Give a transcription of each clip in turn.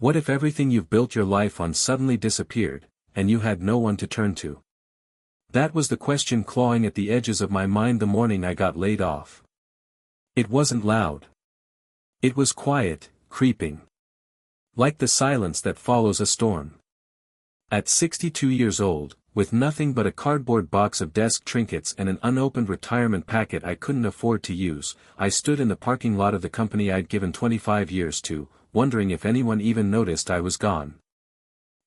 What if everything you've built your life on suddenly disappeared, and you had no one to turn to? That was the question clawing at the edges of my mind the morning I got laid off. It wasn't loud. It was quiet, creeping. Like the silence that follows a storm. At 62 years old, with nothing but a cardboard box of desk trinkets and an unopened retirement packet I couldn't afford to use, I stood in the parking lot of the company I'd given 25 years to, wondering if anyone even noticed I was gone.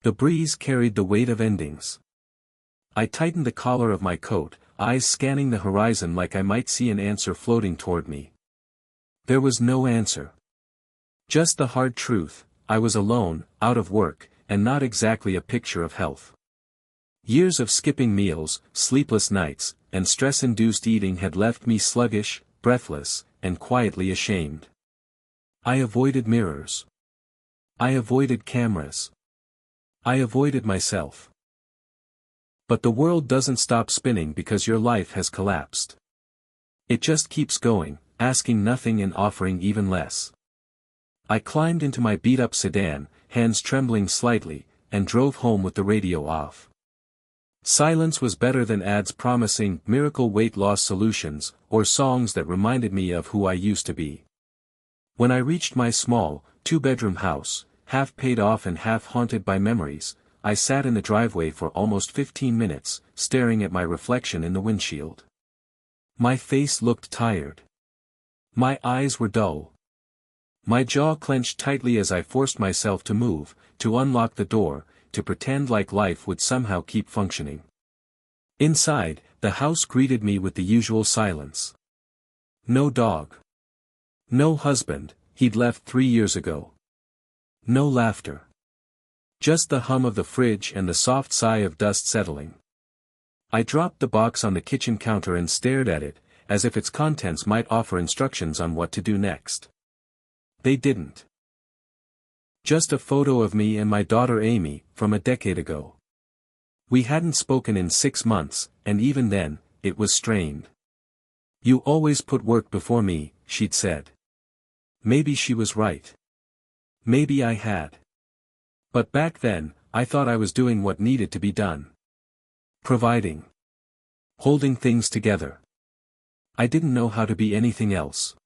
The breeze carried the weight of endings. I tightened the collar of my coat, eyes scanning the horizon like I might see an answer floating toward me. There was no answer. Just the hard truth, I was alone, out of work, and not exactly a picture of health. Years of skipping meals, sleepless nights, and stress-induced eating had left me sluggish, breathless, and quietly ashamed. I avoided mirrors. I avoided cameras. I avoided myself. But the world doesn't stop spinning because your life has collapsed. It just keeps going, asking nothing and offering even less. I climbed into my beat-up sedan, hands trembling slightly, and drove home with the radio off. Silence was better than ads promising miracle weight loss solutions, or songs that reminded me of who I used to be. When I reached my small, two-bedroom house, half paid off and half haunted by memories, I sat in the driveway for almost 15 minutes, staring at my reflection in the windshield. My face looked tired. My eyes were dull. My jaw clenched tightly as I forced myself to move, to unlock the door, to pretend like life would somehow keep functioning. Inside, the house greeted me with the usual silence. No dog. No husband, he'd left 3 years ago. No laughter. Just the hum of the fridge and the soft sigh of dust settling. I dropped the box on the kitchen counter and stared at it, as if its contents might offer instructions on what to do next. They didn't. Just a photo of me and my daughter Amy, from a decade ago. We hadn't spoken in 6 months, and even then, it was strained. "You always put work before me," she'd said. Maybe she was right. Maybe I had. But back then, I thought I was doing what needed to be done. Providing. Holding things together. I didn't know how to be anything else.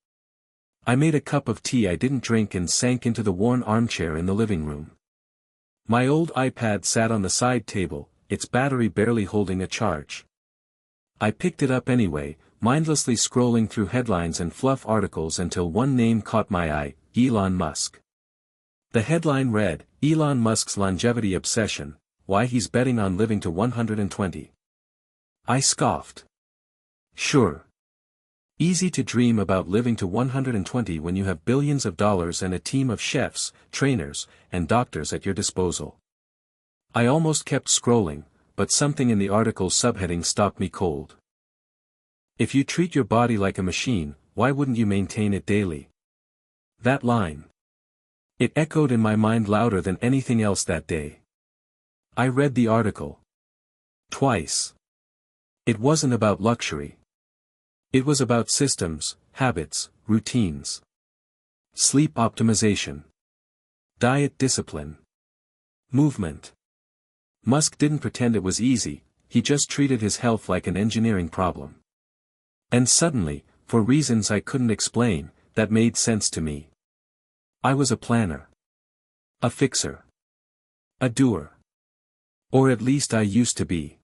I made a cup of tea I didn't drink and sank into the worn armchair in the living room. My old iPad sat on the side table, its battery barely holding a charge. I picked it up anyway, mindlessly scrolling through headlines and fluff articles until one name caught my eye, Elon Musk. The headline read, "Elon Musk's longevity obsession, why he's betting on living to 120. I scoffed. Sure. Easy to dream about living to 120 when you have billions of dollars and a team of chefs, trainers, and doctors at your disposal. I almost kept scrolling, but something in the article's subheading stopped me cold. If you treat your body like a machine, why wouldn't you maintain it daily? That line. It echoed in my mind louder than anything else that day. I read the article. Twice. It wasn't about luxury. It was about systems, habits, routines. Sleep optimization. Diet discipline. Movement. Musk didn't pretend it was easy, he just treated his health like an engineering problem. And suddenly, for reasons I couldn't explain, that made sense to me. I was a planner. A fixer. A doer. Or at least I used to be.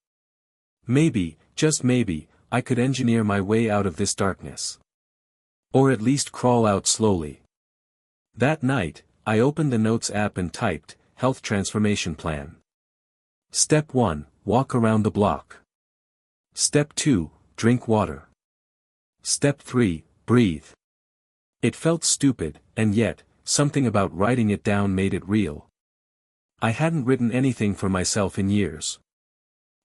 Maybe, just maybe, I could engineer my way out of this darkness. Or at least crawl out slowly. That night, I opened the Notes app and typed, Health Transformation Plan. Step 1, walk around the block. Step 2, drink water. Step 3, breathe. It felt stupid, and yet, something about writing it down made it real. I hadn't written anything for myself in years.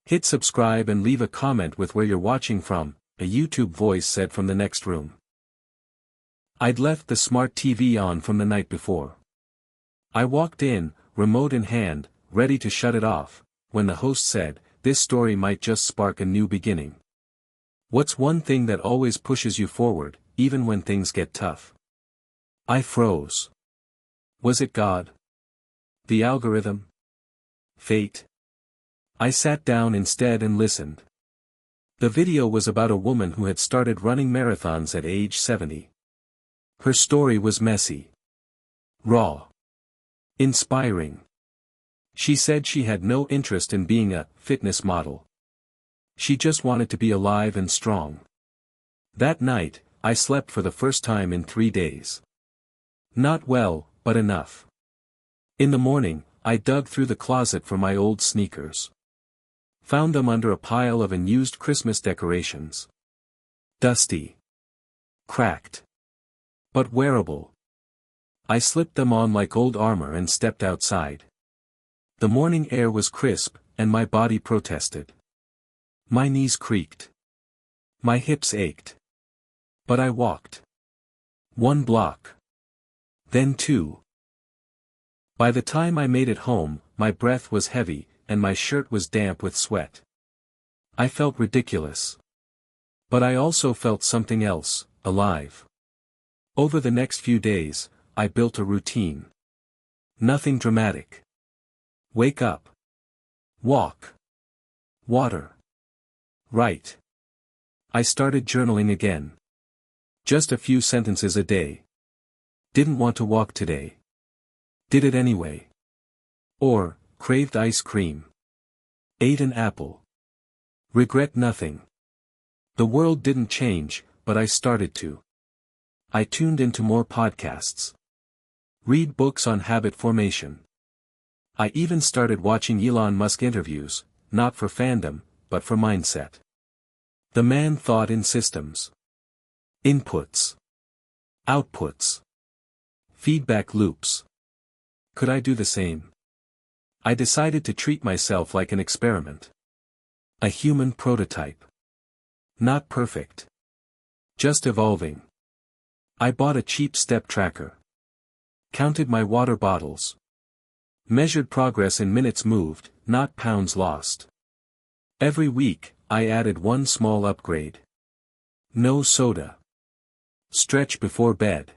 Hit subscribe and leave a comment with where you're watching from, a YouTube voice said from the next room. I'd left the smart TV on from the night before. I walked in, remote in hand, ready to shut it off, when the host said, "This story might just spark a new beginning. What's one thing that always pushes you forward, even when things get tough?" I froze. Was it God? The algorithm? Fate? I sat down instead and listened. The video was about a woman who had started running marathons at age 70. Her story was messy, raw, inspiring. She said she had no interest in being a fitness model. She just wanted to be alive and strong. That night, I slept for the first time in 3 days. Not well, but enough. In the morning, I dug through the closet for my old sneakers. Found them under a pile of unused Christmas decorations. Dusty. Cracked. But wearable. I slipped them on like old armor and stepped outside. The morning air was crisp, and my body protested. My knees creaked. My hips ached. But I walked. 1 block. Then 2. By the time I made it home, my breath was heavy, and my shirt was damp with sweat. I felt ridiculous. But I also felt something else, alive. Over the next few days, I built a routine. Nothing dramatic. Wake up. Walk. Water. Write. I started journaling again. Just a few sentences a day. Didn't want to walk today. Did it anyway. Or, craved ice cream. Ate an apple. Regret nothing. The world didn't change, but I started to. I tuned into more podcasts. Read books on habit formation. I even started watching Elon Musk interviews, not for fandom, but for mindset. The man thought in systems. Inputs. Outputs. Feedback loops. Could I do the same? I decided to treat myself like an experiment. A human prototype. Not perfect. Just evolving. I bought a cheap step tracker. Counted my water bottles. Measured progress in minutes moved, not pounds lost. Every week, I added one small upgrade. No soda. Stretch before bed.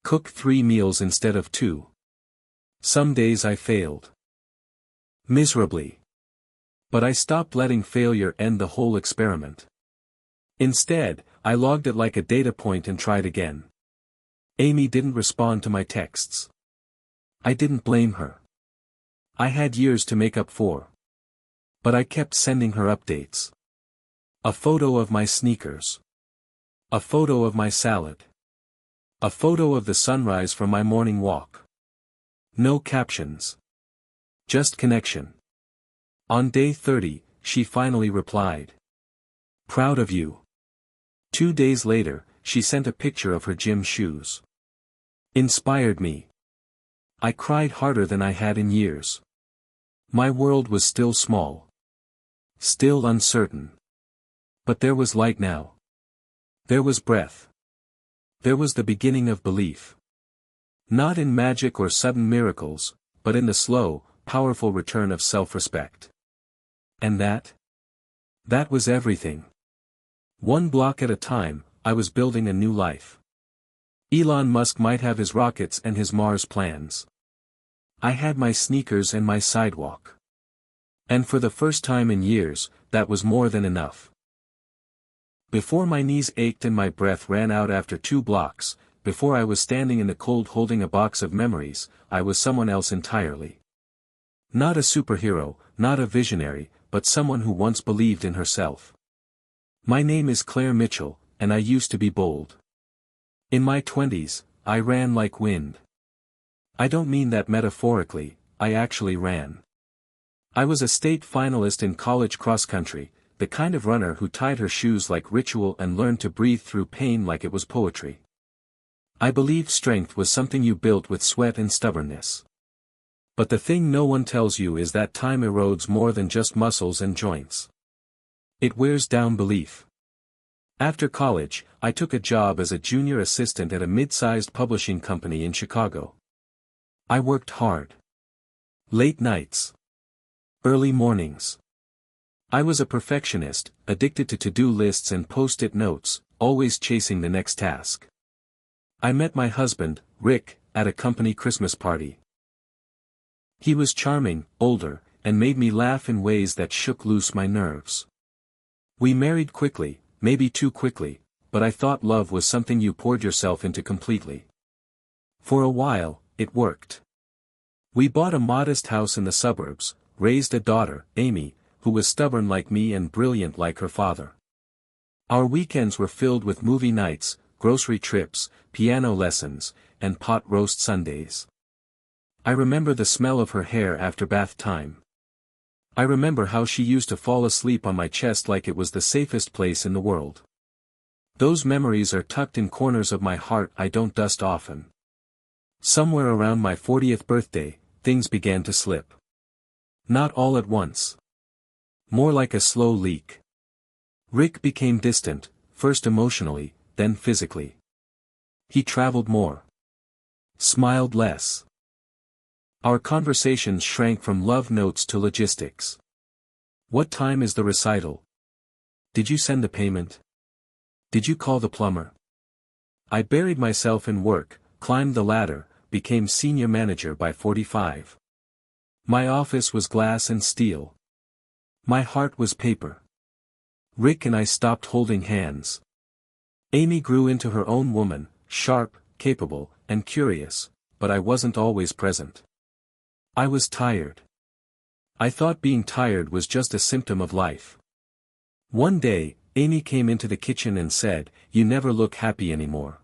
Cook 3 meals instead of 2. Some days I failed. Miserably. But I stopped letting failure end the whole experiment. Instead, I logged it like a data point and tried again. Amy didn't respond to my texts. I didn't blame her. I had years to make up for. But I kept sending her updates. A photo of my sneakers. A photo of my salad. A photo of the sunrise from my morning walk. No captions. Just connection. On day 30, she finally replied. Proud of you. 2 days later, she sent a picture of her gym shoes. Inspired me. I cried harder than I had in years. My world was still small. Still uncertain. But there was light now. There was breath. There was the beginning of belief. Not in magic or sudden miracles, but in the slow, powerful return of self-respect. And that? That was everything. 1 block at a time, I was building a new life. Elon Musk might have his rockets and his Mars plans. I had my sneakers and my sidewalk. And for the first time in years, that was more than enough. Before my knees ached and my breath ran out after 2 blocks, before I was standing in the cold holding a box of memories, I was someone else entirely. Not a superhero, not a visionary, but someone who once believed in herself. My name is Claire Mitchell, and I used to be bold. In my 20s, I ran like wind. I don't mean that metaphorically, I actually ran. I was a state finalist in college cross-country, the kind of runner who tied her shoes like ritual and learned to breathe through pain like it was poetry. I believed strength was something you built with sweat and stubbornness. But the thing no one tells you is that time erodes more than just muscles and joints. It wears down belief. After college, I took a job as a junior assistant at a mid-sized publishing company in Chicago. I worked hard. Late nights. Early mornings. I was a perfectionist, addicted to to-do lists and post-it notes, always chasing the next task. I met my husband, Rick, at a company Christmas party. He was charming, older, and made me laugh in ways that shook loose my nerves. We married quickly, maybe too quickly, but I thought love was something you poured yourself into completely. For a while, it worked. We bought a modest house in the suburbs, raised a daughter, Amy, who was stubborn like me and brilliant like her father. Our weekends were filled with movie nights, grocery trips, piano lessons, and pot roast Sundays. I remember the smell of her hair after bath time. I remember how she used to fall asleep on my chest like it was the safest place in the world. Those memories are tucked in corners of my heart I don't dust often. Somewhere around my 40th birthday, things began to slip. Not all at once. More like a slow leak. Rick became distant, first emotionally, then physically. He traveled more. Smiled less. Our conversations shrank from love notes to logistics. What time is the recital? Did you send the payment? Did you call the plumber? I buried myself in work, climbed the ladder, became senior manager by 45. My office was glass and steel. My heart was paper. Rick and I stopped holding hands. Amy grew into her own woman, sharp, capable, and curious, but I wasn't always present. I was tired. I thought being tired was just a symptom of life. One day, Amy came into the kitchen and said, "You never look happy anymore."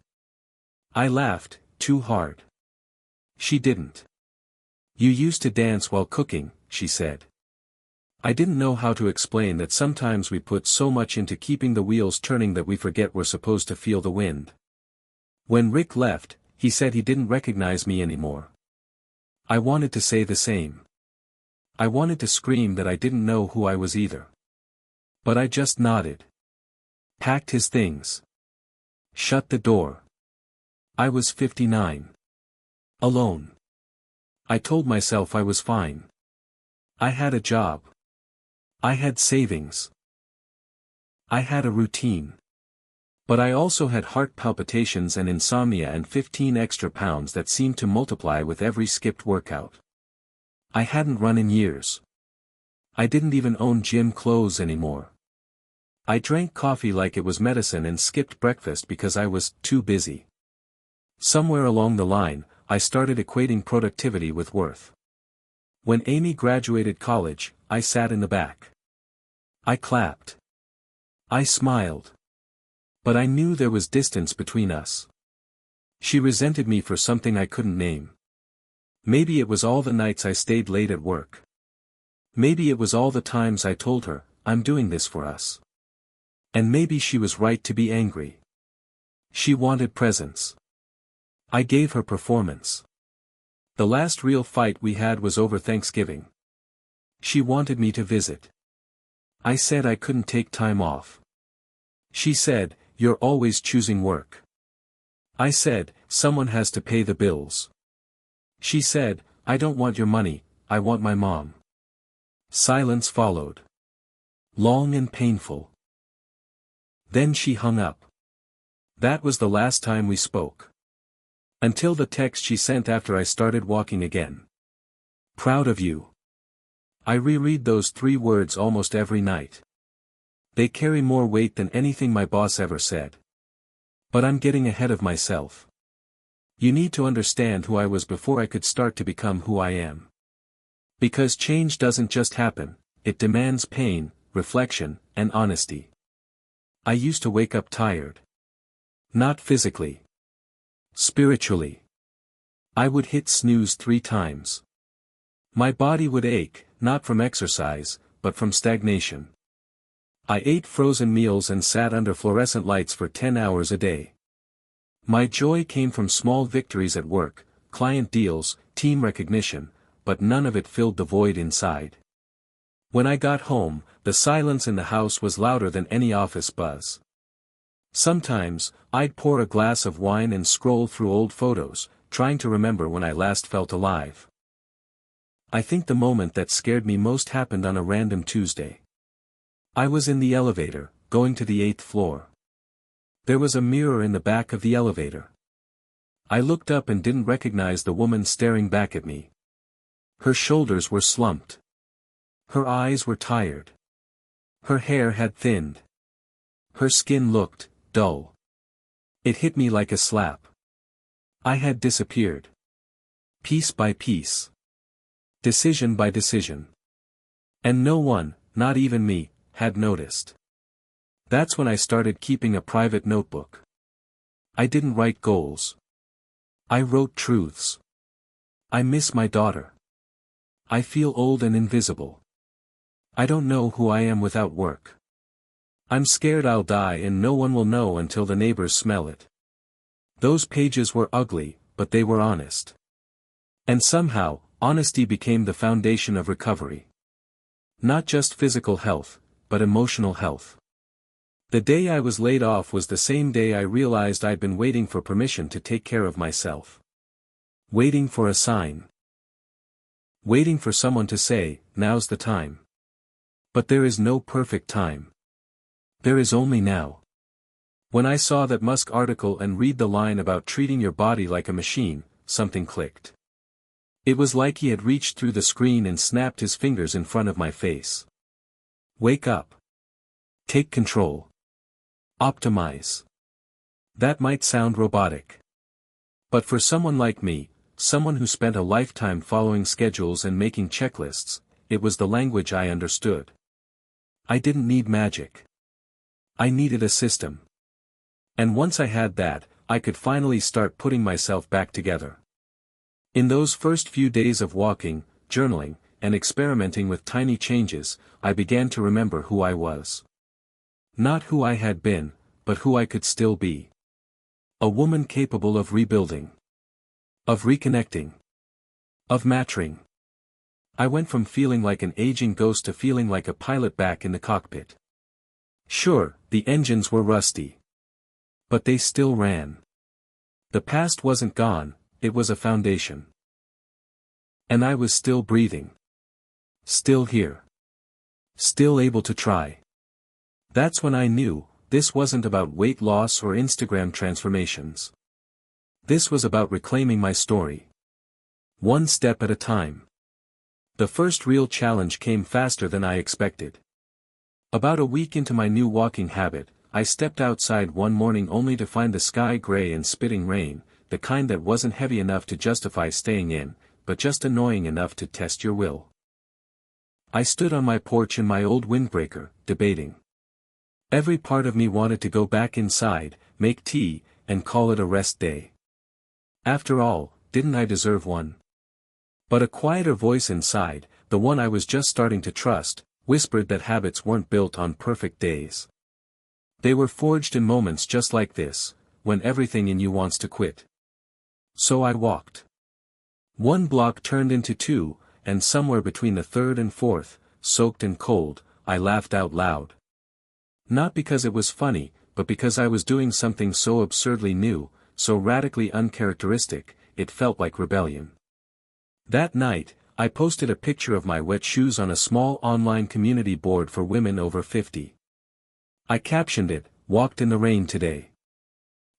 I laughed, too hard. She didn't. "You used to dance while cooking," she said. I didn't know how to explain that sometimes we put so much into keeping the wheels turning that we forget we're supposed to feel the wind. When Rick left, he said he didn't recognize me anymore. I wanted to say the same. I wanted to scream that I didn't know who I was either. But I just nodded. Packed his things. Shut the door. I was 59. Alone. I told myself I was fine. I had a job. I had savings. I had a routine. But I also had heart palpitations and insomnia and 15 extra pounds that seemed to multiply with every skipped workout. I hadn't run in years. I didn't even own gym clothes anymore. I drank coffee like it was medicine and skipped breakfast because I was too busy. Somewhere along the line, I started equating productivity with worth. When Amy graduated college, I sat in the back. I clapped. I smiled. But I knew there was distance between us. She resented me for something I couldn't name. Maybe it was all the nights I stayed late at work. Maybe it was all the times I told her, "I'm doing this for us." And maybe she was right to be angry. She wanted presence. I gave her performance. The last real fight we had was over Thanksgiving. She wanted me to visit. I said I couldn't take time off. She said, "You're always choosing work." I said, "Someone has to pay the bills." She said, "I don't want your money, I want my mom." Silence followed. Long and painful. Then she hung up. That was the last time we spoke. Until the text she sent after I started walking again. "Proud of you." I reread those 3 words almost every night. They carry more weight than anything my boss ever said. But I'm getting ahead of myself. You need to understand who I was before I could start to become who I am. Because change doesn't just happen, it demands pain, reflection, and honesty. I used to wake up tired. Not physically. Spiritually. I would hit snooze 3 times. My body would ache, not from exercise, but from stagnation. I ate frozen meals and sat under fluorescent lights for 10 hours a day. My joy came from small victories at work, client deals, team recognition, but none of it filled the void inside. When I got home, the silence in the house was louder than any office buzz. Sometimes, I'd pour a glass of wine and scroll through old photos, trying to remember when I last felt alive. I think the moment that scared me most happened on a random Tuesday. I was in the elevator, going to the 8th floor. There was a mirror in the back of the elevator. I looked up and didn't recognize the woman staring back at me. Her shoulders were slumped. Her eyes were tired. Her hair had thinned. Her skin looked dull. It hit me like a slap. I had disappeared. Piece by piece. Decision by decision. And no one, not even me, had noticed. That's when I started keeping a private notebook. I didn't write goals. I wrote truths. I miss my daughter. I feel old and invisible. I don't know who I am without work. I'm scared I'll die and no one will know until the neighbors smell it. Those pages were ugly, but they were honest. And somehow, honesty became the foundation of recovery. Not just physical health, but emotional health. The day I was laid off was the same day I realized I'd been waiting for permission to take care of myself. Waiting for a sign. Waiting for someone to say, now's the time. But there is no perfect time. There is only now. When I saw that Musk article and read the line about treating your body like a machine, something clicked. It was like he had reached through the screen and snapped his fingers in front of my face. Wake up. Take control. Optimize. That might sound robotic. But for someone like me, someone who spent a lifetime following schedules and making checklists, it was the language I understood. I didn't need magic. I needed a system. And once I had that, I could finally start putting myself back together. In those first few days of walking, journaling, and experimenting with tiny changes, I began to remember who I was. Not who I had been, but who I could still be. A woman capable of rebuilding. Of reconnecting. Of mattering. I went from feeling like an aging ghost to feeling like a pilot back in the cockpit. Sure, the engines were rusty. But they still ran. The past wasn't gone, it was a foundation. And I was still breathing. Still here. Still able to try. That's when I knew, this wasn't about weight loss or Instagram transformations. This was about reclaiming my story. One step at a time. The first real challenge came faster than I expected. About a week into my new walking habit, I stepped outside one morning only to find the sky gray and spitting rain, the kind that wasn't heavy enough to justify staying in, but just annoying enough to test your will. I stood on my porch in my old windbreaker, debating. Every part of me wanted to go back inside, make tea, and call it a rest day. After all, didn't I deserve one? But a quieter voice inside, the one I was just starting to trust, whispered that habits weren't built on perfect days. They were forged in moments just like this, when everything in you wants to quit. So I walked. One block turned into two, and somewhere between the third and fourth, soaked and cold, I laughed out loud. Not because it was funny, but because I was doing something so absurdly new, so radically uncharacteristic, it felt like rebellion. That night, I posted a picture of my wet shoes on a small online community board for women over 50. I captioned it, "Walked in the rain today."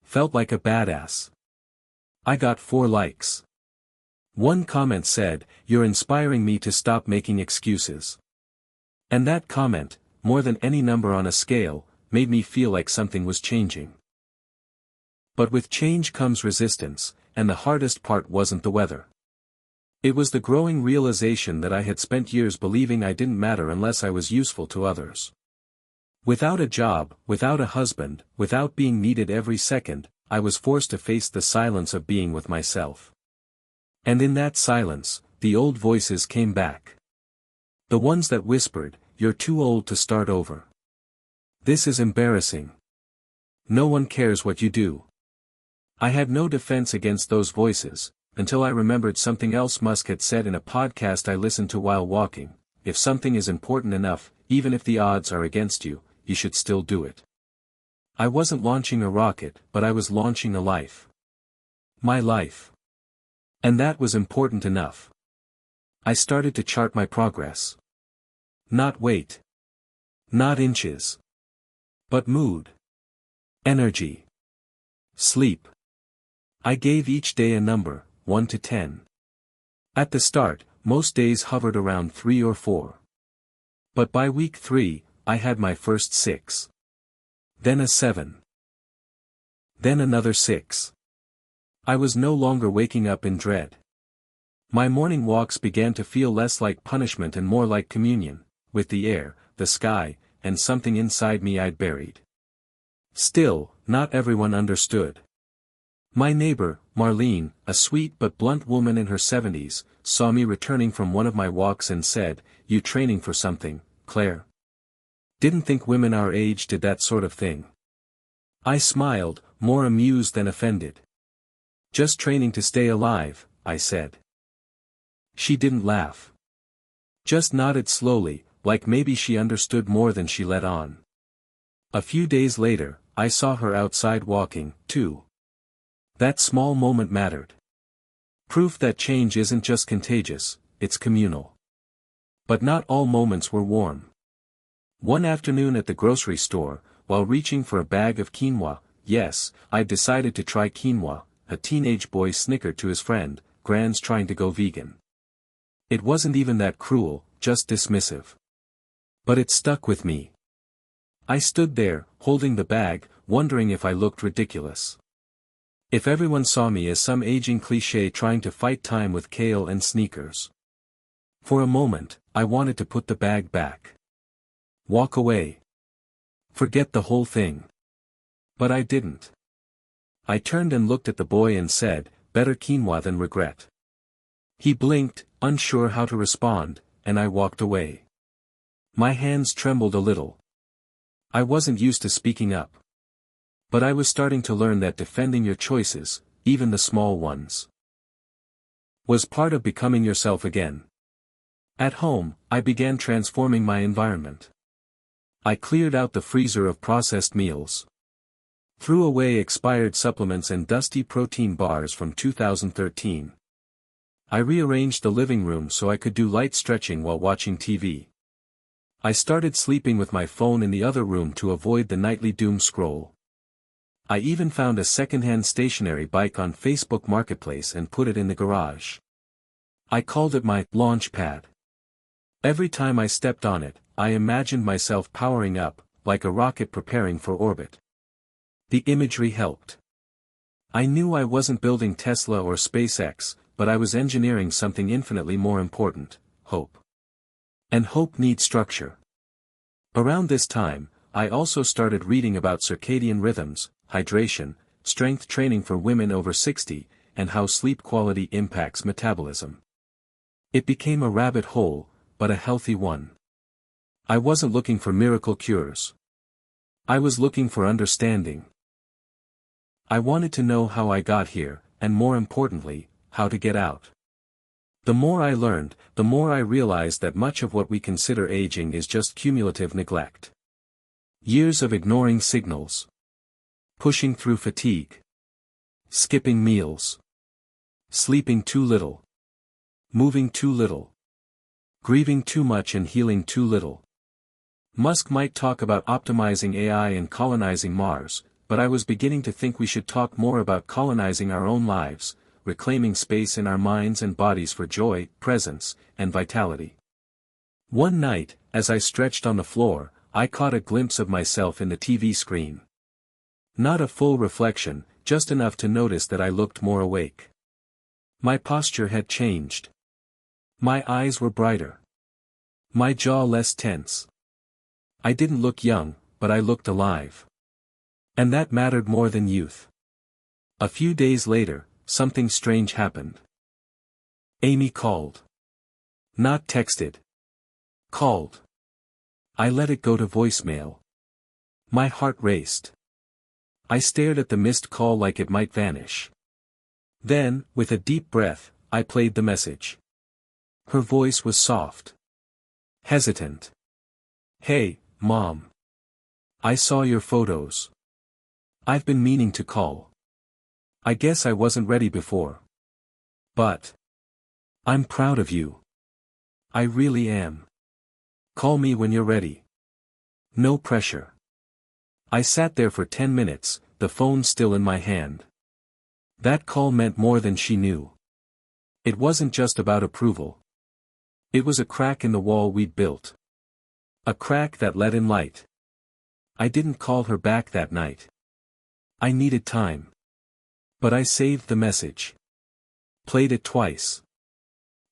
Felt like a badass. I got 4 likes. One comment said, "You're inspiring me to stop making excuses." And that comment, more than any number on a scale, made me feel like something was changing. But with change comes resistance, and the hardest part wasn't the weather. It was the growing realization that I had spent years believing I didn't matter unless I was useful to others. Without a job, without a husband, without being needed every second, I was forced to face the silence of being with myself. And in that silence, the old voices came back. The ones that whispered, "You're too old to start over. This is embarrassing. No one cares what you do." I had no defense against those voices, until I remembered something else Musk had said in a podcast I listened to while walking: if something is important enough, even if the odds are against you, you should still do it. I wasn't launching a rocket, but I was launching a life. My life. And that was important enough. I started to chart my progress. Not weight. Not inches. But mood. Energy. Sleep. I gave each day a number, 1 to 10. At the start, most days hovered around 3 or 4. But by week 3, I had my first 6. Then a 7. Then another 6. I was no longer waking up in dread. My morning walks began to feel less like punishment and more like communion, with the air, the sky, and something inside me I'd buried. Still, not everyone understood. My neighbor, Marlene, a sweet but blunt woman in her 70s, saw me returning from one of my walks and said, "You training for something, Claire? Didn't think women our age did that sort of thing." I smiled, more amused than offended. "Just training to stay alive," I said. She didn't laugh. Just nodded slowly, like maybe she understood more than she let on. A few days later, I saw her outside walking, too. That small moment mattered. Proof that change isn't just contagious, it's communal. But not all moments were warm. One afternoon at the grocery store, while reaching for a bag of quinoa, yes, I'd decided to try quinoa, a teenage boy snickered to his friend, "Gran's trying to go vegan." It wasn't even that cruel, just dismissive. But it stuck with me. I stood there, holding the bag, wondering if I looked ridiculous. If everyone saw me as some aging cliché trying to fight time with kale and sneakers. For a moment, I wanted to put the bag back. Walk away. Forget the whole thing. But I didn't. I turned and looked at the boy and said, "Better quinoa than regret." He blinked, unsure how to respond, and I walked away. My hands trembled a little. I wasn't used to speaking up. But I was starting to learn that defending your choices, even the small ones, was part of becoming yourself again. At home, I began transforming my environment. I cleared out the freezer of processed meals. Threw away expired supplements and dusty protein bars from 2013. I rearranged the living room so I could do light stretching while watching TV. I started sleeping with my phone in the other room to avoid the nightly doom scroll. I even found a second-hand stationary bike on Facebook Marketplace and put it in the garage. I called it my launch pad. Every time I stepped on it, I imagined myself powering up, like a rocket preparing for orbit. The imagery helped. I knew I wasn't building Tesla or SpaceX, but I was engineering something infinitely more important: hope. And hope needs structure. Around this time, I also started reading about circadian rhythms, hydration, strength training for women over 60, and how sleep quality impacts metabolism. It became a rabbit hole, but a healthy one. I wasn't looking for miracle cures. I was looking for understanding. I wanted to know how I got here, and more importantly, how to get out. The more I learned, the more I realized that much of what we consider aging is just cumulative neglect. Years of ignoring signals. Pushing through fatigue. Skipping meals. Sleeping too little. Moving too little. Grieving too much and healing too little. Musk might talk about optimizing AI and colonizing Mars, but I was beginning to think we should talk more about colonizing our own lives, reclaiming space in our minds and bodies for joy, presence, and vitality. One night, as I stretched on the floor, I caught a glimpse of myself in the TV screen. Not a full reflection, just enough to notice that I looked more awake. My posture had changed. My eyes were brighter. My jaw less tense. I didn't look young, but I looked alive. And that mattered more than youth. A few days later, something strange happened. Amy called. Not texted. Called. I let it go to voicemail. My heart raced. I stared at the missed call like it might vanish. Then, with a deep breath, I played the message. Her voice was soft. Hesitant. "Hey, Mom. I saw your photos. I've been meaning to call. I guess I wasn't ready before. But I'm proud of you. I really am. Call me when you're ready. No pressure." I sat there for 10 minutes, the phone still in my hand. That call meant more than she knew. It wasn't just about approval. It was a crack in the wall we'd built. A crack that let in light. I didn't call her back that night. I needed time. But I saved the message. Played it twice.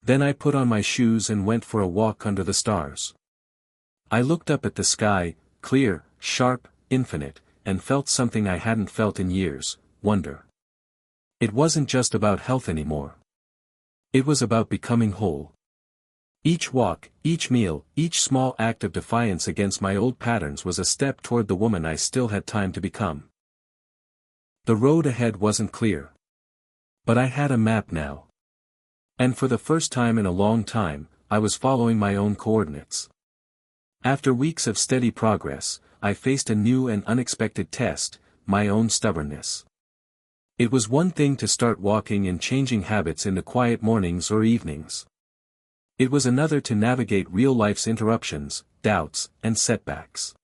Then I put on my shoes and went for a walk under the stars. I looked up at the sky, clear, sharp, infinite, and felt something I hadn't felt in years, wonder. It wasn't just about health anymore. It was about becoming whole. Each walk, each meal, each small act of defiance against my old patterns was a step toward the woman I still had time to become. The road ahead wasn't clear. But I had a map now. And for the first time in a long time, I was following my own coordinates. After weeks of steady progress, I faced a new and unexpected test, my own stubbornness. It was one thing to start walking and changing habits in the quiet mornings or evenings. It was another to navigate real life's interruptions, doubts, and setbacks.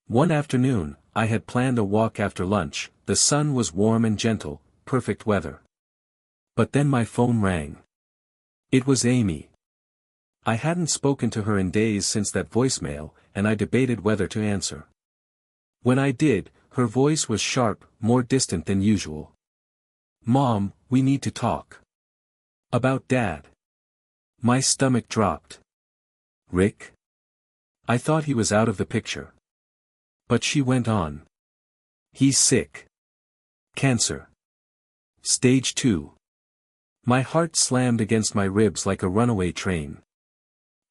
One afternoon, I had planned a walk after lunch. The sun was warm and gentle, perfect weather. But then my phone rang. It was Amy. I hadn't spoken to her in days since that voicemail, and I debated whether to answer. When I did, her voice was sharp, more distant than usual. "Mom, we need to talk. About Dad." My stomach dropped. "Rick?" I thought he was out of the picture. But she went on. "He's sick. Cancer. Stage 2. My heart slammed against my ribs like a runaway train.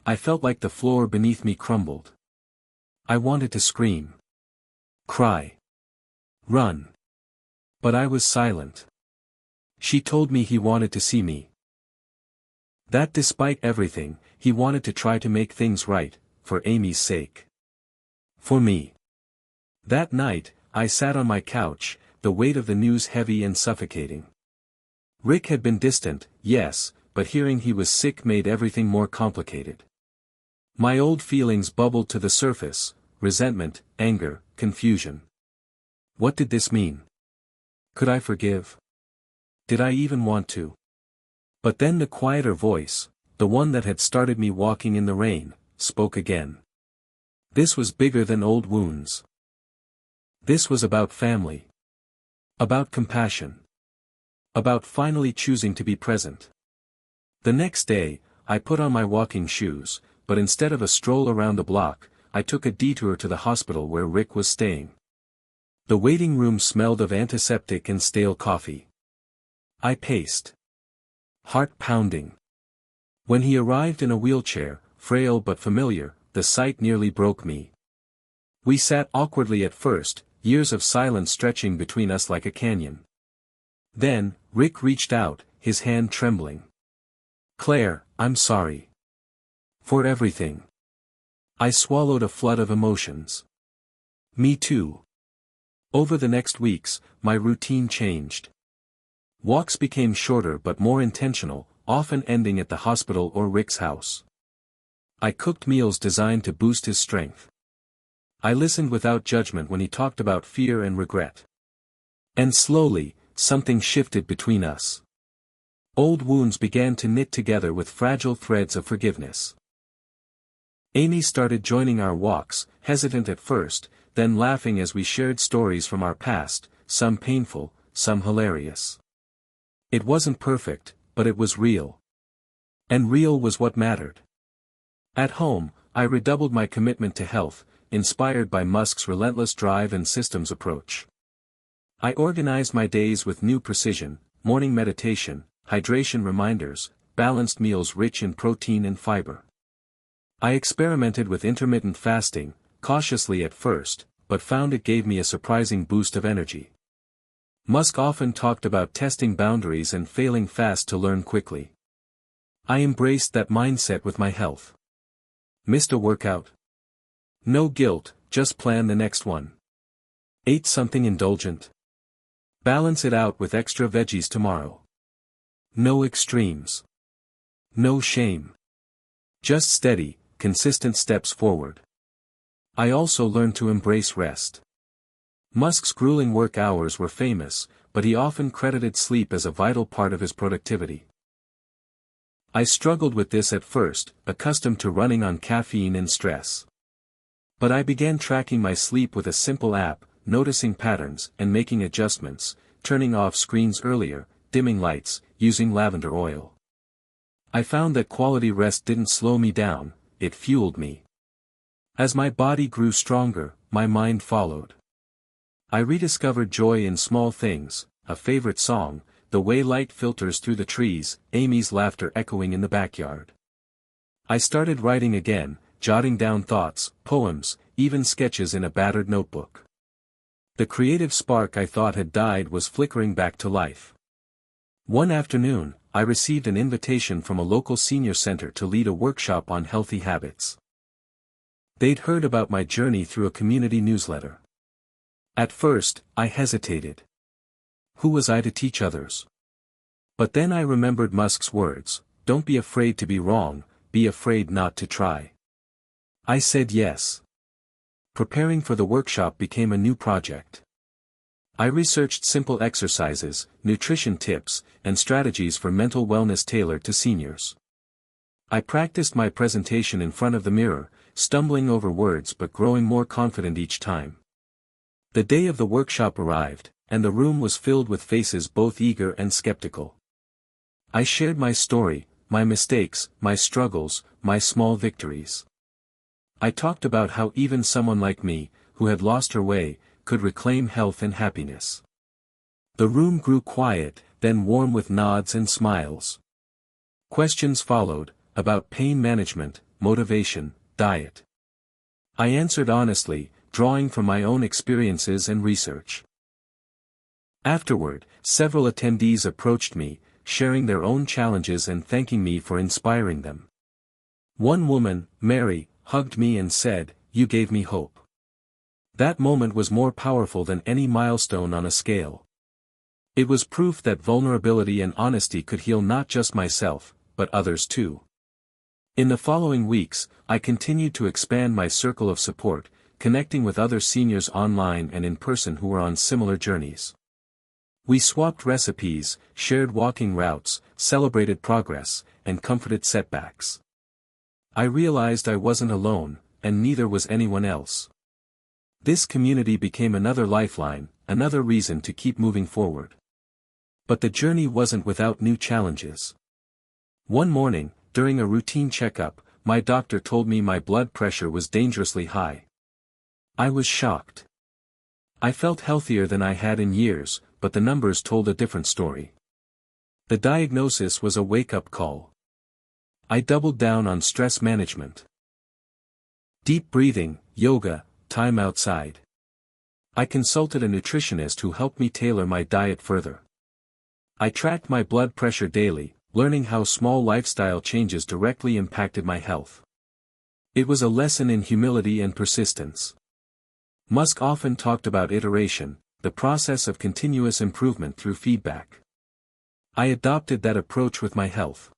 I felt like the floor beneath me crumbled. I wanted to scream. Cry. Run. But I was silent. She told me he wanted to see me. That despite everything, he wanted to try to make things right, for Amy's sake. For me. That night, I sat on my couch, the weight of the news heavy and suffocating. Rick had been distant, yes, but hearing he was sick made everything more complicated. My old feelings bubbled to the surface, resentment, anger, confusion. What did this mean? Could I forgive? Did I even want to? But then the quieter voice, the one that had started me walking in the rain, spoke again. This was bigger than old wounds. This was about family. About compassion. About finally choosing to be present. The next day, I put on my walking shoes, but instead of a stroll around the block, I took a detour to the hospital where Rick was staying. The waiting room smelled of antiseptic and stale coffee. I paced. Heart pounding. When he arrived in a wheelchair, frail but familiar, the sight nearly broke me. We sat awkwardly at first, years of silence stretching between us like a canyon. Then, Rick reached out, his hand trembling. "Claire, I'm sorry. For everything." I swallowed a flood of emotions. Me too. Over the next weeks, my routine changed. Walks became shorter but more intentional, often ending at the hospital or Rick's house. I cooked meals designed to boost his strength. I listened without judgment when he talked about fear and regret. And slowly, something shifted between us. Old wounds began to knit together with fragile threads of forgiveness. Amy started joining our walks, hesitant at first, then laughing as we shared stories from our past, some painful, some hilarious. It wasn't perfect, but it was real. And real was what mattered. At home, I redoubled my commitment to health, inspired by Musk's relentless drive and systems approach. I organized my days with new precision: morning meditation, hydration reminders, balanced meals rich in protein and fiber. I experimented with intermittent fasting, cautiously at first, but found it gave me a surprising boost of energy. Musk often talked about testing boundaries and failing fast to learn quickly. I embraced that mindset with my health. Missed a workout? No guilt, just plan the next one. Ate something indulgent? Balance it out with extra veggies tomorrow. No extremes. No shame. Just steady, consistent steps forward. I also learned to embrace rest. Musk's grueling work hours were famous, but he often credited sleep as a vital part of his productivity. I struggled with this at first, accustomed to running on caffeine and stress. But I began tracking my sleep with a simple app, noticing patterns and making adjustments, turning off screens earlier, dimming lights, using lavender oil. I found that quality rest didn't slow me down, it fueled me. As my body grew stronger, my mind followed. I rediscovered joy in small things, a favorite song, the way light filters through the trees, Amy's laughter echoing in the backyard. I started writing again, jotting down thoughts, poems, even sketches in a battered notebook. The creative spark I thought had died was flickering back to life. One afternoon, I received an invitation from a local senior center to lead a workshop on healthy habits. They'd heard about my journey through a community newsletter. At first, I hesitated. Who was I to teach others? But then I remembered Musk's words, "Don't be afraid to be wrong, be afraid not to try." I said yes. Preparing for the workshop became a new project. I researched simple exercises, nutrition tips, and strategies for mental wellness tailored to seniors. I practiced my presentation in front of the mirror, stumbling over words but growing more confident each time. The day of the workshop arrived, and the room was filled with faces both eager and skeptical. I shared my story, my mistakes, my struggles, my small victories. I talked about how even someone like me, who had lost her way, could reclaim health and happiness. The room grew quiet, then warm with nods and smiles. Questions followed, about pain management, motivation, diet. I answered honestly, drawing from my own experiences and research. Afterward, several attendees approached me, sharing their own challenges and thanking me for inspiring them. One woman, Mary, hugged me and said, "You gave me hope." That moment was more powerful than any milestone on a scale. It was proof that vulnerability and honesty could heal not just myself, but others too. In the following weeks, I continued to expand my circle of support, connecting with other seniors online and in person who were on similar journeys. We swapped recipes, shared walking routes, celebrated progress, and comforted setbacks. I realized I wasn't alone, and neither was anyone else. This community became another lifeline, another reason to keep moving forward. But the journey wasn't without new challenges. One morning, during a routine checkup, my doctor told me my blood pressure was dangerously high. I was shocked. I felt healthier than I had in years, but the numbers told a different story. The diagnosis was a wake-up call. I doubled down on stress management. Deep breathing, yoga, time outside. I consulted a nutritionist who helped me tailor my diet further. I tracked my blood pressure daily, learning how small lifestyle changes directly impacted my health. It was a lesson in humility and persistence. Musk often talked about iteration, the process of continuous improvement through feedback. I adopted that approach with my health.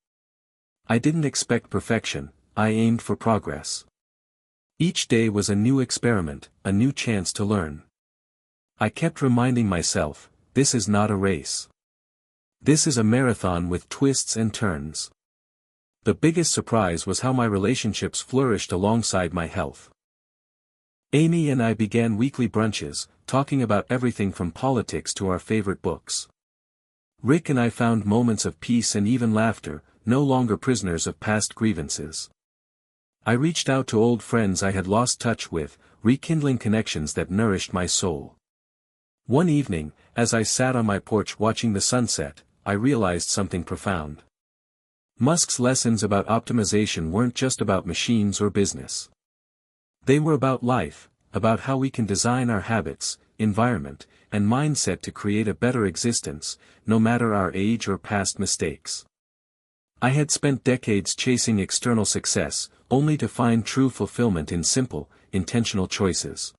I didn't expect perfection, I aimed for progress. Each day was a new experiment, a new chance to learn. I kept reminding myself, this is not a race. This is a marathon with twists and turns. The biggest surprise was how my relationships flourished alongside my health. Amy and I began weekly brunches, talking about everything from politics to our favorite books. Rick and I found moments of peace and even laughter, no longer prisoners of past grievances. I reached out to old friends I had lost touch with, rekindling connections that nourished my soul. One evening, as I sat on my porch watching the sunset, I realized something profound. Musk's lessons about optimization weren't just about machines or business. They were about life, about how we can design our habits, environment, and mindset to create a better existence, no matter our age or past mistakes. I had spent decades chasing external success, only to find true fulfillment in simple, intentional choices.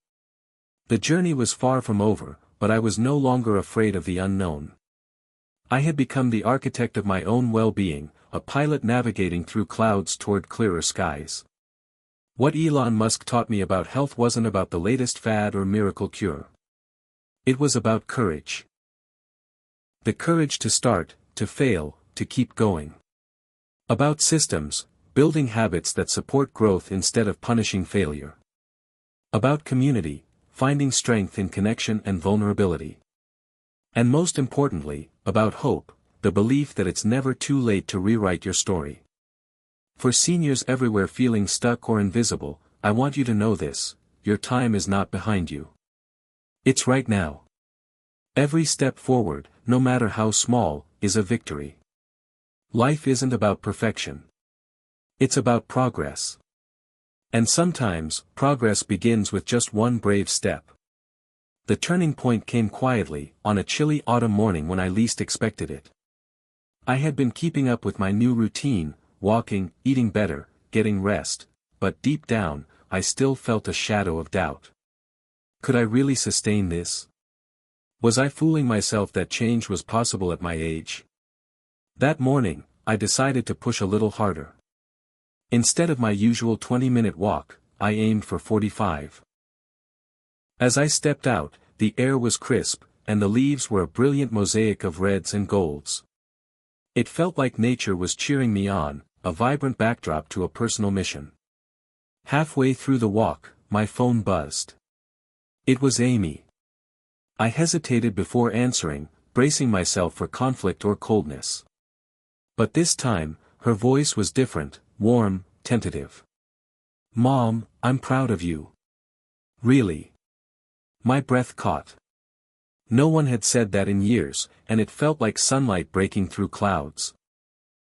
The journey was far from over, but I was no longer afraid of the unknown. I had become the architect of my own well-being, a pilot navigating through clouds toward clearer skies. What Elon Musk taught me about health wasn't about the latest fad or miracle cure. It was about courage. The courage to start, to fail, to keep going. About systems, building habits that support growth instead of punishing failure. About community, finding strength in connection and vulnerability. And most importantly, about hope, the belief that it's never too late to rewrite your story. For seniors everywhere feeling stuck or invisible, I want you to know this: your time is not behind you. It's right now. Every step forward, no matter how small, is a victory. Life isn't about perfection. It's about progress. And sometimes, progress begins with just one brave step. The turning point came quietly, on a chilly autumn morning when I least expected it. I had been keeping up with my new routine, walking, eating better, getting rest, but deep down, I still felt a shadow of doubt. Could I really sustain this? Was I fooling myself that change was possible at my age? That morning, I decided to push a little harder. Instead of my usual 20-minute walk, I aimed for 45. As I stepped out, the air was crisp, and the leaves were a brilliant mosaic of reds and golds. It felt like nature was cheering me on, a vibrant backdrop to a personal mission. Halfway through the walk, my phone buzzed. It was Amy. I hesitated before answering, bracing myself for conflict or coldness. But this time, her voice was different, warm, tentative. "Mom, I'm proud of you." "Really?" My breath caught. No one had said that in years, and it felt like sunlight breaking through clouds.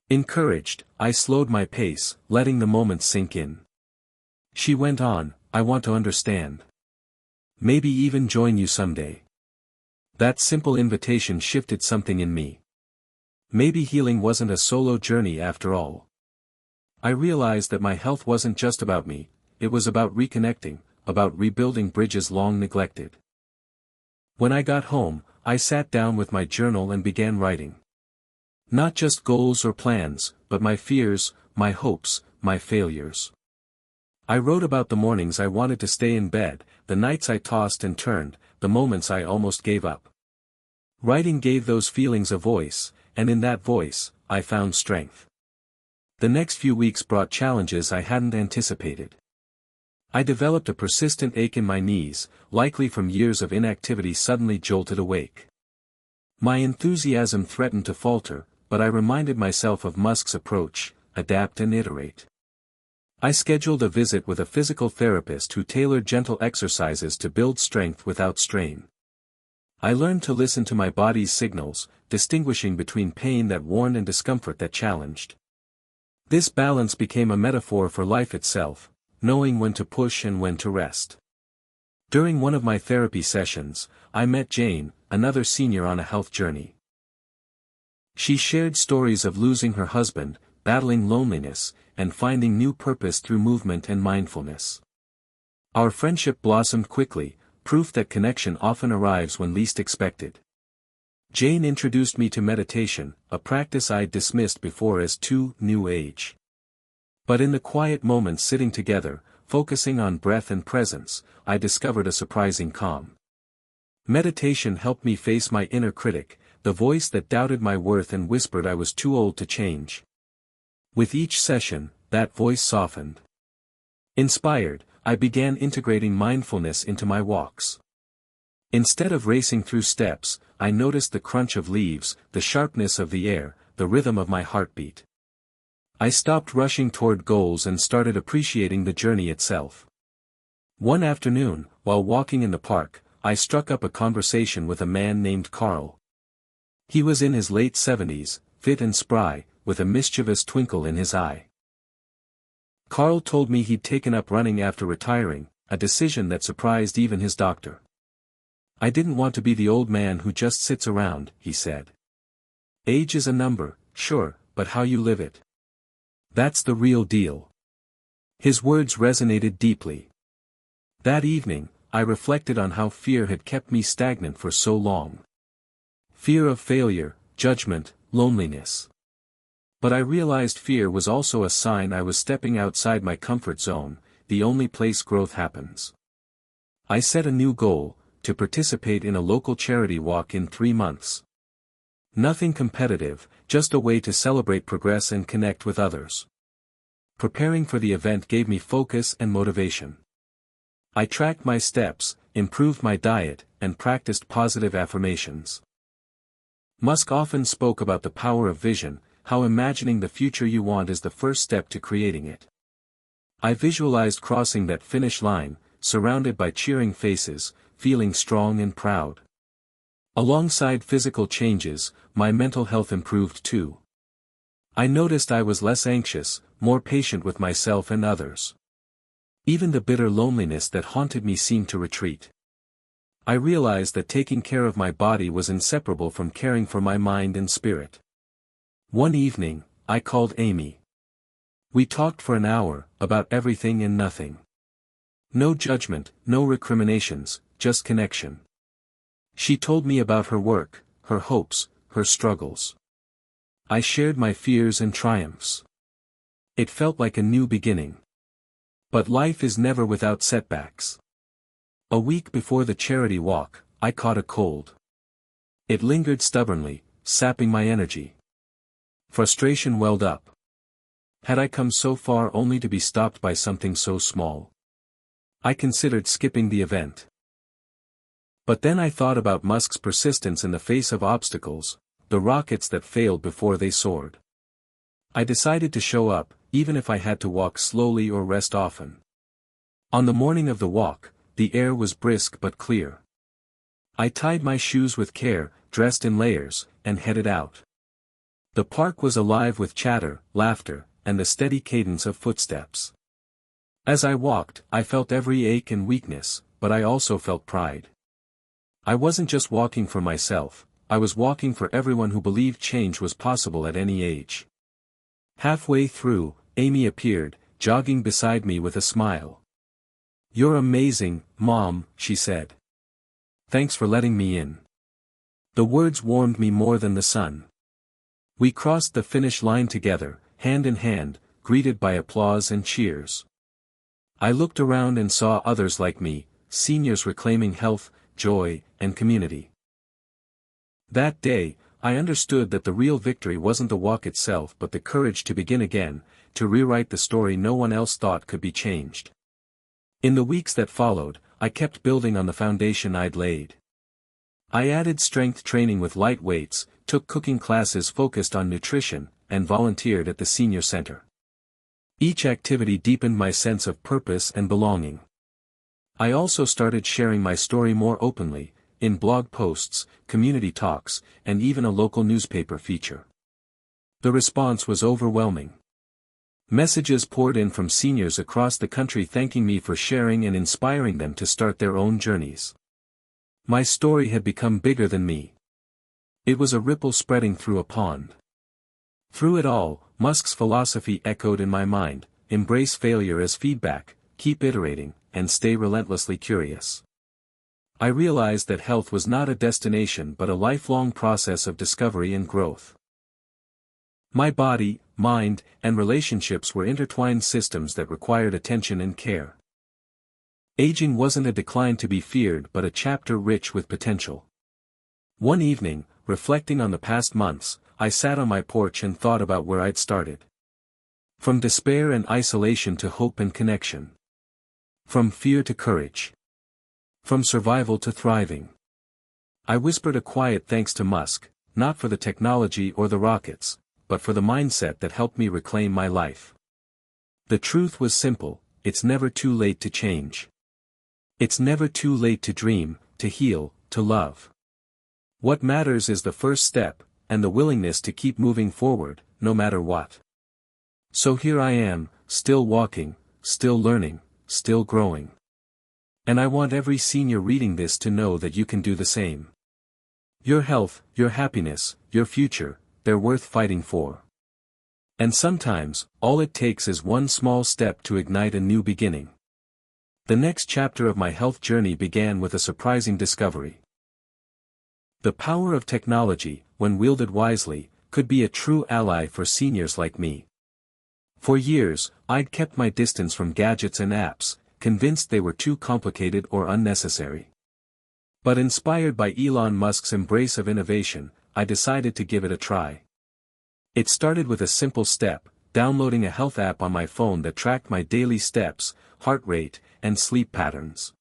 Encouraged, I slowed my pace, letting the moment sink in. She went on, "I want to understand. Maybe even join you someday." That simple invitation shifted something in me. Maybe healing wasn't a solo journey after all. I realized that my health wasn't just about me, it was about reconnecting, about rebuilding bridges long neglected. When I got home, I sat down with my journal and began writing. Not just goals or plans, but my fears, my hopes, my failures. I wrote about the mornings I wanted to stay in bed, the nights I tossed and turned, the moments I almost gave up. Writing gave those feelings a voice, and in that voice, I found strength. The next few weeks brought challenges I hadn't anticipated. I developed a persistent ache in my knees, likely from years of inactivity suddenly jolted awake. My enthusiasm threatened to falter, but I reminded myself of Musk's approach: adapt and iterate. I scheduled a visit with a physical therapist who tailored gentle exercises to build strength without strain. I learned to listen to my body's signals, distinguishing between pain that warned and discomfort that challenged. This balance became a metaphor for life itself, knowing when to push and when to rest. During one of my therapy sessions, I met Jane, another senior on a health journey. She shared stories of losing her husband, battling loneliness, and finding new purpose through movement and mindfulness. Our friendship blossomed quickly, proof that connection often arrives when least expected. Jane introduced me to meditation, a practice I'd dismissed before as too new age. But in the quiet moments sitting together, focusing on breath and presence, I discovered a surprising calm. Meditation helped me face my inner critic, the voice that doubted my worth and whispered I was too old to change. With each session, that voice softened. Inspired, I began integrating mindfulness into my walks. Instead of racing through steps, I noticed the crunch of leaves, the sharpness of the air, the rhythm of my heartbeat. I stopped rushing toward goals and started appreciating the journey itself. One afternoon, while walking in the park, I struck up a conversation with a man named Carl. He was in his late 70s, fit and spry, with a mischievous twinkle in his eye. Carl told me he'd taken up running after retiring, a decision that surprised even his doctor. "I didn't want to be the old man who just sits around," he said. "Age is a number, sure, but how you live it. That's the real deal." His words resonated deeply. That evening, I reflected on how fear had kept me stagnant for so long. Fear of failure, judgment, loneliness. But I realized fear was also a sign I was stepping outside my comfort zone, the only place growth happens. I set a new goal: to participate in a local charity walk in 3 months. Nothing competitive, just a way to celebrate progress and connect with others. Preparing for the event gave me focus and motivation. I tracked my steps, improved my diet, and practiced positive affirmations. Musk often spoke about the power of vision, how imagining the future you want is the first step to creating it. I visualized crossing that finish line, surrounded by cheering faces, feeling strong and proud. Alongside physical changes, my mental health improved too. I noticed I was less anxious, more patient with myself and others. Even the bitter loneliness that haunted me seemed to retreat. I realized that taking care of my body was inseparable from caring for my mind and spirit. One evening, I called Amy. We talked for an hour, about everything and nothing. No judgment, no recriminations, just connection. She told me about her work, her hopes, her struggles. I shared my fears and triumphs. It felt like a new beginning. But life is never without setbacks. A week before the charity walk, I caught a cold. It lingered stubbornly, sapping my energy. Frustration welled up. Had I come so far only to be stopped by something so small? I considered skipping the event. But then I thought about Musk's persistence in the face of obstacles, the rockets that failed before they soared. I decided to show up, even if I had to walk slowly or rest often. On the morning of the walk, the air was brisk but clear. I tied my shoes with care, dressed in layers, and headed out. The park was alive with chatter, laughter, and the steady cadence of footsteps. As I walked, I felt every ache and weakness, but I also felt pride. I wasn't just walking for myself, I was walking for everyone who believed change was possible at any age. Halfway through, Amy appeared, jogging beside me with a smile. "You're amazing, Mom," she said. "Thanks for letting me in." The words warmed me more than the sun. We crossed the finish line together, hand in hand, greeted by applause and cheers. I looked around and saw others like me, seniors reclaiming health, joy, and community. That day, I understood that the real victory wasn't the walk itself but the courage to begin again, to rewrite the story no one else thought could be changed. In the weeks that followed, I kept building on the foundation I'd laid. I added strength training with light weights, took cooking classes focused on nutrition, and volunteered at the senior center. Each activity deepened my sense of purpose and belonging. I also started sharing my story more openly, in blog posts, community talks, and even a local newspaper feature. The response was overwhelming. Messages poured in from seniors across the country thanking me for sharing and inspiring them to start their own journeys. My story had become bigger than me. It was a ripple spreading through a pond. Through it all, Musk's philosophy echoed in my mind: embrace failure as feedback, keep iterating, and stay relentlessly curious. I realized that health was not a destination but a lifelong process of discovery and growth. My body, mind, and relationships were intertwined systems that required attention and care. Aging wasn't a decline to be feared but a chapter rich with potential. One evening, reflecting on the past months, I sat on my porch and thought about where I'd started. From despair and isolation to hope and connection. From fear to courage. From survival to thriving. I whispered a quiet thanks to Musk, not for the technology or the rockets, but for the mindset that helped me reclaim my life. The truth was simple: it's never too late to change. It's never too late to dream, to heal, to love. What matters is the first step, and the willingness to keep moving forward, no matter what. So here I am, still walking, still learning, still growing. And I want every senior reading this to know that you can do the same. Your health, your happiness, your future, they're worth fighting for. And sometimes, all it takes is one small step to ignite a new beginning. The next chapter of my health journey began with a surprising discovery. The power of technology, when wielded wisely, could be a true ally for seniors like me. For years, I'd kept my distance from gadgets and apps, convinced they were too complicated or unnecessary. But inspired by Elon Musk's embrace of innovation, I decided to give it a try. It started with a simple step, downloading a health app on my phone that tracked my daily steps, heart rate, and sleep patterns.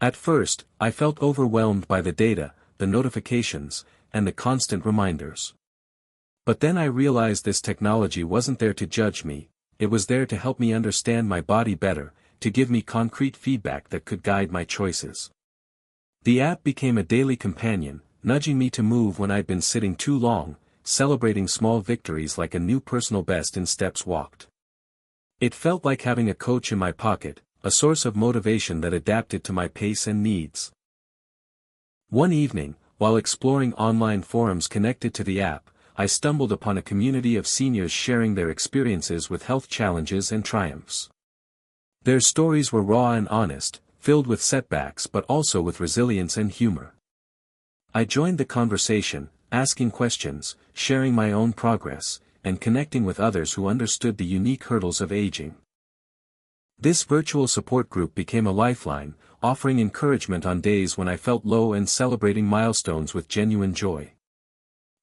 At first, I felt overwhelmed by the data, the notifications, and the constant reminders. But then I realized this technology wasn't there to judge me, it was there to help me understand my body better, to give me concrete feedback that could guide my choices. The app became a daily companion, nudging me to move when I'd been sitting too long, celebrating small victories like a new personal best in steps walked. It felt like having a coach in my pocket, a source of motivation that adapted to my pace and needs. One evening, while exploring online forums connected to the app, I stumbled upon a community of seniors sharing their experiences with health challenges and triumphs. Their stories were raw and honest, filled with setbacks but also with resilience and humor. I joined the conversation, asking questions, sharing my own progress, and connecting with others who understood the unique hurdles of aging. This virtual support group became a lifeline, offering encouragement on days when I felt low and celebrating milestones with genuine joy.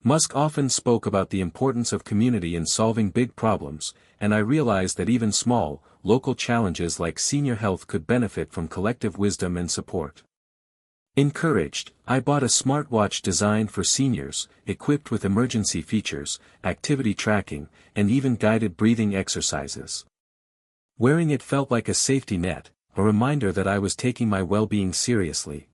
Musk often spoke about the importance of community in solving big problems, and I realized that even small, local challenges like senior health could benefit from collective wisdom and support. Encouraged, I bought a smartwatch designed for seniors, equipped with emergency features, activity tracking, and even guided breathing exercises. Wearing it felt like a safety net, a reminder that I was taking my well-being seriously.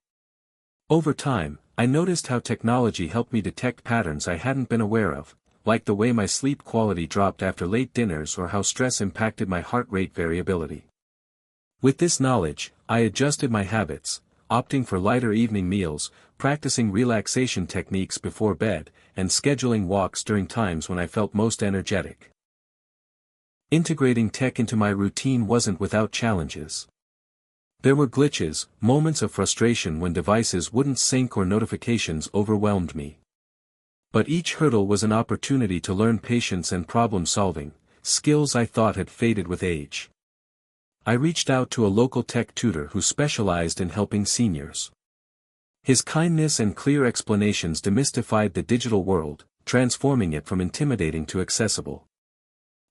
Over time, I noticed how technology helped me detect patterns I hadn't been aware of, like the way my sleep quality dropped after late dinners or how stress impacted my heart rate variability. With this knowledge, I adjusted my habits, opting for lighter evening meals, practicing relaxation techniques before bed, and scheduling walks during times when I felt most energetic. Integrating tech into my routine wasn't without challenges. There were glitches, moments of frustration when devices wouldn't sync or notifications overwhelmed me. But each hurdle was an opportunity to learn patience and problem-solving, skills I thought had faded with age. I reached out to a local tech tutor who specialized in helping seniors. His kindness and clear explanations demystified the digital world, transforming it from intimidating to accessible.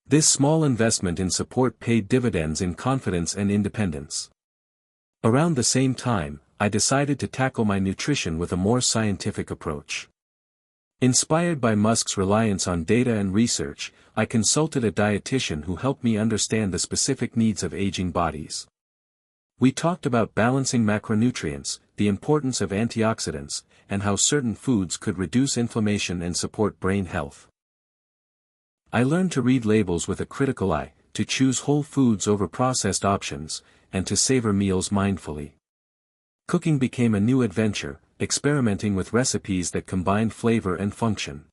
This small investment in support paid dividends in confidence and independence. Around the same time, I decided to tackle my nutrition with a more scientific approach. Inspired by Musk's reliance on data and research, I consulted a dietitian who helped me understand the specific needs of aging bodies. We talked about balancing macronutrients, the importance of antioxidants, and how certain foods could reduce inflammation and support brain health. I learned to read labels with a critical eye, to choose whole foods over processed options, and to savor meals mindfully. Cooking became a new adventure, experimenting with recipes that combined flavor and function.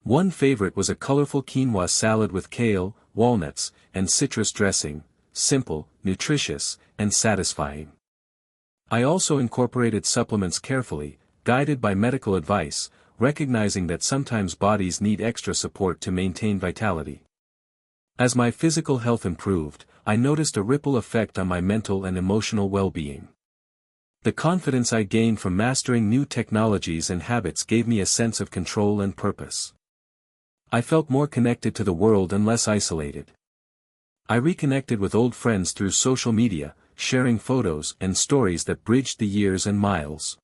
One favorite was a colorful quinoa salad with kale, walnuts, and citrus dressing, simple, nutritious, and satisfying. I also incorporated supplements carefully, guided by medical advice, recognizing that sometimes bodies need extra support to maintain vitality. As my physical health improved, I noticed a ripple effect on my mental and emotional well-being. The confidence I gained from mastering new technologies and habits gave me a sense of control and purpose. I felt more connected to the world and less isolated. I reconnected with old friends through social media, sharing photos and stories that bridged the years and miles.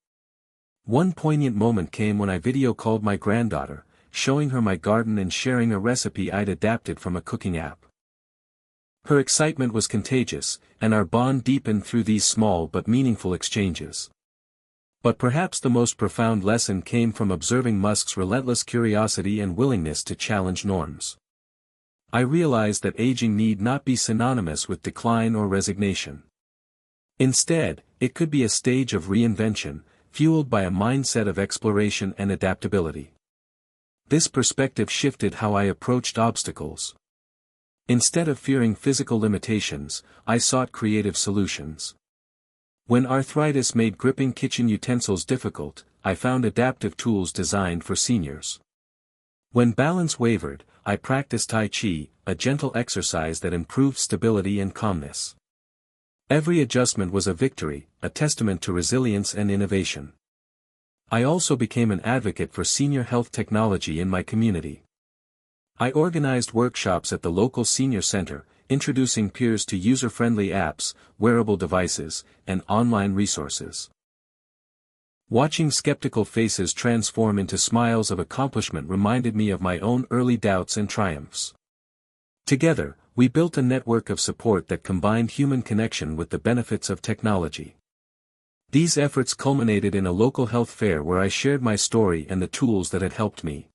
One poignant moment came when I video called my granddaughter, showing her my garden and sharing a recipe I'd adapted from a cooking app. Her excitement was contagious, and our bond deepened through these small but meaningful exchanges. But perhaps the most profound lesson came from observing Musk's relentless curiosity and willingness to challenge norms. I realized that aging need not be synonymous with decline or resignation. Instead, it could be a stage of reinvention, fueled by a mindset of exploration and adaptability. This perspective shifted how I approached obstacles. Instead of fearing physical limitations, I sought creative solutions. When arthritis made gripping kitchen utensils difficult, I found adaptive tools designed for seniors. When balance wavered, I practiced Tai Chi, a gentle exercise that improved stability and calmness. Every adjustment was a victory, a testament to resilience and innovation. I also became an advocate for senior health technology in my community. I organized workshops at the local senior center, introducing peers to user-friendly apps, wearable devices, and online resources. Watching skeptical faces transform into smiles of accomplishment reminded me of my own early doubts and triumphs. Together, we built a network of support that combined human connection with the benefits of technology. These efforts culminated in a local health fair where I shared my story and the tools that had helped me.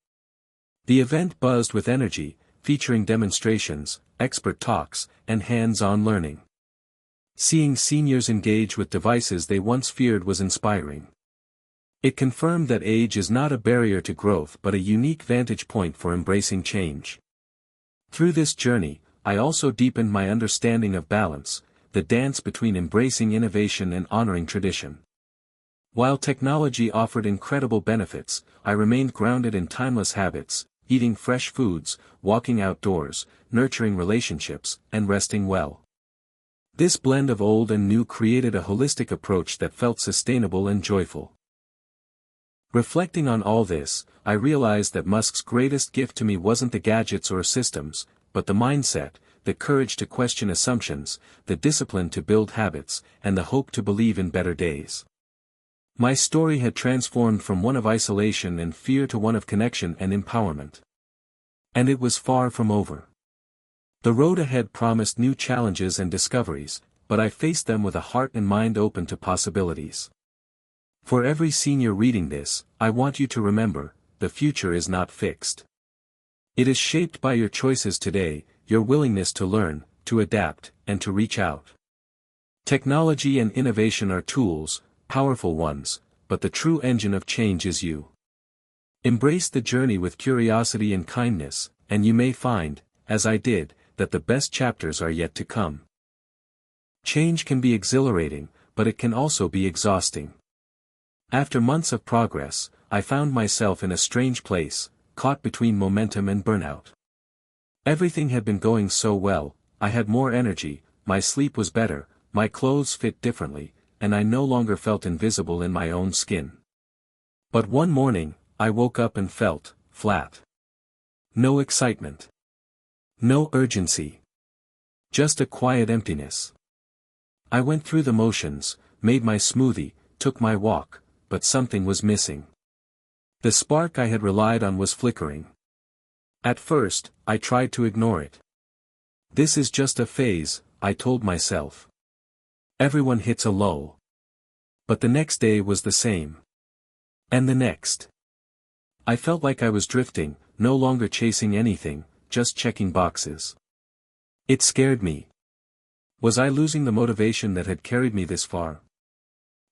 The event buzzed with energy, featuring demonstrations, expert talks, and hands-on learning. Seeing seniors engage with devices they once feared was inspiring. It confirmed that age is not a barrier to growth but a unique vantage point for embracing change. Through this journey, I also deepened my understanding of balance, the dance between embracing innovation and honoring tradition. While technology offered incredible benefits, I remained grounded in timeless habits, eating fresh foods, walking outdoors, nurturing relationships, and resting well. This blend of old and new created a holistic approach that felt sustainable and joyful. Reflecting on all this, I realized that Musk's greatest gift to me wasn't the gadgets or systems, but the mindset, the courage to question assumptions, the discipline to build habits, and the hope to believe in better days. My story had transformed from one of isolation and fear to one of connection and empowerment. And it was far from over. The road ahead promised new challenges and discoveries, but I faced them with a heart and mind open to possibilities. For every senior reading this, I want you to remember, the future is not fixed. It is shaped by your choices today, your willingness to learn, to adapt, and to reach out. Technology and innovation are tools, powerful ones, but the true engine of change is you. Embrace the journey with curiosity and kindness, and you may find, as I did, that the best chapters are yet to come. Change can be exhilarating, but it can also be exhausting. After months of progress, I found myself in a strange place, caught between momentum and burnout. Everything had been going so well, I had more energy, my sleep was better, my clothes fit differently, and I no longer felt invisible in my own skin. But one morning, I woke up and felt flat. No excitement. No urgency. Just a quiet emptiness. I went through the motions, made my smoothie, took my walk, but something was missing. The spark I had relied on was flickering. At first, I tried to ignore it. This is just a phase, I told myself. Everyone hits a low. But the next day was the same. And the next. I felt like I was drifting, no longer chasing anything, just checking boxes. It scared me. Was I losing the motivation that had carried me this far?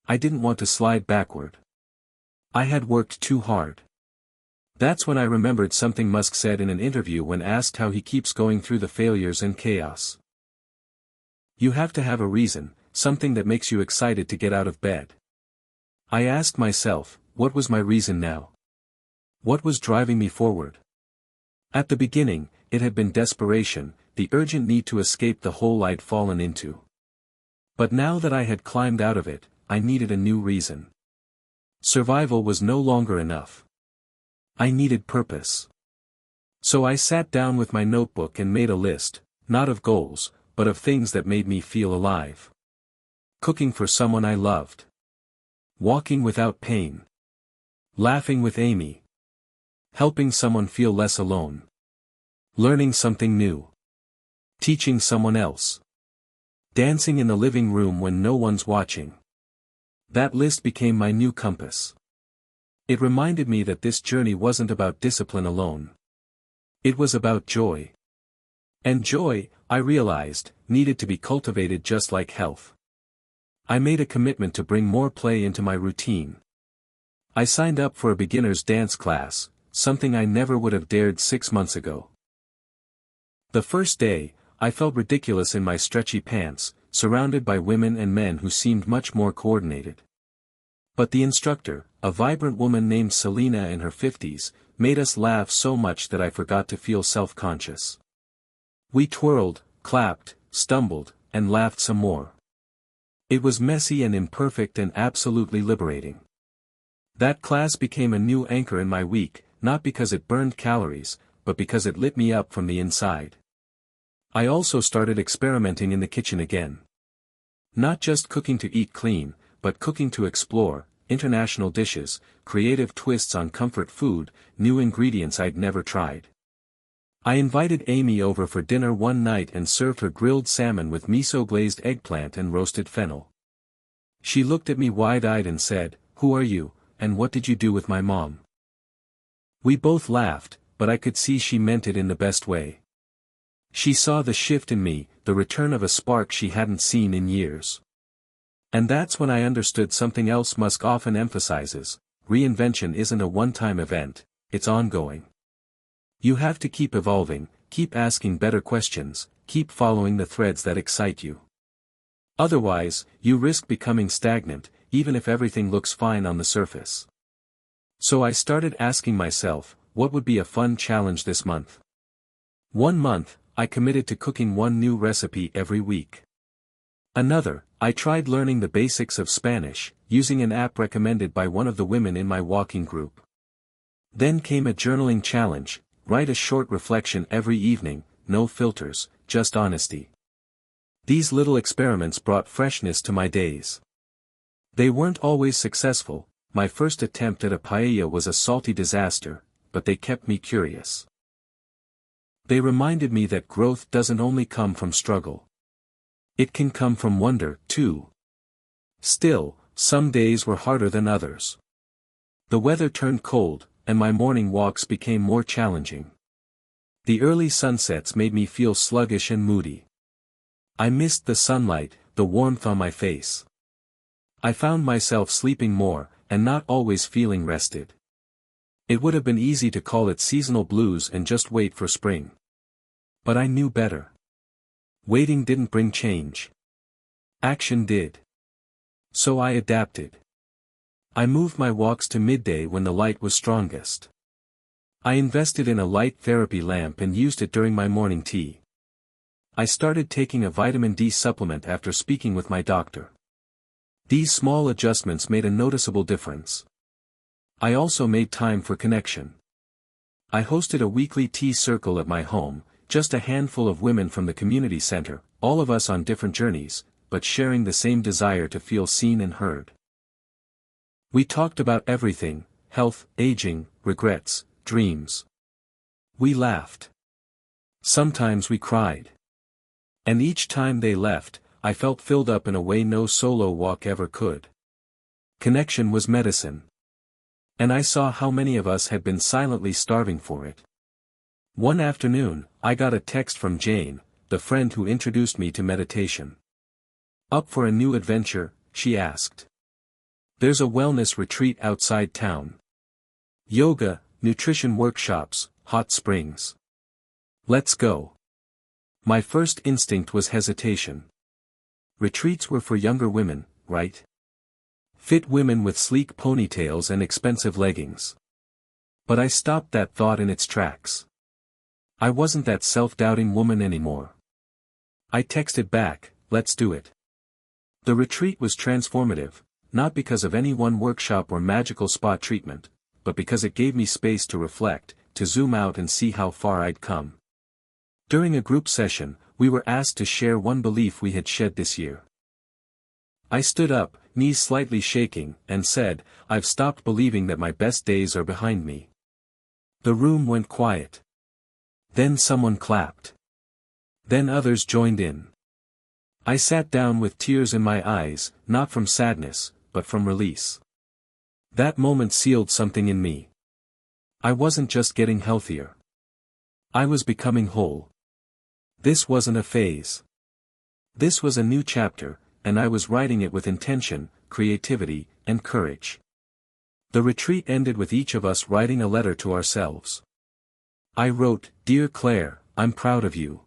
I didn't want to slide backward. I had worked too hard. That's when I remembered something Musk said in an interview when asked how he keeps going through the failures and chaos. You have to have a reason, something that makes you excited to get out of bed. I asked myself, what was my reason now? What was driving me forward? At the beginning, it had been desperation, the urgent need to escape the hole I'd fallen into. But now that I had climbed out of it, I needed a new reason. Survival was no longer enough. I needed purpose. So I sat down with my notebook and made a list, not of goals, but of things that made me feel alive. Cooking for someone I loved. Walking without pain. Laughing with Amy. Helping someone feel less alone. Learning something new. Teaching someone else. Dancing in the living room when no one's watching. That list became my new compass. It reminded me that this journey wasn't about discipline alone. It was about joy. And joy, I realized, needed to be cultivated just like health. I made a commitment to bring more play into my routine. I signed up for a beginner's dance class, something I never would have dared 6 months ago. The first day, I felt ridiculous in my stretchy pants, surrounded by women and men who seemed much more coordinated. But the instructor, a vibrant woman named Selena in her 50s, made us laugh so much that I forgot to feel self-conscious. We twirled, clapped, stumbled, and laughed some more. It was messy and imperfect and absolutely liberating. That class became a new anchor in my week, not because it burned calories, but because it lit me up from the inside. I also started experimenting in the kitchen again. Not just cooking to eat clean, but cooking to explore, international dishes, creative twists on comfort food, new ingredients I'd never tried. I invited Amy over for dinner one night and served her grilled salmon with miso-glazed eggplant and roasted fennel. She looked at me wide-eyed and said, "Who are you, and what did you do with my mom?" We both laughed, but I could see she meant it in the best way. She saw the shift in me, the return of a spark she hadn't seen in years. And that's when I understood something else Musk often emphasizes: reinvention isn't a one-time event, it's ongoing. You have to keep evolving, keep asking better questions, keep following the threads that excite you. Otherwise, you risk becoming stagnant, even if everything looks fine on the surface. So I started asking myself, what would be a fun challenge this month? 1 month, I committed to cooking one new recipe every week. Another, I tried learning the basics of Spanish, using an app recommended by one of the women in my walking group. Then came a journaling challenge: write a short reflection every evening, no filters, just honesty. These little experiments brought freshness to my days. They weren't always successful. My first attempt at a paella was a salty disaster, but they kept me curious. They reminded me that growth doesn't only come from struggle. It can come from wonder, too. Still, some days were harder than others. The weather turned cold, and my morning walks became more challenging. The early sunsets made me feel sluggish and moody. I missed the sunlight, the warmth on my face. I found myself sleeping more, and not always feeling rested. It would have been easy to call it seasonal blues and just wait for spring. But I knew better. Waiting didn't bring change. Action did. So I adapted. I moved my walks to midday when the light was strongest. I invested in a light therapy lamp and used it during my morning tea. I started taking a vitamin D supplement after speaking with my doctor. These small adjustments made a noticeable difference. I also made time for connection. I hosted a weekly tea circle at my home, just a handful of women from the community center, all of us on different journeys, but sharing the same desire to feel seen and heard. We talked about everything: health, aging, regrets, dreams. We laughed. Sometimes we cried. And each time they left, I felt filled up in a way no solo walk ever could. Connection was medicine. And I saw how many of us had been silently starving for it. One afternoon, I got a text from Jane, the friend who introduced me to meditation. "Up for a new adventure?" she asked. "There's a wellness retreat outside town. Yoga, nutrition workshops, hot springs. Let's go." My first instinct was hesitation. Retreats were for younger women, right? Fit women with sleek ponytails and expensive leggings. But I stopped that thought in its tracks. I wasn't that self-doubting woman anymore. I texted back, "Let's do it." The retreat was transformative, not because of any one workshop or magical spa treatment, but because it gave me space to reflect, to zoom out and see how far I'd come. During a group session, we were asked to share one belief we had shed this year. I stood up, knees slightly shaking, and said, "I've stopped believing that my best days are behind me." The room went quiet. Then someone clapped. Then others joined in. I sat down with tears in my eyes, not from sadness, but from release. That moment sealed something in me. I wasn't just getting healthier. I was becoming whole. This wasn't a phase. This was a new chapter, and I was writing it with intention, creativity, and courage. The retreat ended with each of us writing a letter to ourselves. I wrote, "Dear Claire, I'm proud of you.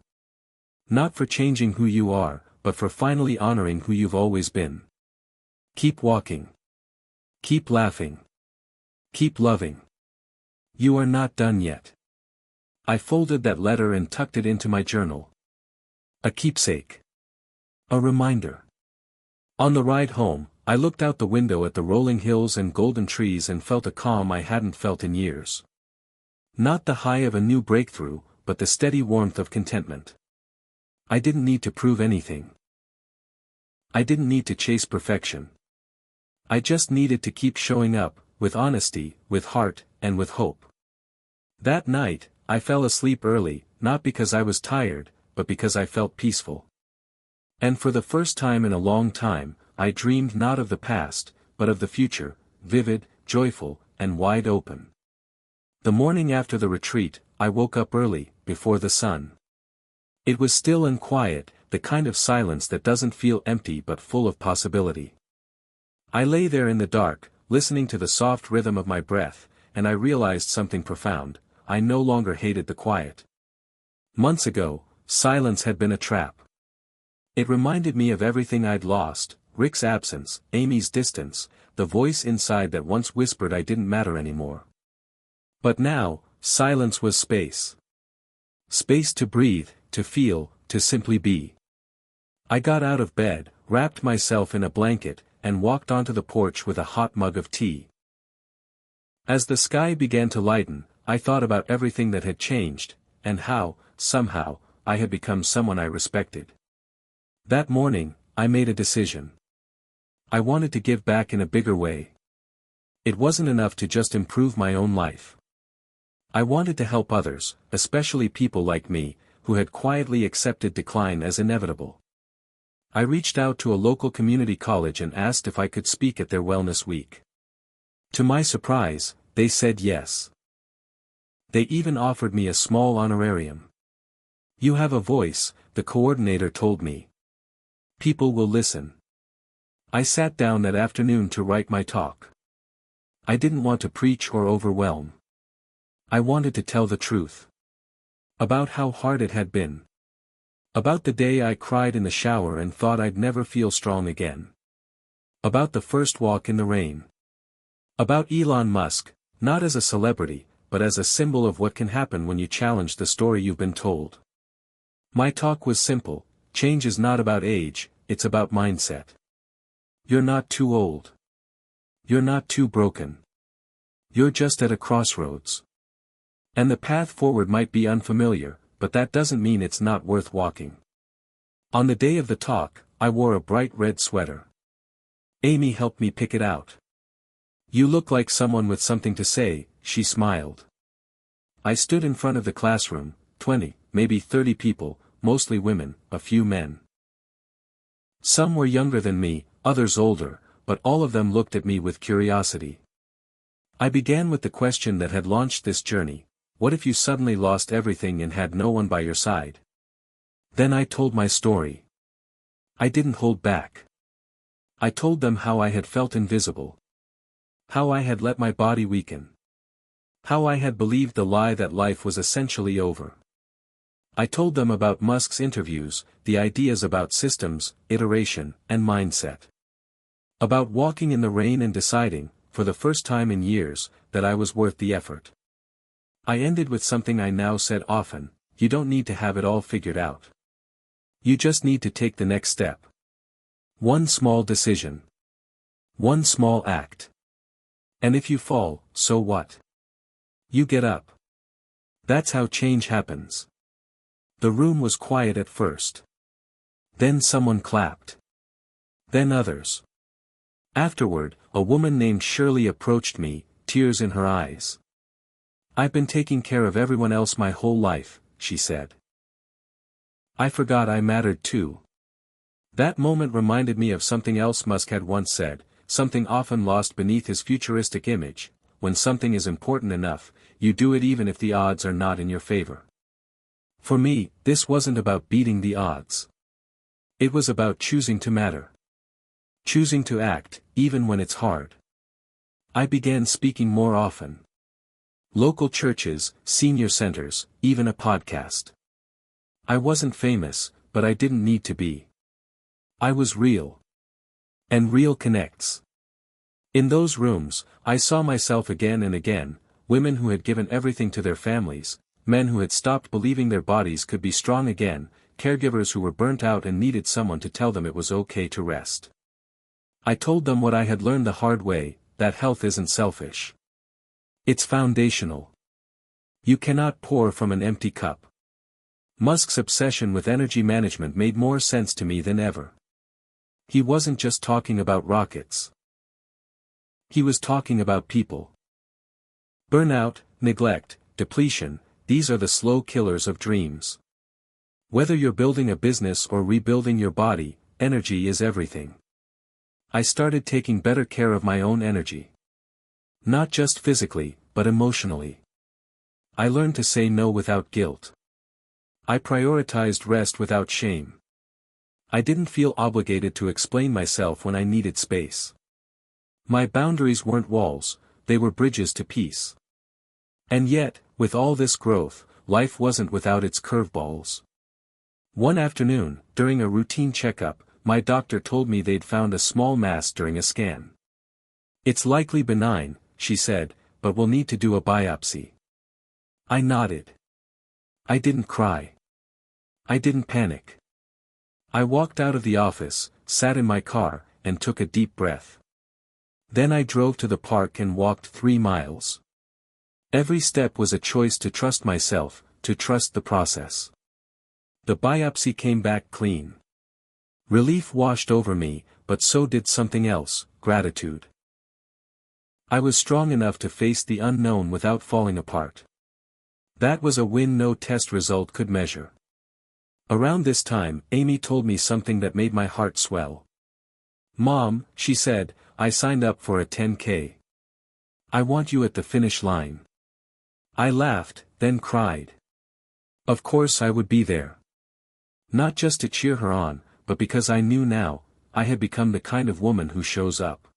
Not for changing who you are, but for finally honoring who you've always been. Keep walking. Keep laughing. Keep loving. You are not done yet." I folded that letter and tucked it into my journal. A keepsake. A reminder. On the ride home, I looked out the window at the rolling hills and golden trees and felt a calm I hadn't felt in years. Not the high of a new breakthrough, but the steady warmth of contentment. I didn't need to prove anything. I didn't need to chase perfection. I just needed to keep showing up, with honesty, with heart, and with hope. That night, I fell asleep early, not because I was tired, but because I felt peaceful. And for the first time in a long time, I dreamed not of the past, but of the future, vivid, joyful, and wide open. The morning after the retreat, I woke up early, before the sun. It was still and quiet, the kind of silence that doesn't feel empty but full of possibility. I lay there in the dark, listening to the soft rhythm of my breath, and I realized something profound: I no longer hated the quiet. Months ago, silence had been a trap. It reminded me of everything I'd lost: Rick's absence, Amy's distance, the voice inside that once whispered I didn't matter anymore. But now, silence was space. Space to breathe, to feel, to simply be. I got out of bed, wrapped myself in a blanket, and walked onto the porch with a hot mug of tea. As the sky began to lighten, I thought about everything that had changed, and how, somehow, I had become someone I respected. That morning, I made a decision. I wanted to give back in a bigger way. It wasn't enough to just improve my own life. I wanted to help others, especially people like me, who had quietly accepted decline as inevitable. I reached out to a local community college and asked if I could speak at their Wellness Week. To my surprise, they said yes. They even offered me a small honorarium. "You have a voice," the coordinator told me. "People will listen." I sat down that afternoon to write my talk. I didn't want to preach or overwhelm. I wanted to tell the truth. About how hard it had been. About the day I cried in the shower and thought I'd never feel strong again. About the first walk in the rain. About Elon Musk, not as a celebrity, but as a symbol of what can happen when you challenge the story you've been told. My talk was simple: change is not about age, it's about mindset. You're not too old. You're not too broken. You're just at a crossroads. And the path forward might be unfamiliar, but that doesn't mean it's not worth walking. On the day of the talk, I wore a bright red sweater. Amy helped me pick it out. "You look like someone with something to say," she smiled. I stood in front of the classroom, 20, maybe 30 people, mostly women, a few men. Some were younger than me, others older, but all of them looked at me with curiosity. I began with the question that had launched this journey: what if you suddenly lost everything and had no one by your side? Then I told my story. I didn't hold back. I told them how I had felt invisible. How I had let my body weaken. How I had believed the lie that life was essentially over. I told them about Musk's interviews, the ideas about systems, iteration, and mindset. About walking in the rain and deciding, for the first time in years, that I was worth the effort. I ended with something I now said often: you don't need to have it all figured out. You just need to take the next step. One small decision. One small act. And if you fall, so what? You get up. That's how change happens. The room was quiet at first. Then someone clapped. Then others. Afterward, a woman named Shirley approached me, tears in her eyes. "I've been taking care of everyone else my whole life," she said. I forgot I mattered too. That moment reminded me of something else Musk had once said, something often lost beneath his futuristic image: when something is important enough, you do it even if the odds are not in your favor. For me, this wasn't about beating the odds. It was about choosing to matter. Choosing to act, even when it's hard. I began speaking more often. Local churches, senior centers, even a podcast. I wasn't famous, but I didn't need to be. I was real. And real connects. In those rooms, I saw myself again and again: women who had given everything to their families, men who had stopped believing their bodies could be strong again, caregivers who were burnt out and needed someone to tell them it was okay to rest. I told them what I had learned the hard way: that health isn't selfish. It's foundational. You cannot pour from an empty cup. Musk's obsession with energy management made more sense to me than ever. He wasn't just talking about rockets. He was talking about people. Burnout, neglect, depletion, these are the slow killers of dreams. Whether you're building a business or rebuilding your body, energy is everything. I started taking better care of my own energy. Not just physically, but emotionally. I learned to say no without guilt. I prioritized rest without shame. I didn't feel obligated to explain myself when I needed space. My boundaries weren't walls, they were bridges to peace. And yet, with all this growth, life wasn't without its curveballs. One afternoon, during a routine checkup, my doctor told me they'd found a small mass during a scan. It's likely benign, she said, but we'll need to do a biopsy. I nodded. I didn't cry. I didn't panic. I walked out of the office, sat in my car, and took a deep breath. Then I drove to the park and walked 3 miles. Every step was a choice to trust myself, to trust the process. The biopsy came back clean. Relief washed over me, but so did something else, gratitude. I was strong enough to face the unknown without falling apart. That was a win no test result could measure. Around this time, Amy told me something that made my heart swell. "Mom," she said, "I signed up for a 10K. I want you at the finish line." I laughed, then cried. Of course I would be there. Not just to cheer her on, but because I knew now, I had become the kind of woman who shows up.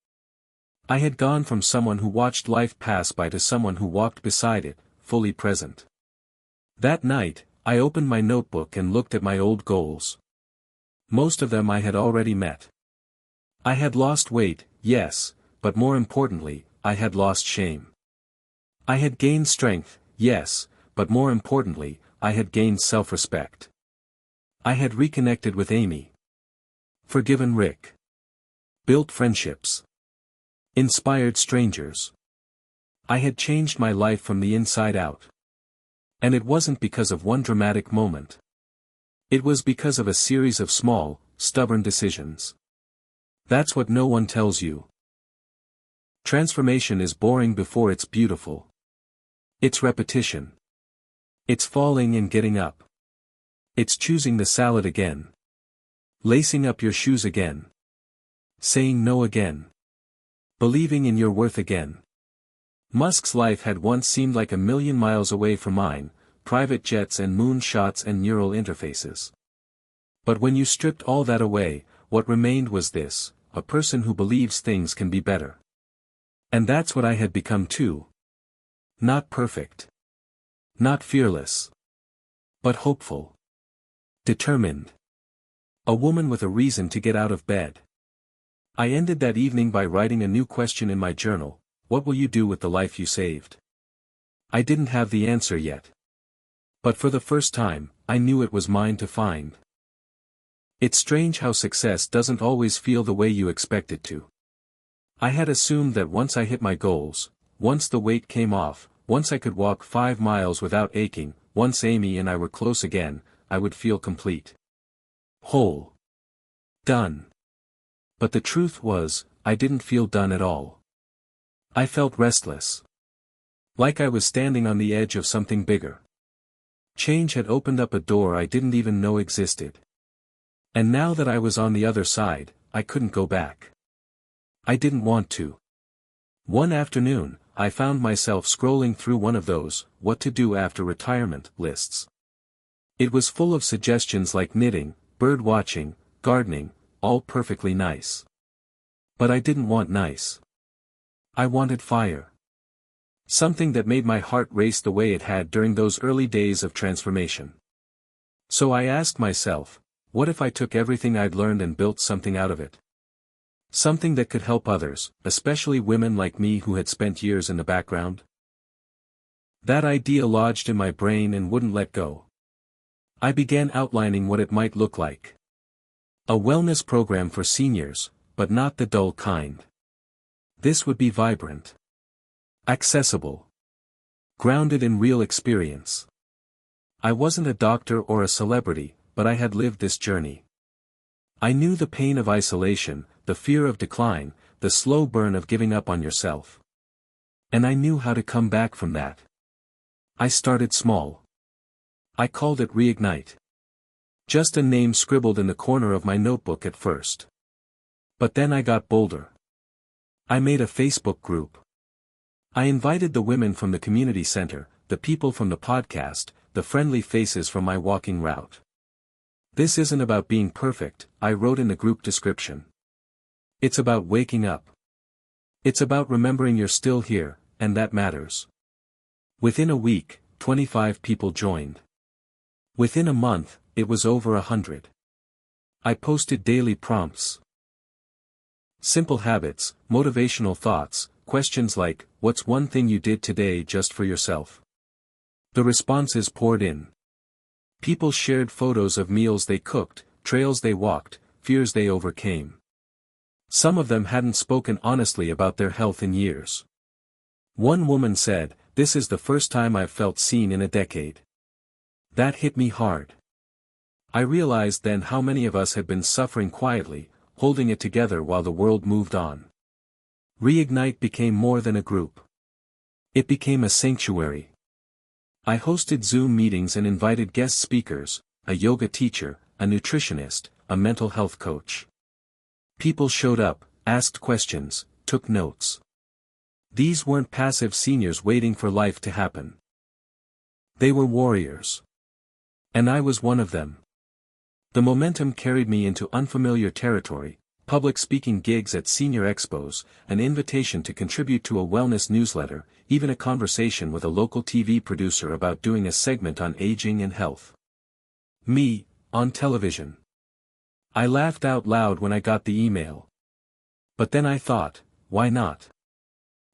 I had gone from someone who watched life pass by to someone who walked beside it, fully present. That night, I opened my notebook and looked at my old goals. Most of them I had already met. I had lost weight, yes, but more importantly, I had lost shame. I had gained strength, yes, but more importantly, I had gained self-respect. I had reconnected with Amy. Forgiven Rick. Built friendships. Inspired strangers. I had changed my life from the inside out. And it wasn't because of one dramatic moment. It was because of a series of small, stubborn decisions. That's what no one tells you. Transformation is boring before it's beautiful. It's repetition. It's falling and getting up. It's choosing the salad again. Lacing up your shoes again. Saying no again. Believing in your worth again. Musk's life had once seemed like a million miles away from mine, private jets and moon shots and neural interfaces. But when you stripped all that away, what remained was this, a person who believes things can be better. And that's what I had become too. Not perfect. Not fearless. But hopeful. Determined. A woman with a reason to get out of bed. I ended that evening by writing a new question in my journal: what will you do with the life you saved? I didn't have the answer yet. But for the first time, I knew it was mine to find. It's strange how success doesn't always feel the way you expect it to. I had assumed that once I hit my goals, once the weight came off, once I could walk 5 miles without aching, once Amy and I were close again, I would feel complete. Whole. Done. But the truth was, I didn't feel done at all. I felt restless. Like I was standing on the edge of something bigger. Change had opened up a door I didn't even know existed. And now that I was on the other side, I couldn't go back. I didn't want to. One afternoon, I found myself scrolling through one of those "what to do after retirement" lists. It was full of suggestions like knitting, bird watching, gardening, all perfectly nice. But I didn't want nice. I wanted fire. Something that made my heart race the way it had during those early days of transformation. So I asked myself, what if I took everything I'd learned and built something out of it? Something that could help others, especially women like me who had spent years in the background? That idea lodged in my brain and wouldn't let go. I began outlining what it might look like. A wellness program for seniors, but not the dull kind. This would be vibrant. Accessible. Grounded in real experience. I wasn't a doctor or a celebrity, but I had lived this journey. I knew the pain of isolation, the fear of decline, the slow burn of giving up on yourself. And I knew how to come back from that. I started small. I called it Reignite. Just a name scribbled in the corner of my notebook at first. But then I got bolder. I made a Facebook group. I invited the women from the community center, the people from the podcast, the friendly faces from my walking route. This isn't about being perfect, I wrote in the group description. It's about waking up. It's about remembering you're still here, and that matters. Within a week, 25 people joined. Within a month, it was over 100. I posted daily prompts. Simple habits, motivational thoughts, questions like, what's one thing you did today just for yourself? The responses poured in. People shared photos of meals they cooked, trails they walked, fears they overcame. Some of them hadn't spoken honestly about their health in years. One woman said, "This is the first time I've felt seen in a decade." That hit me hard. I realized then how many of us had been suffering quietly, holding it together while the world moved on. Reignite became more than a group. It became a sanctuary. I hosted Zoom meetings and invited guest speakers, a yoga teacher, a nutritionist, a mental health coach. People showed up, asked questions, took notes. These weren't passive seniors waiting for life to happen. They were warriors. And I was one of them. The momentum carried me into unfamiliar territory, public speaking gigs at senior expos, an invitation to contribute to a wellness newsletter, even a conversation with a local TV producer about doing a segment on aging and health. Me, on television. I laughed out loud when I got the email. But then I thought, why not?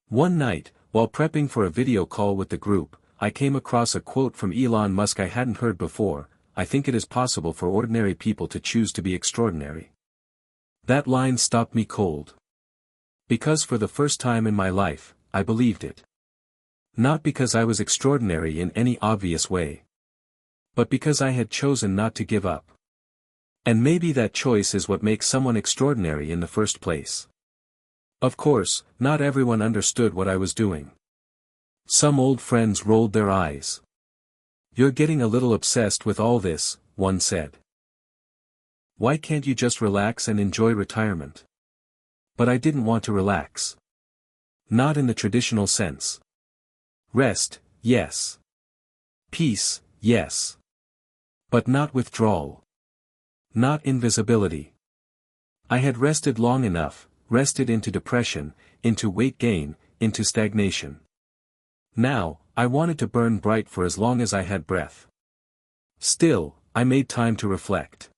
One night, while prepping for a video call with the group, I came across a quote from Elon Musk I hadn't heard before: "I think it is possible for ordinary people to choose to be extraordinary." That line stopped me cold. Because for the first time in my life, I believed it. Not because I was extraordinary in any obvious way. But because I had chosen not to give up. And maybe that choice is what makes someone extraordinary in the first place. Of course, not everyone understood what I was doing. Some old friends rolled their eyes. "You're getting a little obsessed with all this," one said. "Why can't you just relax and enjoy retirement?" But I didn't want to relax. Not in the traditional sense. Rest, yes. Peace, yes. But not withdrawal. Not invisibility. I had rested long enough, rested into depression, into weight gain, into stagnation. Now, I wanted to burn bright for as long as I had breath. Still, I made time to reflect.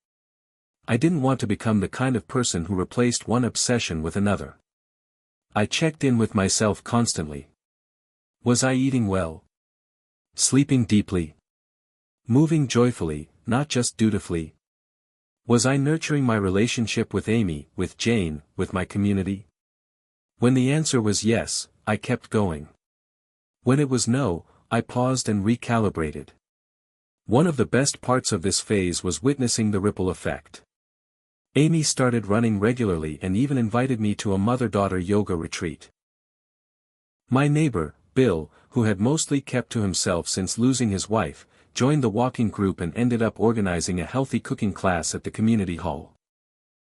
I didn't want to become the kind of person who replaced one obsession with another. I checked in with myself constantly. Was I eating well? Sleeping deeply? Moving joyfully, not just dutifully? Was I nurturing my relationship with Amy, with Jane, with my community? When the answer was yes, I kept going. When it was no, I paused and recalibrated. One of the best parts of this phase was witnessing the ripple effect. Amy started running regularly and even invited me to a mother-daughter yoga retreat. My neighbor, Bill, who had mostly kept to himself since losing his wife, joined the walking group and ended up organizing a healthy cooking class at the community hall.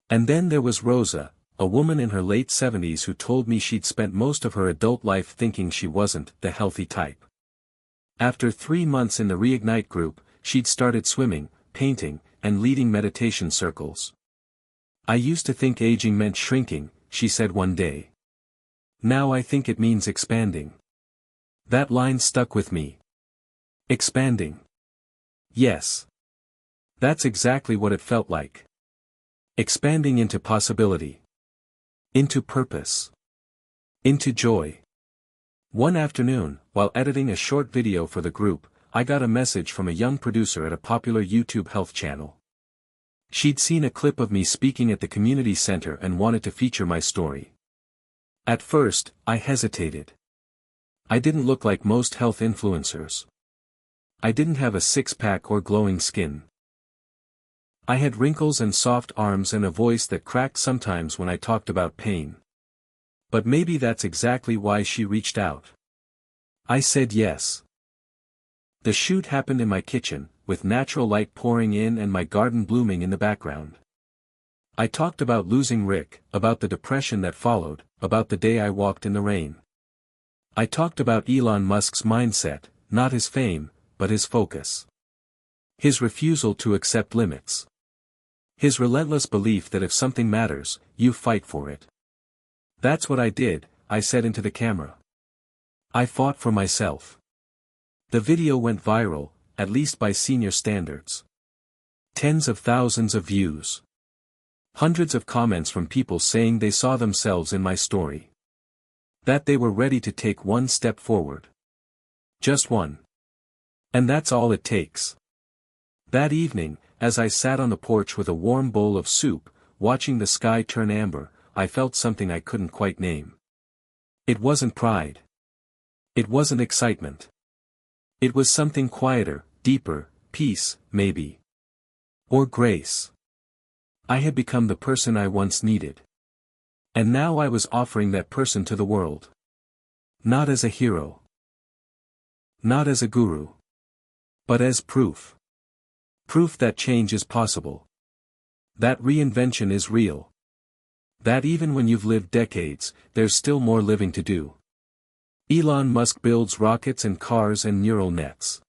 And then there was Rosa, a woman in her late 70s who told me she'd spent most of her adult life thinking she wasn't the healthy type. After 3 months in the Reignite group, she'd started swimming, painting, and leading meditation circles. "I used to think aging meant shrinking," she said one day. "Now I think it means expanding." That line stuck with me. Expanding. Yes. That's exactly what it felt like. Expanding into possibility. Into purpose. Into joy. One afternoon, while editing a short video for the group, I got a message from a young producer at a popular YouTube health channel. She'd seen a clip of me speaking at the community center and wanted to feature my story. At first, I hesitated. I didn't look like most health influencers. I didn't have a six-pack or glowing skin. I had wrinkles and soft arms and a voice that cracked sometimes when I talked about pain. But maybe that's exactly why she reached out. I said yes. The shoot happened in my kitchen, with natural light pouring in and my garden blooming in the background. I talked about losing Rick, about the depression that followed, about the day I walked in the rain. I talked about Elon Musk's mindset, not his fame, but his focus. His refusal to accept limits. His relentless belief that if something matters, you fight for it. That's what I did, I said into the camera. I fought for myself. The video went viral, at least by senior standards. Tens of thousands of views. Hundreds of comments from people saying they saw themselves in my story. That they were ready to take one step forward. Just one. And that's all it takes. That evening, as I sat on the porch with a warm bowl of soup, watching the sky turn amber, I felt something I couldn't quite name. It wasn't pride. It wasn't excitement. It was something quieter, deeper, peace, maybe. Or grace. I had become the person I once needed. And now I was offering that person to the world. Not as a hero. Not as a guru. But as proof. Proof that change is possible. That reinvention is real. That even when you've lived decades, there's still more living to do. Elon Musk builds rockets and cars and neural nets.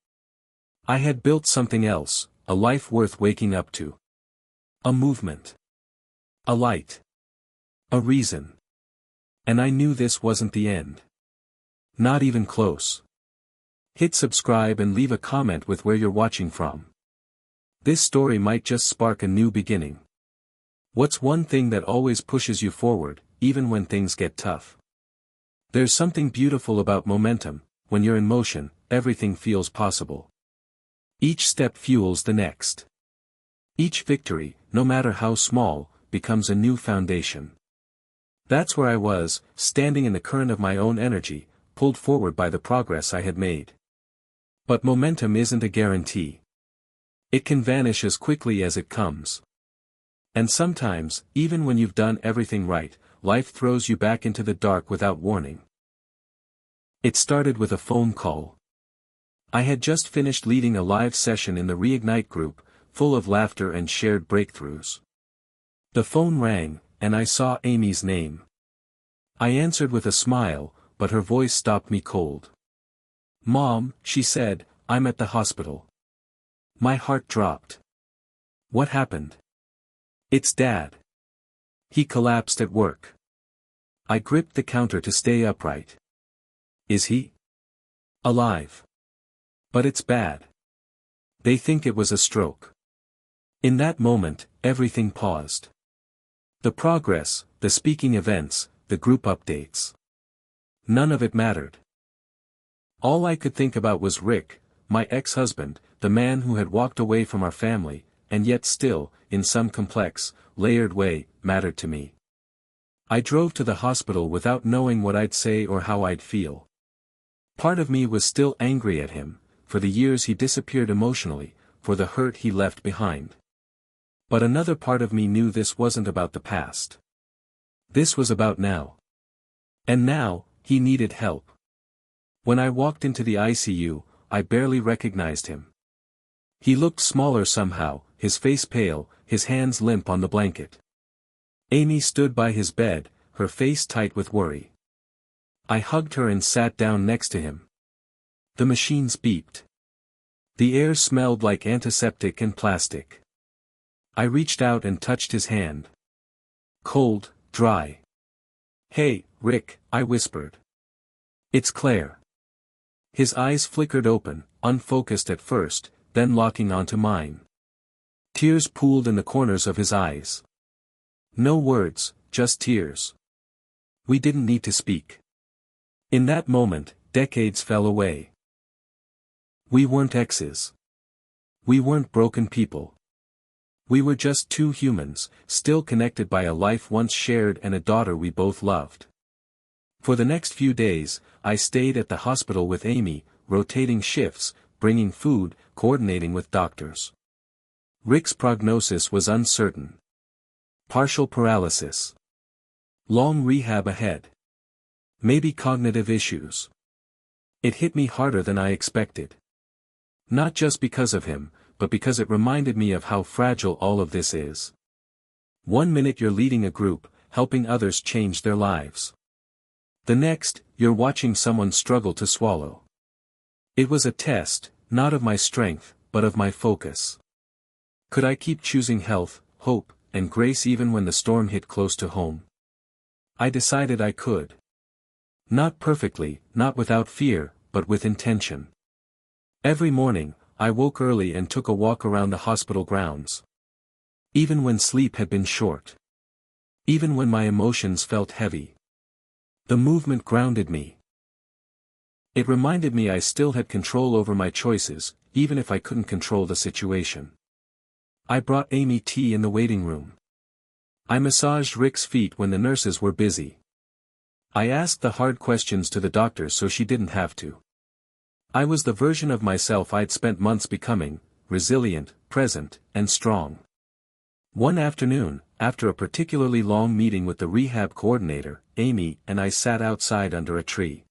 I had built something else, a life worth waking up to. A movement. A light. A reason. And I knew this wasn't the end. Not even close. Hit subscribe and leave a comment with where you're watching from. This story might just spark a new beginning. What's one thing that always pushes you forward, even when things get tough? There's something beautiful about momentum. When you're in motion, everything feels possible. Each step fuels the next. Each victory, no matter how small, becomes a new foundation. That's where I was, standing in the current of my own energy, pulled forward by the progress I had made. But momentum isn't a guarantee. It can vanish as quickly as it comes. And sometimes, even when you've done everything right, life throws you back into the dark without warning. It started with a phone call. I had just finished leading a live session in the Reignite group, full of laughter and shared breakthroughs. The phone rang, and I saw Amy's name. I answered with a smile, but her voice stopped me cold. "Mom," she said, "I'm at the hospital." My heart dropped. What happened? "It's Dad. He collapsed at work." I gripped the counter to stay upright. "Is he alive?" "But it's bad. They think it was a stroke." In that moment, everything paused. The progress, the speaking events, the group updates. None of it mattered. All I could think about was Rick, my ex-husband, the man who had walked away from our family, and yet still, in some complex, layered way, mattered to me. I drove to the hospital without knowing what I'd say or how I'd feel. Part of me was still angry at him, for the years he disappeared emotionally, for the hurt he left behind. But another part of me knew this wasn't about the past. This was about now. And now, he needed help. When I walked into the ICU, I barely recognized him. He looked smaller somehow, his face pale, his hands limp on the blanket. Amy stood by his bed, her face tight with worry. I hugged her and sat down next to him. The machines beeped. The air smelled like antiseptic and plastic. I reached out and touched his hand. Cold, dry. "Hey, Rick," I whispered. "It's Claire." His eyes flickered open, unfocused at first, then locking onto mine. Tears pooled in the corners of his eyes. No words, just tears. We didn't need to speak. In that moment, decades fell away. We weren't exes. We weren't broken people. We were just two humans, still connected by a life once shared and a daughter we both loved. For the next few days, I stayed at the hospital with Amy, rotating shifts, bringing food, coordinating with doctors. Rick's prognosis was uncertain. Partial paralysis. Long rehab ahead. Maybe cognitive issues. It hit me harder than I expected. Not just because of him, but because it reminded me of how fragile all of this is. One minute you're leading a group, helping others change their lives. The next, you're watching someone struggle to swallow. It was a test, not of my strength, but of my focus. Could I keep choosing health, hope, and grace even when the storm hit close to home? I decided I could. Not perfectly, not without fear, but with intention. Every morning, I woke early and took a walk around the hospital grounds. Even when sleep had been short. Even when my emotions felt heavy. The movement grounded me. It reminded me I still had control over my choices, even if I couldn't control the situation. I brought Amy tea in the waiting room. I massaged Rick's feet when the nurses were busy. I asked the hard questions to the doctors so she didn't have to. I was the version of myself I'd spent months becoming, resilient, present, and strong. One afternoon, after a particularly long meeting with the rehab coordinator, Amy and I sat outside under a tree.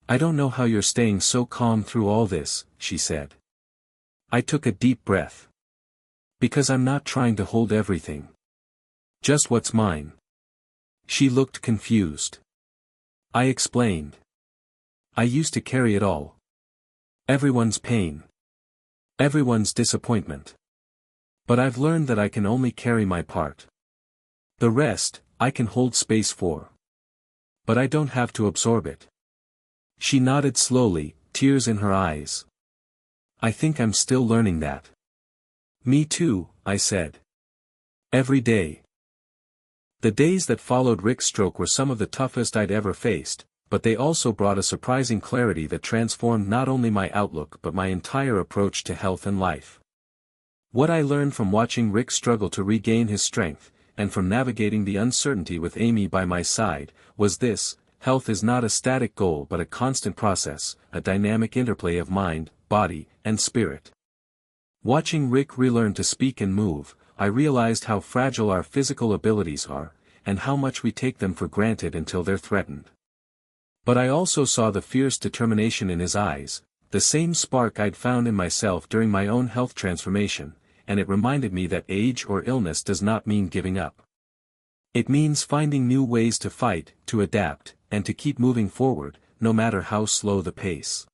"I don't know how you're staying so calm through all this," she said. I took a deep breath. "Because I'm not trying to hold everything. Just what's mine." She looked confused. I explained. "I used to carry it all. Everyone's pain. Everyone's disappointment. But I've learned that I can only carry my part. The rest, I can hold space for. But I don't have to absorb it." She nodded slowly, tears in her eyes. "I think I'm still learning that." "Me too," I said. "Every day." The days that followed Rick's stroke were some of the toughest I'd ever faced, but they also brought a surprising clarity that transformed not only my outlook but my entire approach to health and life. What I learned from watching Rick struggle to regain his strength, and from navigating the uncertainty with Amy by my side, was this: health is not a static goal but a constant process, a dynamic interplay of mind, body, and spirit. Watching Rick relearn to speak and move, I realized how fragile our physical abilities are, and how much we take them for granted until they're threatened. But I also saw the fierce determination in his eyes, the same spark I'd found in myself during my own health transformation, and it reminded me that age or illness does not mean giving up. It means finding new ways to fight, to adapt, and to keep moving forward, no matter how slow the pace.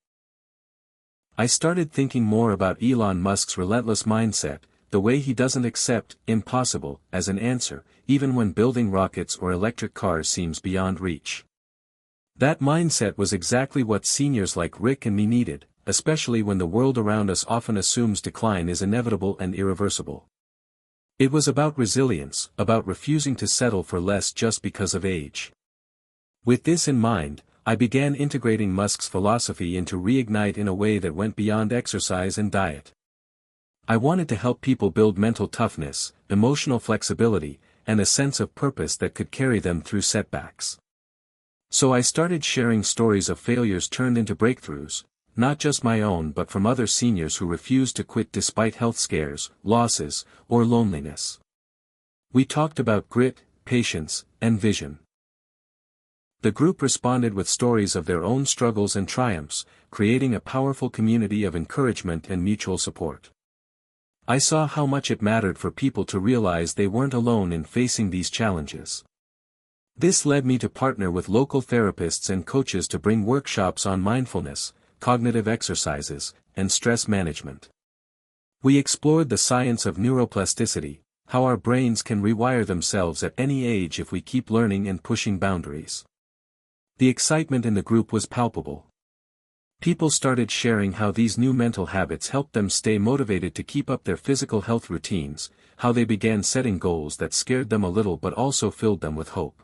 I started thinking more about Elon Musk's relentless mindset, the way he doesn't accept impossible as an answer, even when building rockets or electric cars seems beyond reach. That mindset was exactly what seniors like Rick and me needed, especially when the world around us often assumes decline is inevitable and irreversible. It was about resilience, about refusing to settle for less just because of age. With this in mind, I began integrating Musk's philosophy into Reignite in a way that went beyond exercise and diet. I wanted to help people build mental toughness, emotional flexibility, and a sense of purpose that could carry them through setbacks. So I started sharing stories of failures turned into breakthroughs, not just my own but from other seniors who refused to quit despite health scares, losses, or loneliness. We talked about grit, patience, and vision. The group responded with stories of their own struggles and triumphs, creating a powerful community of encouragement and mutual support. I saw how much it mattered for people to realize they weren't alone in facing these challenges. This led me to partner with local therapists and coaches to bring workshops on mindfulness, cognitive exercises, and stress management. We explored the science of neuroplasticity, how our brains can rewire themselves at any age if we keep learning and pushing boundaries. The excitement in the group was palpable. People started sharing how these new mental habits helped them stay motivated to keep up their physical health routines, how they began setting goals that scared them a little but also filled them with hope.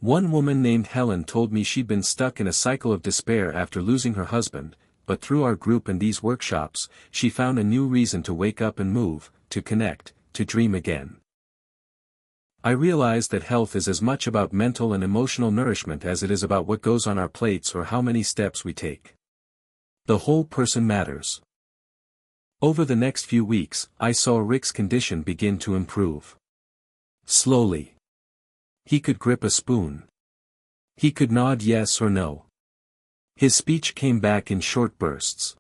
One woman named Helen told me she'd been stuck in a cycle of despair after losing her husband, but through our group and these workshops, she found a new reason to wake up and move, to connect, to dream again. I realized that health is as much about mental and emotional nourishment as it is about what goes on our plates or how many steps we take. The whole person matters. Over the next few weeks, I saw Rick's condition begin to improve. Slowly. He could grip a spoon. He could nod yes or no. His speech came back in short bursts.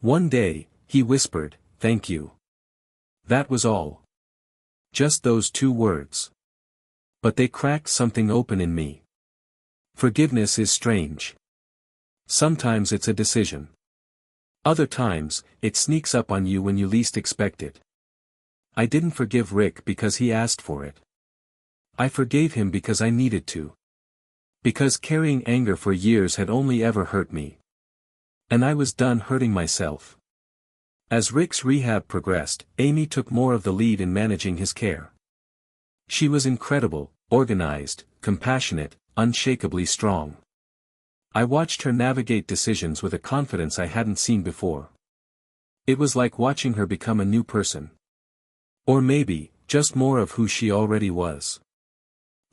One day, he whispered, "Thank you." That was all. Just those 2 words. But they cracked something open in me. Forgiveness is strange. Sometimes it's a decision. Other times, it sneaks up on you when you least expect it. I didn't forgive Rick because he asked for it. I forgave him because I needed to. Because carrying anger for years had only ever hurt me. And I was done hurting myself. As Rick's rehab progressed, Amy took more of the lead in managing his care. She was incredible, organized, compassionate, unshakably strong. I watched her navigate decisions with a confidence I hadn't seen before. It was like watching her become a new person. Or maybe, just more of who she already was.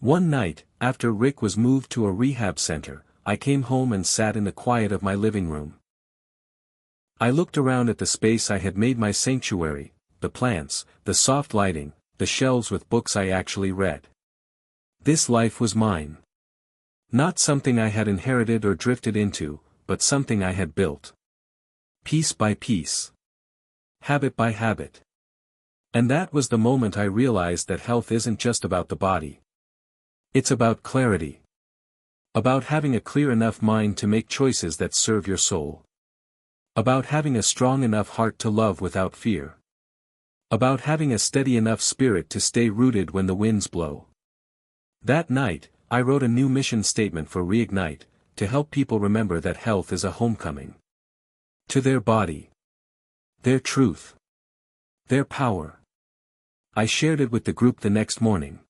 One night, after Rick was moved to a rehab center, I came home and sat in the quiet of my living room. I looked around at the space I had made my sanctuary, the plants, the soft lighting, the shelves with books I actually read. This life was mine. Not something I had inherited or drifted into, but something I had built. Piece by piece. Habit by habit. And that was the moment I realized that health isn't just about the body. It's about clarity. About having a clear enough mind to make choices that serve your soul. About having a strong enough heart to love without fear. About having a steady enough spirit to stay rooted when the winds blow. That night, I wrote a new mission statement for Reignite, to help people remember that health is a homecoming. To their body. Their truth. Their power. I shared it with the group the next morning.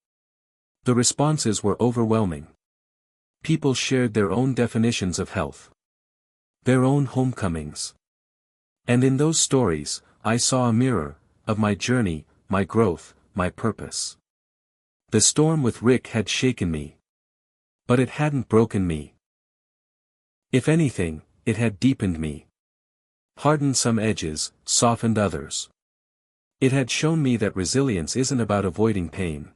The responses were overwhelming. People shared their own definitions of health. Their own homecomings. And in those stories, I saw a mirror, of my journey, my growth, my purpose. The storm with Rick had shaken me. But it hadn't broken me. If anything, it had deepened me. Hardened some edges, softened others. It had shown me that resilience isn't about avoiding pain.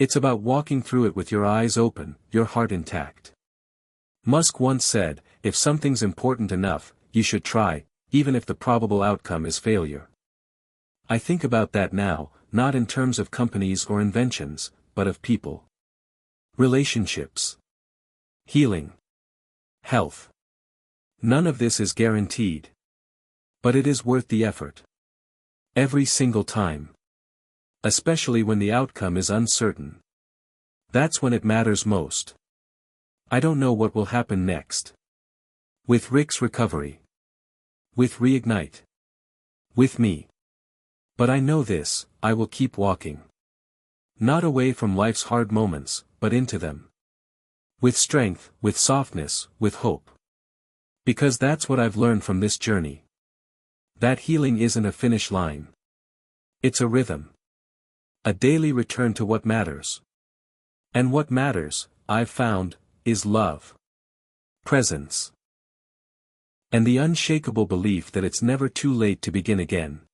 It's about walking through it with your eyes open, your heart intact. Musk once said, "If something's important enough, you should try, even if the probable outcome is failure." I think about that now, not in terms of companies or inventions, but of people. Relationships. Healing. Health. None of this is guaranteed. But it is worth the effort. Every single time. Especially when the outcome is uncertain. That's when it matters most. I don't know what will happen next. With Rick's recovery. With Reignite. With me. But I know this, I will keep walking. Not away from life's hard moments, but into them. With strength, with softness, with hope. Because that's what I've learned from this journey. That healing isn't a finish line. It's a rhythm. A daily return to what matters. And what matters, I've found, is love. Presence. And the unshakable belief that it's never too late to begin again.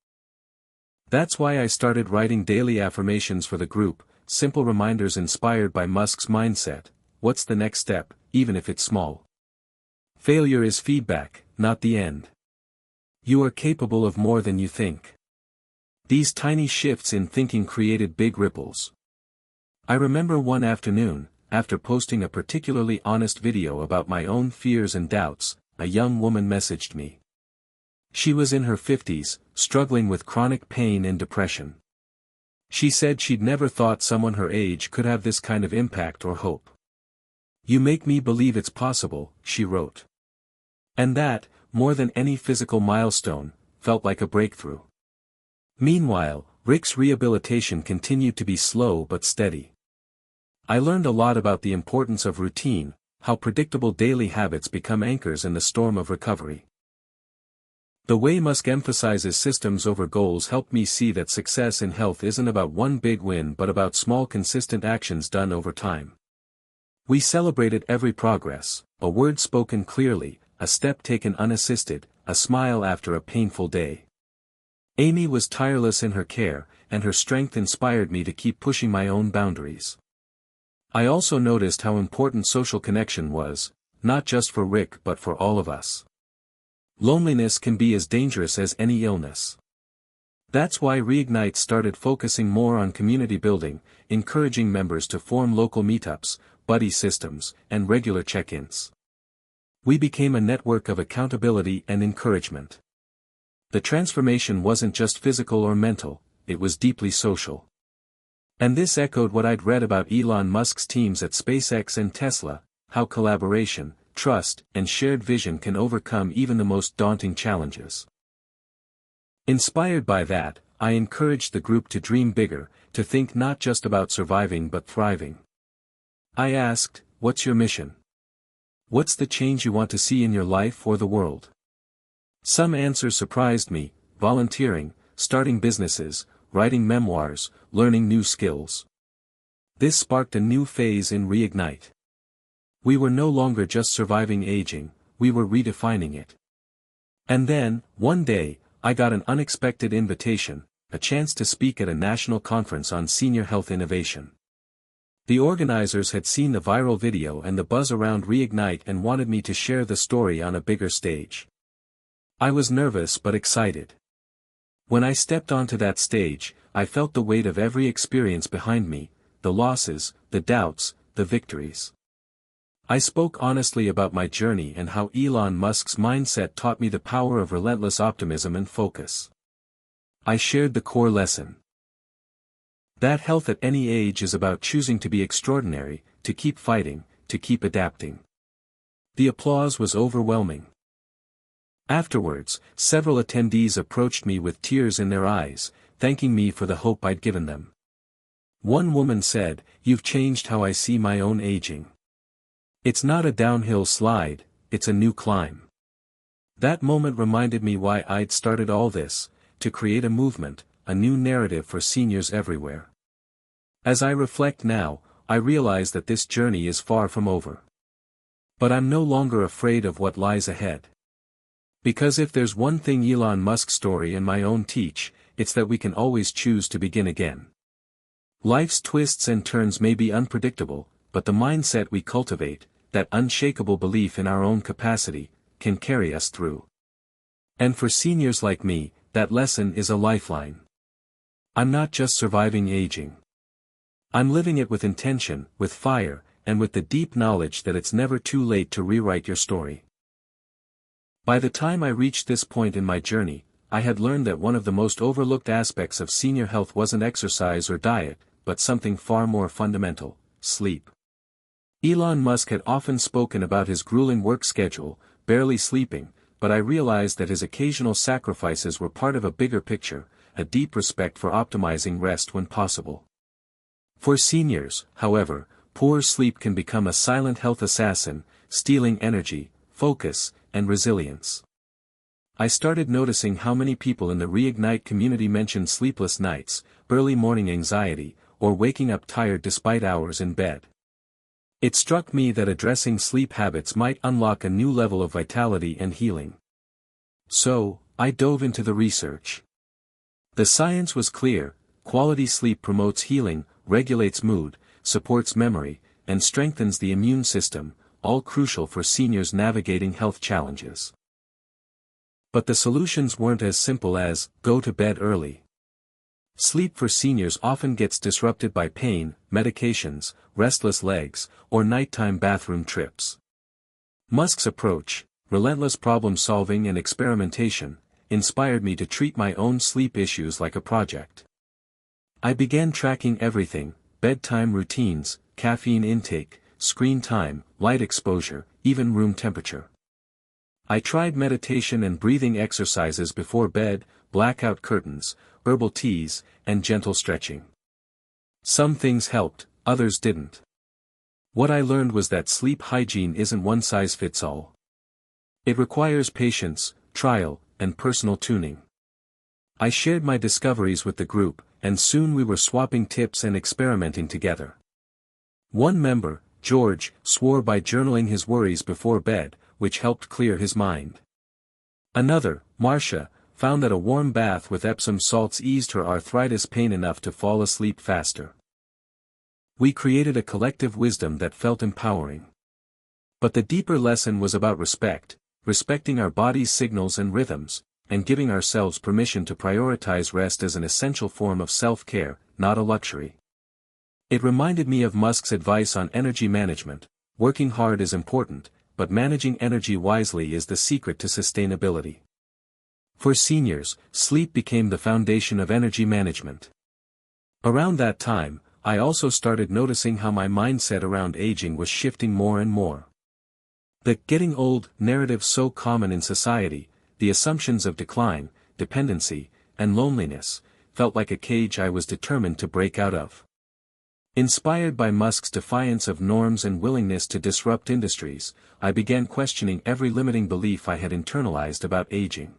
That's why I started writing daily affirmations for the group, simple reminders inspired by Musk's mindset. What's the next step, even if it's small? Failure is feedback, not the end. You are capable of more than you think. These tiny shifts in thinking created big ripples. I remember one afternoon, after posting a particularly honest video about my own fears and doubts, a young woman messaged me. She was in her 50s, struggling with chronic pain and depression. She said she'd never thought someone her age could have this kind of impact or hope. "You make me believe it's possible," she wrote. And that, more than any physical milestone, felt like a breakthrough. Meanwhile, Rick's rehabilitation continued to be slow but steady. I learned a lot about the importance of routine, how predictable daily habits become anchors in the storm of recovery. The way Musk emphasizes systems over goals helped me see that success in health isn't about one big win but about small consistent actions done over time. We celebrated every progress, a word spoken clearly, a step taken unassisted, a smile after a painful day. Amy was tireless in her care, and her strength inspired me to keep pushing my own boundaries. I also noticed how important social connection was, not just for Rick but for all of us. Loneliness can be as dangerous as any illness. That's why Reignite started focusing more on community building, encouraging members to form local meetups, buddy systems, and regular check-ins. We became a network of accountability and encouragement. The transformation wasn't just physical or mental, it was deeply social. And this echoed what I'd read about Elon Musk's teams at SpaceX and Tesla, how collaboration, trust, and shared vision can overcome even the most daunting challenges. Inspired by that, I encouraged the group to dream bigger, to think not just about surviving but thriving. I asked, what's your mission? What's the change you want to see in your life or the world? Some answers surprised me: volunteering, starting businesses, writing memoirs, learning new skills. This sparked a new phase in Reignite. We were no longer just surviving aging, we were redefining it. And then, one day, I got an unexpected invitation, a chance to speak at a national conference on senior health innovation. The organizers had seen the viral video and the buzz around Reignite and wanted me to share the story on a bigger stage. I was nervous but excited. When I stepped onto that stage, I felt the weight of every experience behind me, the losses, the doubts, the victories. I spoke honestly about my journey and how Elon Musk's mindset taught me the power of relentless optimism and focus. I shared the core lesson: that health at any age is about choosing to be extraordinary, to keep fighting, to keep adapting. The applause was overwhelming. Afterwards, several attendees approached me with tears in their eyes, thanking me for the hope I'd given them. One woman said, "You've changed how I see my own aging. It's not a downhill slide, it's a new climb." That moment reminded me why I'd started all this, to create a movement, a new narrative for seniors everywhere. As I reflect now, I realize that this journey is far from over. But I'm no longer afraid of what lies ahead. Because if there's one thing Elon Musk's story and my own teach, it's that we can always choose to begin again. Life's twists and turns may be unpredictable, but the mindset we cultivate, that unshakable belief in our own capacity, can carry us through. And for seniors like me, that lesson is a lifeline. I'm not just surviving aging. I'm living it with intention, with fire, and with the deep knowledge that it's never too late to rewrite your story. By the time I reached this point in my journey, I had learned that one of the most overlooked aspects of senior health wasn't exercise or diet, but something far more fundamental: sleep. Elon Musk had often spoken about his grueling work schedule, barely sleeping, but I realized that his occasional sacrifices were part of a bigger picture, a deep respect for optimizing rest when possible. For seniors, however, poor sleep can become a silent health assassin, stealing energy, focus, and resilience. I started noticing how many people in the Reignite community mentioned sleepless nights, early morning anxiety, or waking up tired despite hours in bed. It struck me that addressing sleep habits might unlock a new level of vitality and healing. So, I dove into the research. The science was clear: quality sleep promotes healing, regulates mood, supports memory, and strengthens the immune system, all crucial for seniors navigating health challenges. But the solutions weren't as simple as, go to bed early. Sleep for seniors often gets disrupted by pain, medications, restless legs, or nighttime bathroom trips. Musk's approach, relentless problem-solving and experimentation, inspired me to treat my own sleep issues like a project. I began tracking everything: bedtime routines, caffeine intake, screen time, light exposure, even room temperature. I tried meditation and breathing exercises before bed, blackout curtains, herbal teas, and gentle stretching. Some things helped, others didn't. What I learned was that sleep hygiene isn't one size fits all. It requires patience, trial, and personal tuning. I shared my discoveries with the group, and soon we were swapping tips and experimenting together. One member, George, swore by journaling his worries before bed, which helped clear his mind. Another, Marcia, found that a warm bath with Epsom salts eased her arthritis pain enough to fall asleep faster. We created a collective wisdom that felt empowering. But the deeper lesson was about respect, respecting our body's signals and rhythms, and giving ourselves permission to prioritize rest as an essential form of self-care, not a luxury. It reminded me of Musk's advice on energy management: working hard is important, but managing energy wisely is the secret to sustainability. For seniors, sleep became the foundation of energy management. Around that time, I also started noticing how my mindset around aging was shifting more and more. The "getting old" narrative so common in society, the assumptions of decline, dependency, and loneliness, felt like a cage I was determined to break out of. Inspired by Musk's defiance of norms and willingness to disrupt industries, I began questioning every limiting belief I had internalized about aging.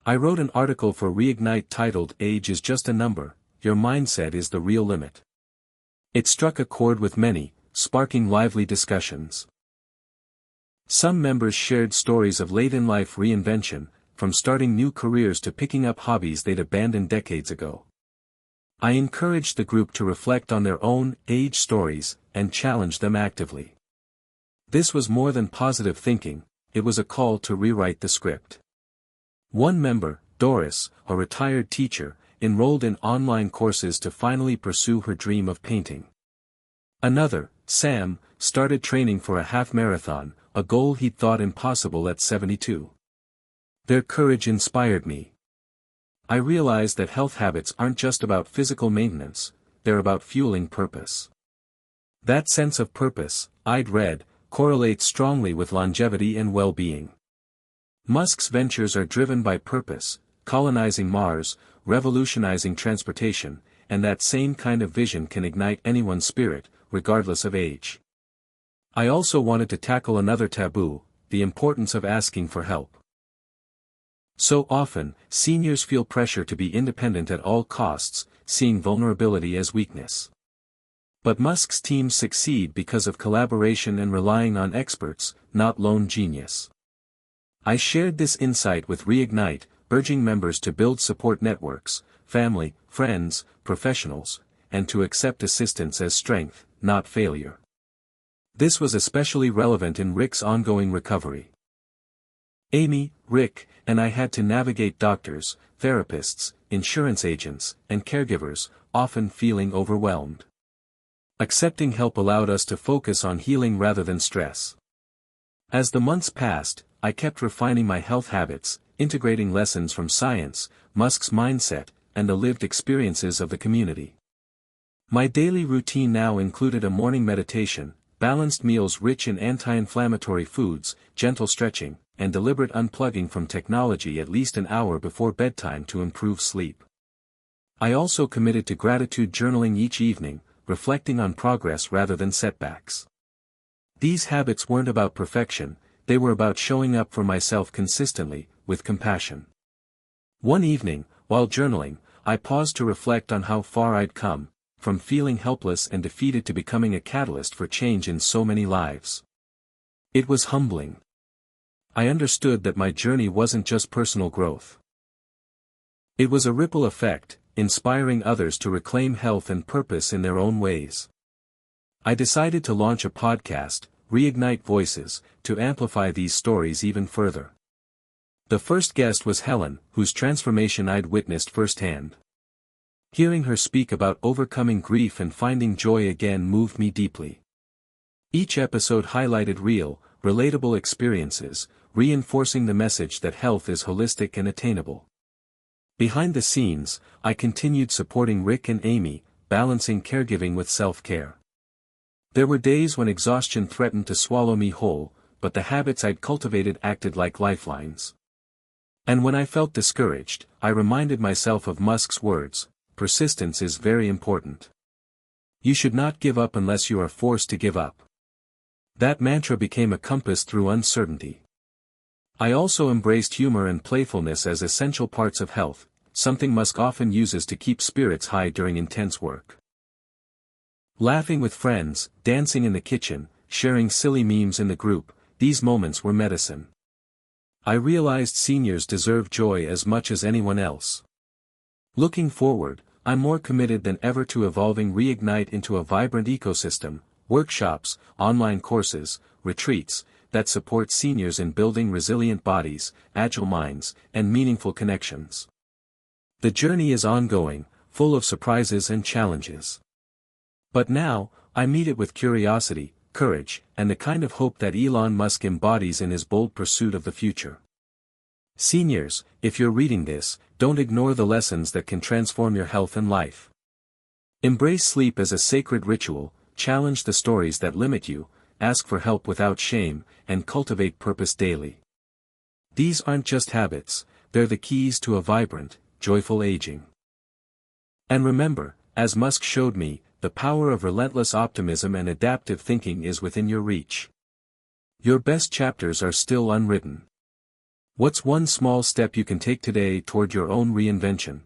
I wrote an article for Reignite titled "Age is Just a Number, Your Mindset is the Real Limit." It struck a chord with many, sparking lively discussions. Some members shared stories of late-in-life reinvention, from starting new careers to picking up hobbies they'd abandoned decades ago. I encouraged the group to reflect on their own age stories, and challenged them actively. This was more than positive thinking, it was a call to rewrite the script. One member, Doris, a retired teacher, enrolled in online courses to finally pursue her dream of painting. Another, Sam, started training for a half marathon, a goal he'd thought impossible at 72. Their courage inspired me. I realized that health habits aren't just about physical maintenance, they're about fueling purpose. That sense of purpose, I'd read, correlates strongly with longevity and well-being. Musk's ventures are driven by purpose, colonizing Mars, revolutionizing transportation, and that same kind of vision can ignite anyone's spirit, regardless of age. I also wanted to tackle another taboo, the importance of asking for help. So often, seniors feel pressure to be independent at all costs, seeing vulnerability as weakness. But Musk's teams succeed because of collaboration and relying on experts, not lone genius. I shared this insight with Reignite, urging members to build support networks, family, friends, professionals, and to accept assistance as strength, not failure. This was especially relevant in Rick's ongoing recovery. Amy, Rick, and I had to navigate doctors, therapists, insurance agents, and caregivers, often feeling overwhelmed. Accepting help allowed us to focus on healing rather than stress. As the months passed, I kept refining my health habits, integrating lessons from science, Musk's mindset, and the lived experiences of the community. My daily routine now included a morning meditation, balanced meals rich in anti-inflammatory foods, gentle stretching, and deliberate unplugging from technology at least an hour before bedtime to improve sleep. I also committed to gratitude journaling each evening, reflecting on progress rather than setbacks. These habits weren't about perfection, they were about showing up for myself consistently, with compassion. One evening, while journaling, I paused to reflect on how far I'd come, from feeling helpless and defeated to becoming a catalyst for change in so many lives. It was humbling. I understood that my journey wasn't just personal growth. It was a ripple effect, inspiring others to reclaim health and purpose in their own ways. I decided to launch a podcast, Reignite Voices, to amplify these stories even further. The first guest was Helen, whose transformation I'd witnessed firsthand. Hearing her speak about overcoming grief and finding joy again moved me deeply. Each episode highlighted real, relatable experiences, reinforcing the message that health is holistic and attainable. Behind the scenes, I continued supporting Rick and Amy, balancing caregiving with self-care. There were days when exhaustion threatened to swallow me whole, but the habits I'd cultivated acted like lifelines. And when I felt discouraged, I reminded myself of Musk's words: persistence is very important. You should not give up unless you are forced to give up. That mantra became a compass through uncertainty. I also embraced humor and playfulness as essential parts of health, something Musk often uses to keep spirits high during intense work. Laughing with friends, dancing in the kitchen, sharing silly memes in the group, these moments were medicine. I realized seniors deserve joy as much as anyone else. Looking forward, I'm more committed than ever to evolving Reignite into a vibrant ecosystem, workshops, online courses, retreats, that support seniors in building resilient bodies, agile minds, and meaningful connections. The journey is ongoing, full of surprises and challenges. But now, I meet it with curiosity, courage, and the kind of hope that Elon Musk embodies in his bold pursuit of the future. Seniors, if you're reading this, don't ignore the lessons that can transform your health and life. Embrace sleep as a sacred ritual, challenge the stories that limit you, ask for help without shame, and cultivate purpose daily. These aren't just habits, they're the keys to a vibrant, joyful aging. And remember, as Musk showed me, the power of relentless optimism and adaptive thinking is within your reach. Your best chapters are still unwritten. What's one small step you can take today toward your own reinvention?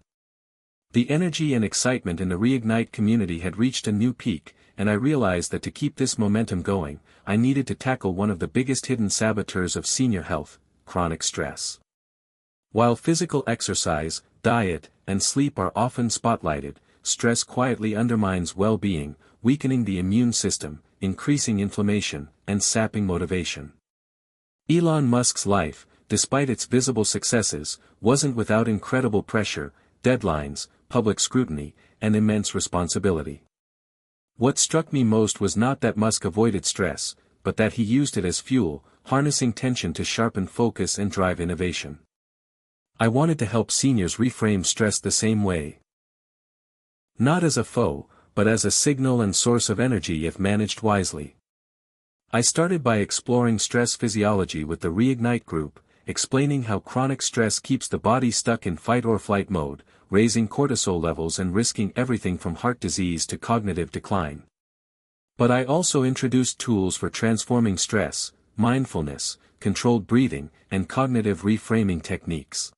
The energy and excitement in the Reignite community had reached a new peak, and I realized that to keep this momentum going, I needed to tackle one of the biggest hidden saboteurs of senior health, chronic stress. While physical exercise, diet, and sleep are often spotlighted, stress quietly undermines well-being, weakening the immune system, increasing inflammation, and sapping motivation. Elon Musk's life, despite its visible successes, wasn't without incredible pressure, deadlines, public scrutiny, and immense responsibility. What struck me most was not that Musk avoided stress, but that he used it as fuel, harnessing tension to sharpen focus and drive innovation. I wanted to help seniors reframe stress the same way. Not as a foe, but as a signal and source of energy if managed wisely. I started by exploring stress physiology with the Reignite group, explaining how chronic stress keeps the body stuck in fight-or-flight mode, raising cortisol levels and risking everything from heart disease to cognitive decline. But I also introduced tools for transforming stress, mindfulness, controlled breathing, and cognitive reframing techniques.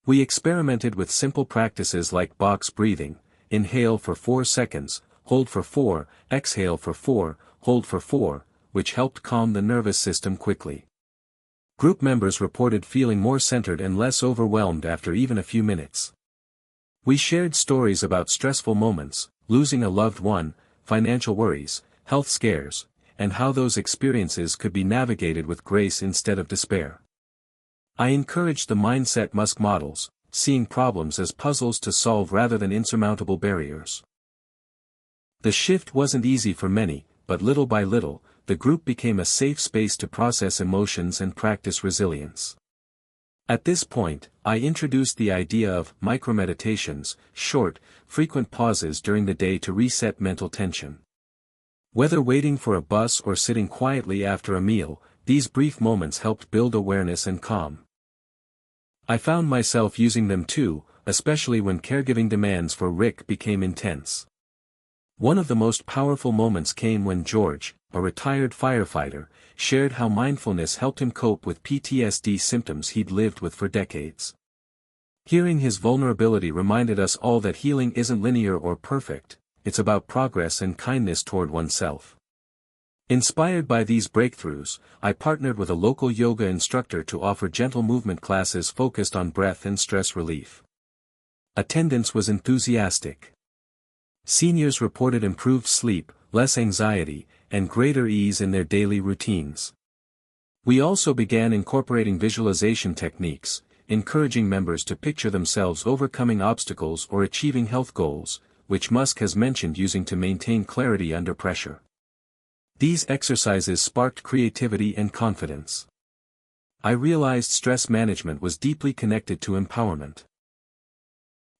We experimented with simple practices like box breathing, inhale for 4 seconds, hold for 4, exhale for 4, hold for 4, which helped calm the nervous system quickly. Group members reported feeling more centered and less overwhelmed after even a few minutes. We shared stories about stressful moments, losing a loved one, financial worries, health scares, and how those experiences could be navigated with grace instead of despair. I encouraged the mindset Musk models, seeing problems as puzzles to solve rather than insurmountable barriers. The shift wasn't easy for many, but little by little, the group became a safe space to process emotions and practice resilience. At this point, I introduced the idea of micromeditations, short, frequent pauses during the day to reset mental tension. Whether waiting for a bus or sitting quietly after a meal, these brief moments helped build awareness and calm. I found myself using them too, especially when caregiving demands for Rick became intense. One of the most powerful moments came when George, a retired firefighter, shared how mindfulness helped him cope with PTSD symptoms he'd lived with for decades. Hearing his vulnerability reminded us all that healing isn't linear or perfect, it's about progress and kindness toward oneself. Inspired by these breakthroughs, I partnered with a local yoga instructor to offer gentle movement classes focused on breath and stress relief. Attendance was enthusiastic. Seniors reported improved sleep, less anxiety, and greater ease in their daily routines. We also began incorporating visualization techniques, encouraging members to picture themselves overcoming obstacles or achieving health goals, which Musk has mentioned using to maintain clarity under pressure. These exercises sparked creativity and confidence. I realized stress management was deeply connected to empowerment.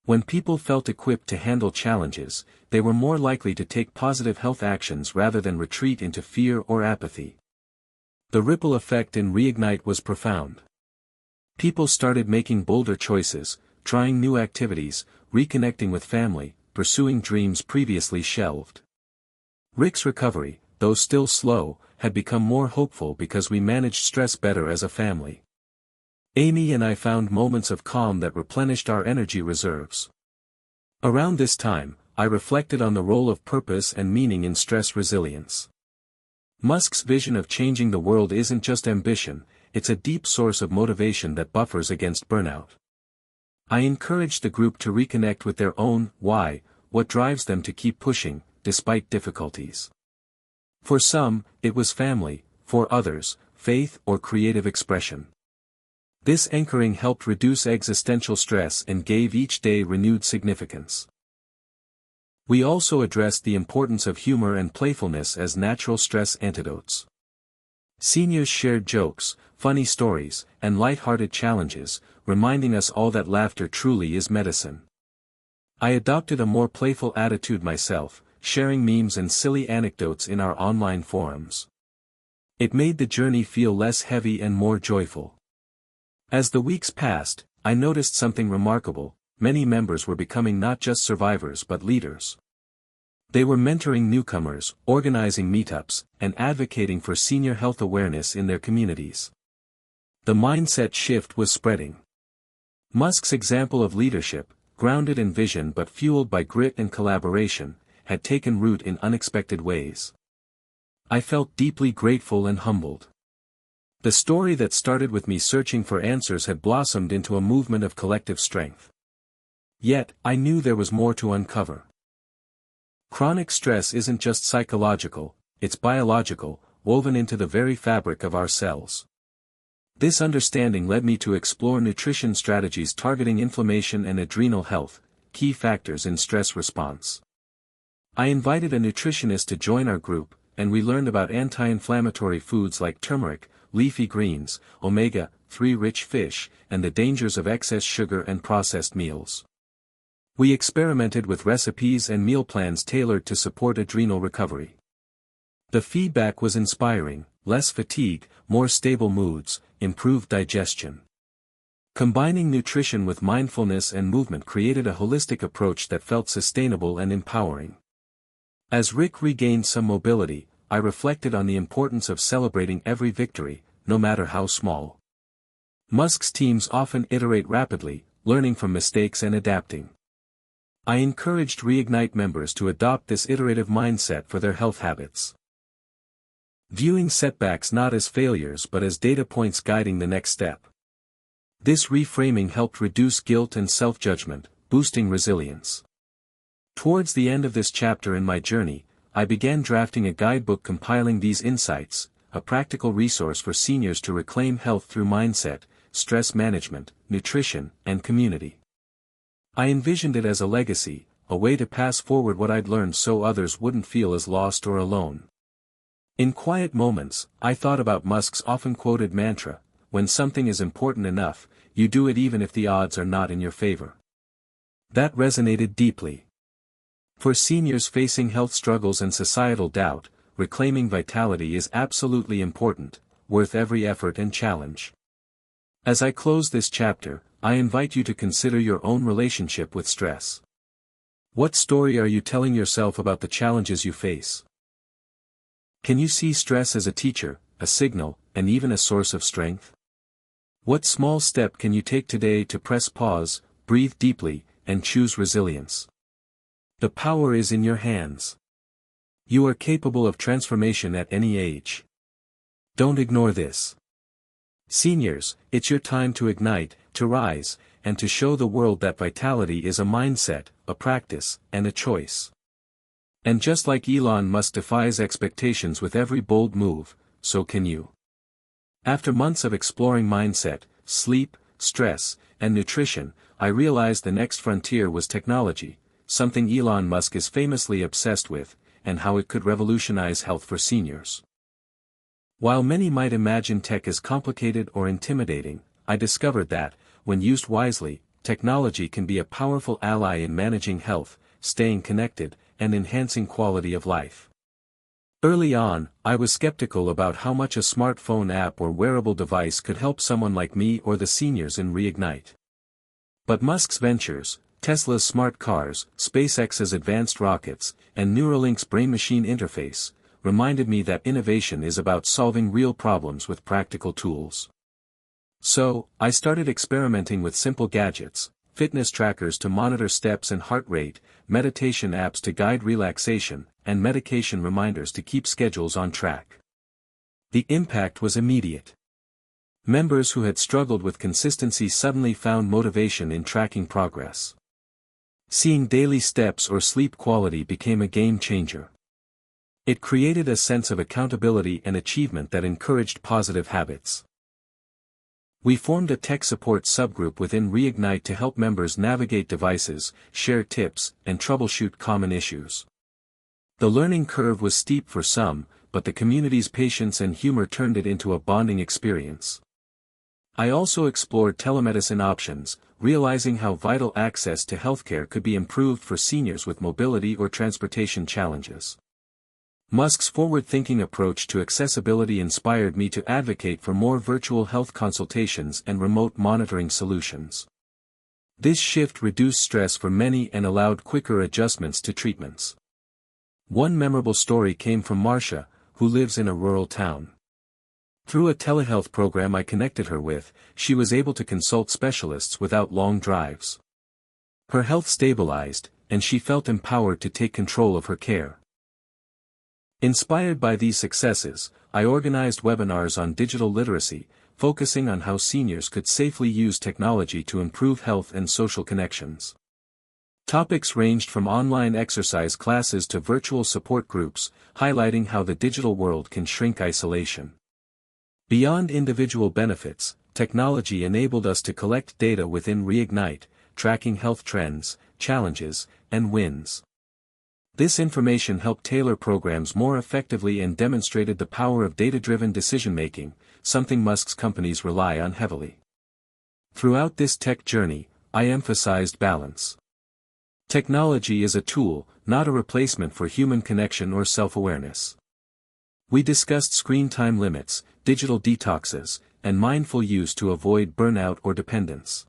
When people felt equipped to handle challenges, they were more likely to take positive health actions rather than retreat into fear or apathy. The ripple effect in Reignite was profound. People started making bolder choices, trying new activities, reconnecting with family, pursuing dreams previously shelved. Rick's recovery, though still slow, had become more hopeful because we managed stress better as a family. Amy and I found moments of calm that replenished our energy reserves. Around this time, I reflected on the role of purpose and meaning in stress resilience. Musk's vision of changing the world isn't just ambition, it's a deep source of motivation that buffers against burnout. I encouraged the group to reconnect with their own why, what drives them to keep pushing, despite difficulties. For some, it was family, for others, faith or creative expression. This anchoring helped reduce existential stress and gave each day renewed significance. We also addressed the importance of humor and playfulness as natural stress antidotes. Seniors shared jokes, funny stories, and light-hearted challenges, reminding us all that laughter truly is medicine. I adopted a more playful attitude myself, sharing memes and silly anecdotes in our online forums. It made the journey feel less heavy and more joyful. As the weeks passed, I noticed something remarkable: many members were becoming not just survivors but leaders. They were mentoring newcomers, organizing meetups, and advocating for senior health awareness in their communities. The mindset shift was spreading. Musk's example of leadership, grounded in vision but fueled by grit and collaboration, had taken root in unexpected ways. I felt deeply grateful and humbled. The story that started with me searching for answers had blossomed into a movement of collective strength. Yet, I knew there was more to uncover. Chronic stress isn't just psychological, it's biological, woven into the very fabric of our cells. This understanding led me to explore nutrition strategies targeting inflammation and adrenal health, key factors in stress response. I invited a nutritionist to join our group, and we learned about anti-inflammatory foods like turmeric, leafy greens, omega-3 rich fish, and the dangers of excess sugar and processed meals. We experimented with recipes and meal plans tailored to support adrenal recovery. The feedback was inspiring: less fatigue, more stable moods, improved digestion. Combining nutrition with mindfulness and movement created a holistic approach that felt sustainable and empowering. As Rick regained some mobility, I reflected on the importance of celebrating every victory, no matter how small. Musk's teams often iterate rapidly, learning from mistakes and adapting. I encouraged Reignite members to adopt this iterative mindset for their health habits. Viewing setbacks not as failures but as data points guiding the next step. This reframing helped reduce guilt and self-judgment, boosting resilience. Towards the end of this chapter in my journey, I began drafting a guidebook compiling these insights, a practical resource for seniors to reclaim health through mindset, stress management, nutrition, and community. I envisioned it as a legacy, a way to pass forward what I'd learned so others wouldn't feel as lost or alone. In quiet moments, I thought about Musk's often quoted mantra: when something is important enough, you do it even if the odds are not in your favor. That resonated deeply. For seniors facing health struggles and societal doubt, reclaiming vitality is absolutely important, worth every effort and challenge. As I close this chapter, I invite you to consider your own relationship with stress. What story are you telling yourself about the challenges you face? Can you see stress as a teacher, a signal, and even a source of strength? What small step can you take today to press pause, breathe deeply, and choose resilience? The power is in your hands. You are capable of transformation at any age. Don't ignore this. Seniors, it's your time to ignite, to rise, and to show the world that vitality is a mindset, a practice, and a choice. And just like Elon Musk defies expectations with every bold move, so can you. After months of exploring mindset, sleep, stress, and nutrition, I realized the next frontier was technology, something Elon Musk is famously obsessed with, and how it could revolutionize health for seniors. While many might imagine tech as complicated or intimidating, I discovered that, when used wisely, technology can be a powerful ally in managing health, staying connected, and enhancing quality of life. Early on, I was skeptical about how much a smartphone app or wearable device could help someone like me or the seniors in Reignite. But Musk's ventures, Tesla's smart cars, SpaceX's advanced rockets, and Neuralink's brain-machine interface, reminded me that innovation is about solving real problems with practical tools. So, I started experimenting with simple gadgets, fitness trackers to monitor steps and heart rate, meditation apps to guide relaxation, and medication reminders to keep schedules on track. The impact was immediate. Members who had struggled with consistency suddenly found motivation in tracking progress. Seeing daily steps or sleep quality became a game changer. It created a sense of accountability and achievement that encouraged positive habits. We formed a tech support subgroup within Reignite to help members navigate devices, share tips, and troubleshoot common issues. The learning curve was steep for some, but the community's patience and humor turned it into a bonding experience. I also explored telemedicine options, realizing how vital access to healthcare could be improved for seniors with mobility or transportation challenges. Musk's forward-thinking approach to accessibility inspired me to advocate for more virtual health consultations and remote monitoring solutions. This shift reduced stress for many and allowed quicker adjustments to treatments. One memorable story came from Marcia, who lives in a rural town. Through a telehealth program I connected her with, she was able to consult specialists without long drives. Her health stabilized, and she felt empowered to take control of her care. Inspired by these successes, I organized webinars on digital literacy, focusing on how seniors could safely use technology to improve health and social connections. Topics ranged from online exercise classes to virtual support groups, highlighting how the digital world can shrink isolation. Beyond individual benefits, technology enabled us to collect data within Reignite, tracking health trends, challenges, and wins. This information helped tailor programs more effectively and demonstrated the power of data-driven decision-making, something Musk's companies rely on heavily. Throughout this tech journey, I emphasized balance. Technology is a tool, not a replacement for human connection or self-awareness. We discussed screen time limits, digital detoxes, and mindful use to avoid burnout or dependence.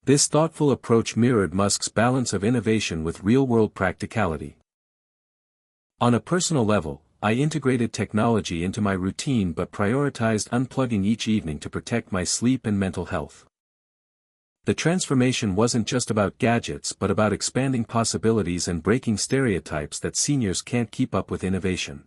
This thoughtful approach mirrored Musk's balance of innovation with real-world practicality. On a personal level, I integrated technology into my routine but prioritized unplugging each evening to protect my sleep and mental health. The transformation wasn't just about gadgets but about expanding possibilities and breaking stereotypes that seniors can't keep up with innovation.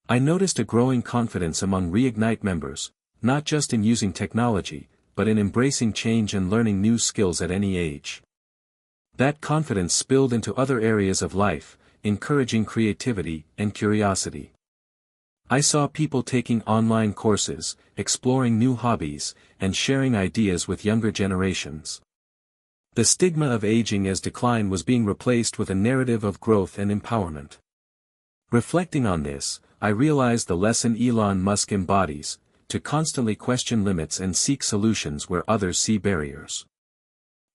I noticed a growing confidence among Reignite members, not just in using technology, but in embracing change and learning new skills at any age. That confidence spilled into other areas of life, encouraging creativity and curiosity. I saw people taking online courses, exploring new hobbies, and sharing ideas with younger generations. The stigma of aging as decline was being replaced with a narrative of growth and empowerment. Reflecting on this, I realized the lesson Elon Musk embodies: to constantly question limits and seek solutions where others see barriers.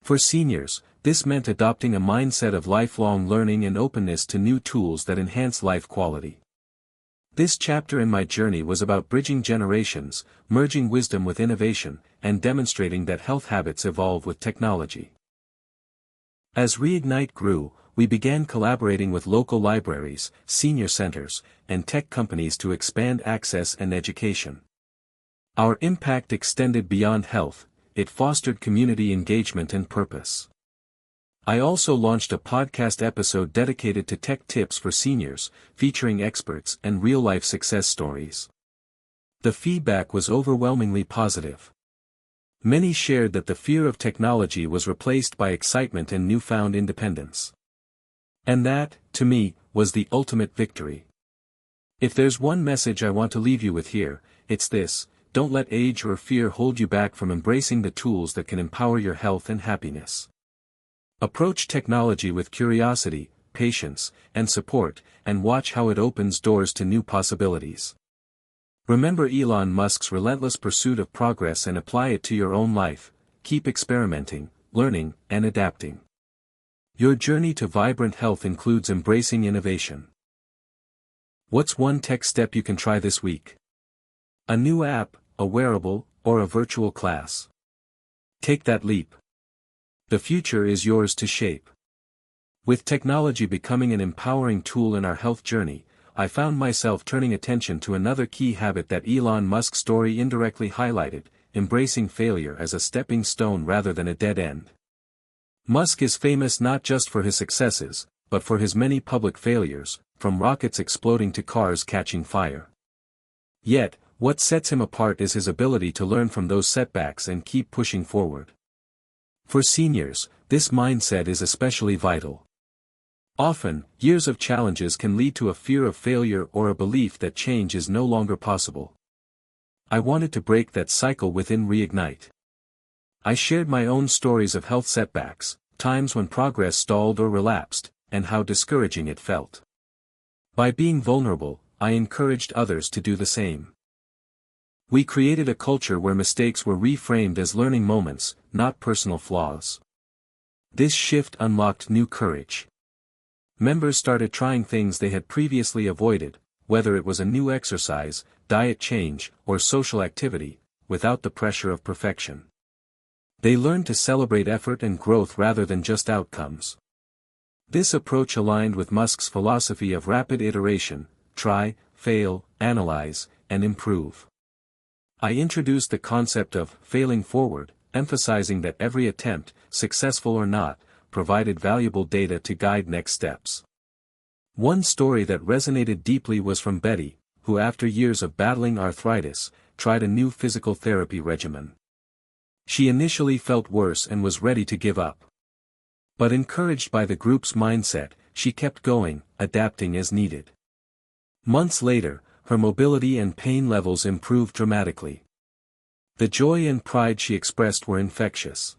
For seniors, this meant adopting a mindset of lifelong learning and openness to new tools that enhance life quality. This chapter in my journey was about bridging generations, merging wisdom with innovation, and demonstrating that health habits evolve with technology. As Reignite grew, we began collaborating with local libraries, senior centers, and tech companies to expand access and education. Our impact extended beyond health, it fostered community engagement and purpose. I also launched a podcast episode dedicated to tech tips for seniors, featuring experts and real-life success stories. The feedback was overwhelmingly positive. Many shared that the fear of technology was replaced by excitement and newfound independence. And that, to me, was the ultimate victory. If there's one message I want to leave you with here, it's this: don't let age or fear hold you back from embracing the tools that can empower your health and happiness. Approach technology with curiosity, patience, and support, and watch how it opens doors to new possibilities. Remember Elon Musk's relentless pursuit of progress and apply it to your own life. Keep experimenting, learning, and adapting. Your journey to vibrant health includes embracing innovation. What's one tech step you can try this week? A new app, a wearable, or a virtual class? Take that leap. The future is yours to shape. With technology becoming an empowering tool in our health journey, I found myself turning attention to another key habit that Elon Musk's story indirectly highlighted: embracing failure as a stepping stone rather than a dead end. Musk is famous not just for his successes, but for his many public failures, from rockets exploding to cars catching fire. Yet, what sets him apart is his ability to learn from those setbacks and keep pushing forward. For seniors, this mindset is especially vital. Often, years of challenges can lead to a fear of failure or a belief that change is no longer possible. I wanted to break that cycle within Reignite. I shared my own stories of health setbacks, times when progress stalled or relapsed, and how discouraging it felt. By being vulnerable, I encouraged others to do the same. We created a culture where mistakes were reframed as learning moments, not personal flaws. This shift unlocked new courage. Members started trying things they had previously avoided, whether it was a new exercise, diet change, or social activity, without the pressure of perfection. They learned to celebrate effort and growth rather than just outcomes. This approach aligned with Musk's philosophy of rapid iteration: try, fail, analyze, and improve. I introduced the concept of failing forward, emphasizing that every attempt, successful or not, provided valuable data to guide next steps. One story that resonated deeply was from Betty, who after years of battling arthritis, tried a new physical therapy regimen. She initially felt worse and was ready to give up. But encouraged by the group's mindset, she kept going, adapting as needed. Months later, her mobility and pain levels improved dramatically. The joy and pride she expressed were infectious.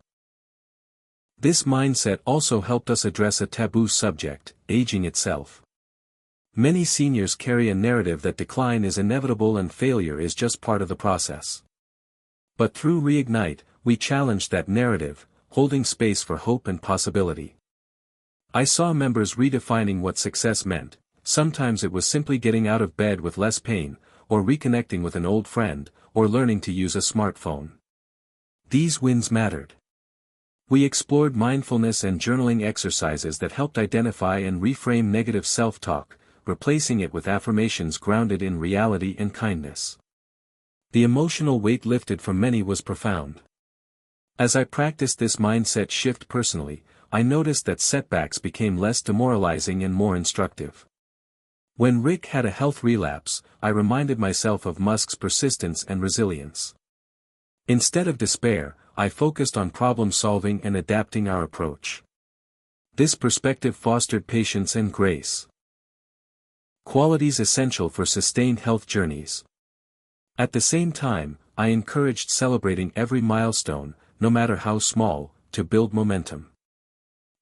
This mindset also helped us address a taboo subject: aging itself. Many seniors carry a narrative that decline is inevitable and failure is just part of the process. But through Reignite, we challenged that narrative, holding space for hope and possibility. I saw members redefining what success meant. Sometimes it was simply getting out of bed with less pain, or reconnecting with an old friend, or learning to use a smartphone. These wins mattered. We explored mindfulness and journaling exercises that helped identify and reframe negative self-talk, replacing it with affirmations grounded in reality and kindness. The emotional weight lifted from many was profound. As I practiced this mindset shift personally, I noticed that setbacks became less demoralizing and more instructive. When Rick had a health relapse, I reminded myself of Musk's persistence and resilience. Instead of despair, I focused on problem-solving and adapting our approach. This perspective fostered patience and grace. Qualities essential for sustained health journeys. At the same time, I encouraged celebrating every milestone, no matter how small, to build momentum.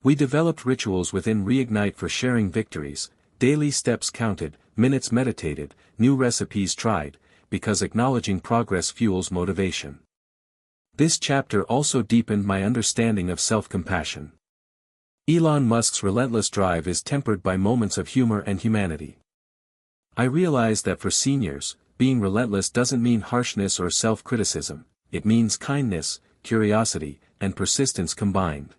We developed rituals within Reignite for sharing victories: daily steps counted, minutes meditated, new recipes tried, because acknowledging progress fuels motivation. This chapter also deepened my understanding of self-compassion. Elon Musk's relentless drive is tempered by moments of humor and humanity. I realized that for seniors, being relentless doesn't mean harshness or self-criticism. It means kindness, curiosity, and persistence combined.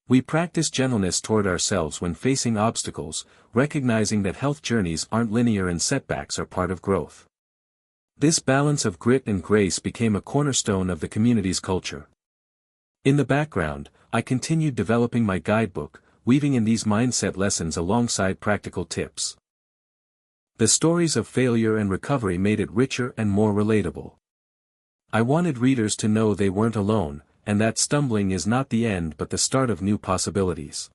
We practice gentleness toward ourselves when facing obstacles, recognizing that health journeys aren't linear and setbacks are part of growth. This balance of grit and grace became a cornerstone of the community's culture. In the background, I continued developing my guidebook, weaving in these mindset lessons alongside practical tips. The stories of failure and recovery made it richer and more relatable. I wanted readers to know they weren't alone, and that stumbling is not the end but the start of new possibilities.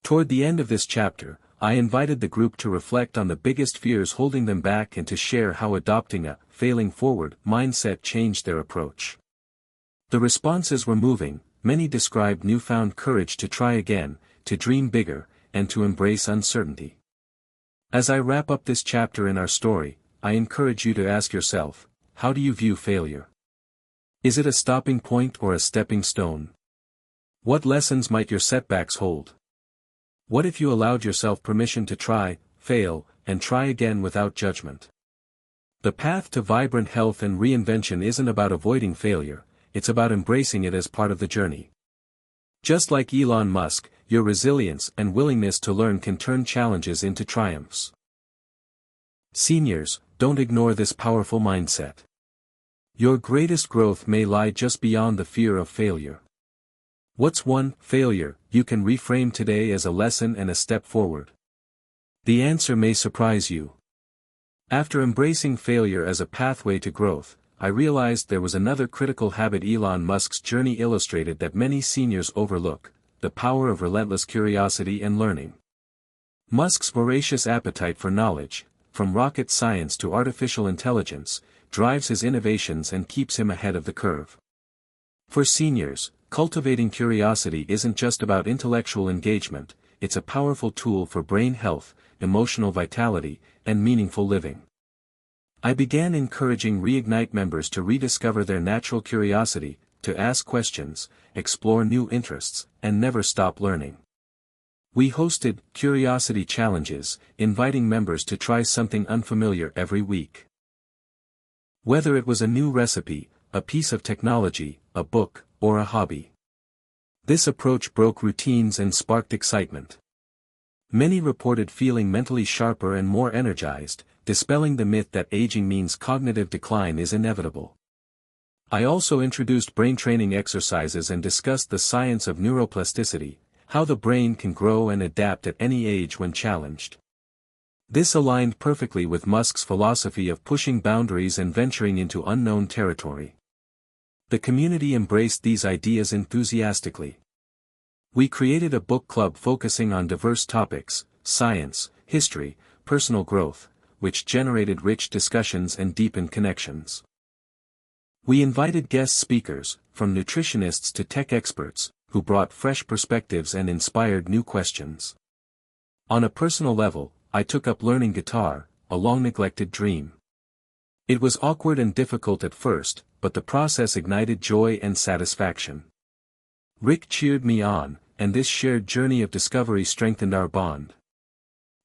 Toward the end of this chapter, I invited the group to reflect on the biggest fears holding them back and to share how adopting a failing forward mindset changed their approach. The responses were moving. Many described newfound courage to try again, to dream bigger, and to embrace uncertainty. As I wrap up this chapter in our story, I encourage you to ask yourself, how do you view failure? Is it a stopping point or a stepping stone? What lessons might your setbacks hold? What if you allowed yourself permission to try, fail, and try again without judgment? The path to vibrant health and reinvention isn't about avoiding failure, it's about embracing it as part of the journey. Just like Elon Musk, your resilience and willingness to learn can turn challenges into triumphs. Seniors, don't ignore this powerful mindset. Your greatest growth may lie just beyond the fear of failure. What's one failure you can reframe today as a lesson and a step forward? The answer may surprise you. After embracing failure as a pathway to growth, I realized there was another critical habit Elon Musk's journey illustrated that many seniors overlook: the power of relentless curiosity and learning. Musk's voracious appetite for knowledge, from rocket science to artificial intelligence, drives his innovations and keeps him ahead of the curve. For seniors, cultivating curiosity isn't just about intellectual engagement, it's a powerful tool for brain health, emotional vitality, and meaningful living. I began encouraging Reignite members to rediscover their natural curiosity, to ask questions, explore new interests, and never stop learning. We hosted curiosity challenges, inviting members to try something unfamiliar every week. Whether it was a new recipe, a piece of technology, a book, or a hobby. This approach broke routines and sparked excitement. Many reported feeling mentally sharper and more energized, dispelling the myth that aging means cognitive decline is inevitable. I also introduced brain training exercises and discussed the science of neuroplasticity, how the brain can grow and adapt at any age when challenged. This aligned perfectly with Musk's philosophy of pushing boundaries and venturing into unknown territory. The community embraced these ideas enthusiastically. We created a book club focusing on diverse topics: science, history, personal growth, which generated rich discussions and deepened connections. We invited guest speakers, from nutritionists to tech experts, who brought fresh perspectives and inspired new questions. On a personal level, I took up learning guitar, a long-neglected dream. It was awkward and difficult at first, but the process ignited joy and satisfaction. Rick cheered me on, and this shared journey of discovery strengthened our bond.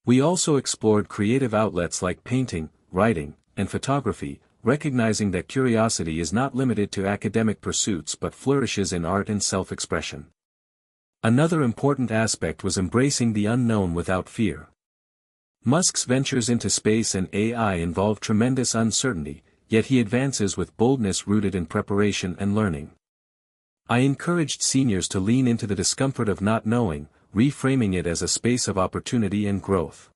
We also explored creative outlets like painting, writing, and photography, recognizing that curiosity is not limited to academic pursuits but flourishes in art and self-expression. Another important aspect was embracing the unknown without fear. Musk's ventures into space and AI involve tremendous uncertainty, yet he advances with boldness rooted in preparation and learning. I encouraged seniors to lean into the discomfort of not knowing, reframing it as a space of opportunity and growth.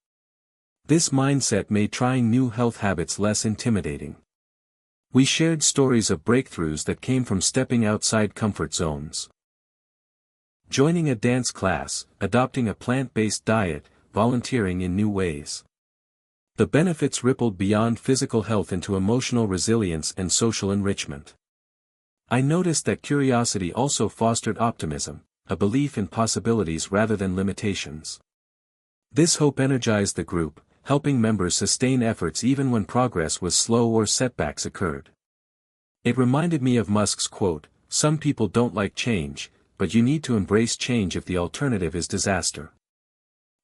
This mindset made trying new health habits less intimidating. We shared stories of breakthroughs that came from stepping outside comfort zones. Joining a dance class, adopting a plant-based diet, volunteering in new ways. The benefits rippled beyond physical health into emotional resilience and social enrichment. I noticed that curiosity also fostered optimism, a belief in possibilities rather than limitations. This hope energized the group, helping members sustain efforts even when progress was slow or setbacks occurred. It reminded me of Musk's quote, "Some people don't like change, but you need to embrace change if the alternative is disaster."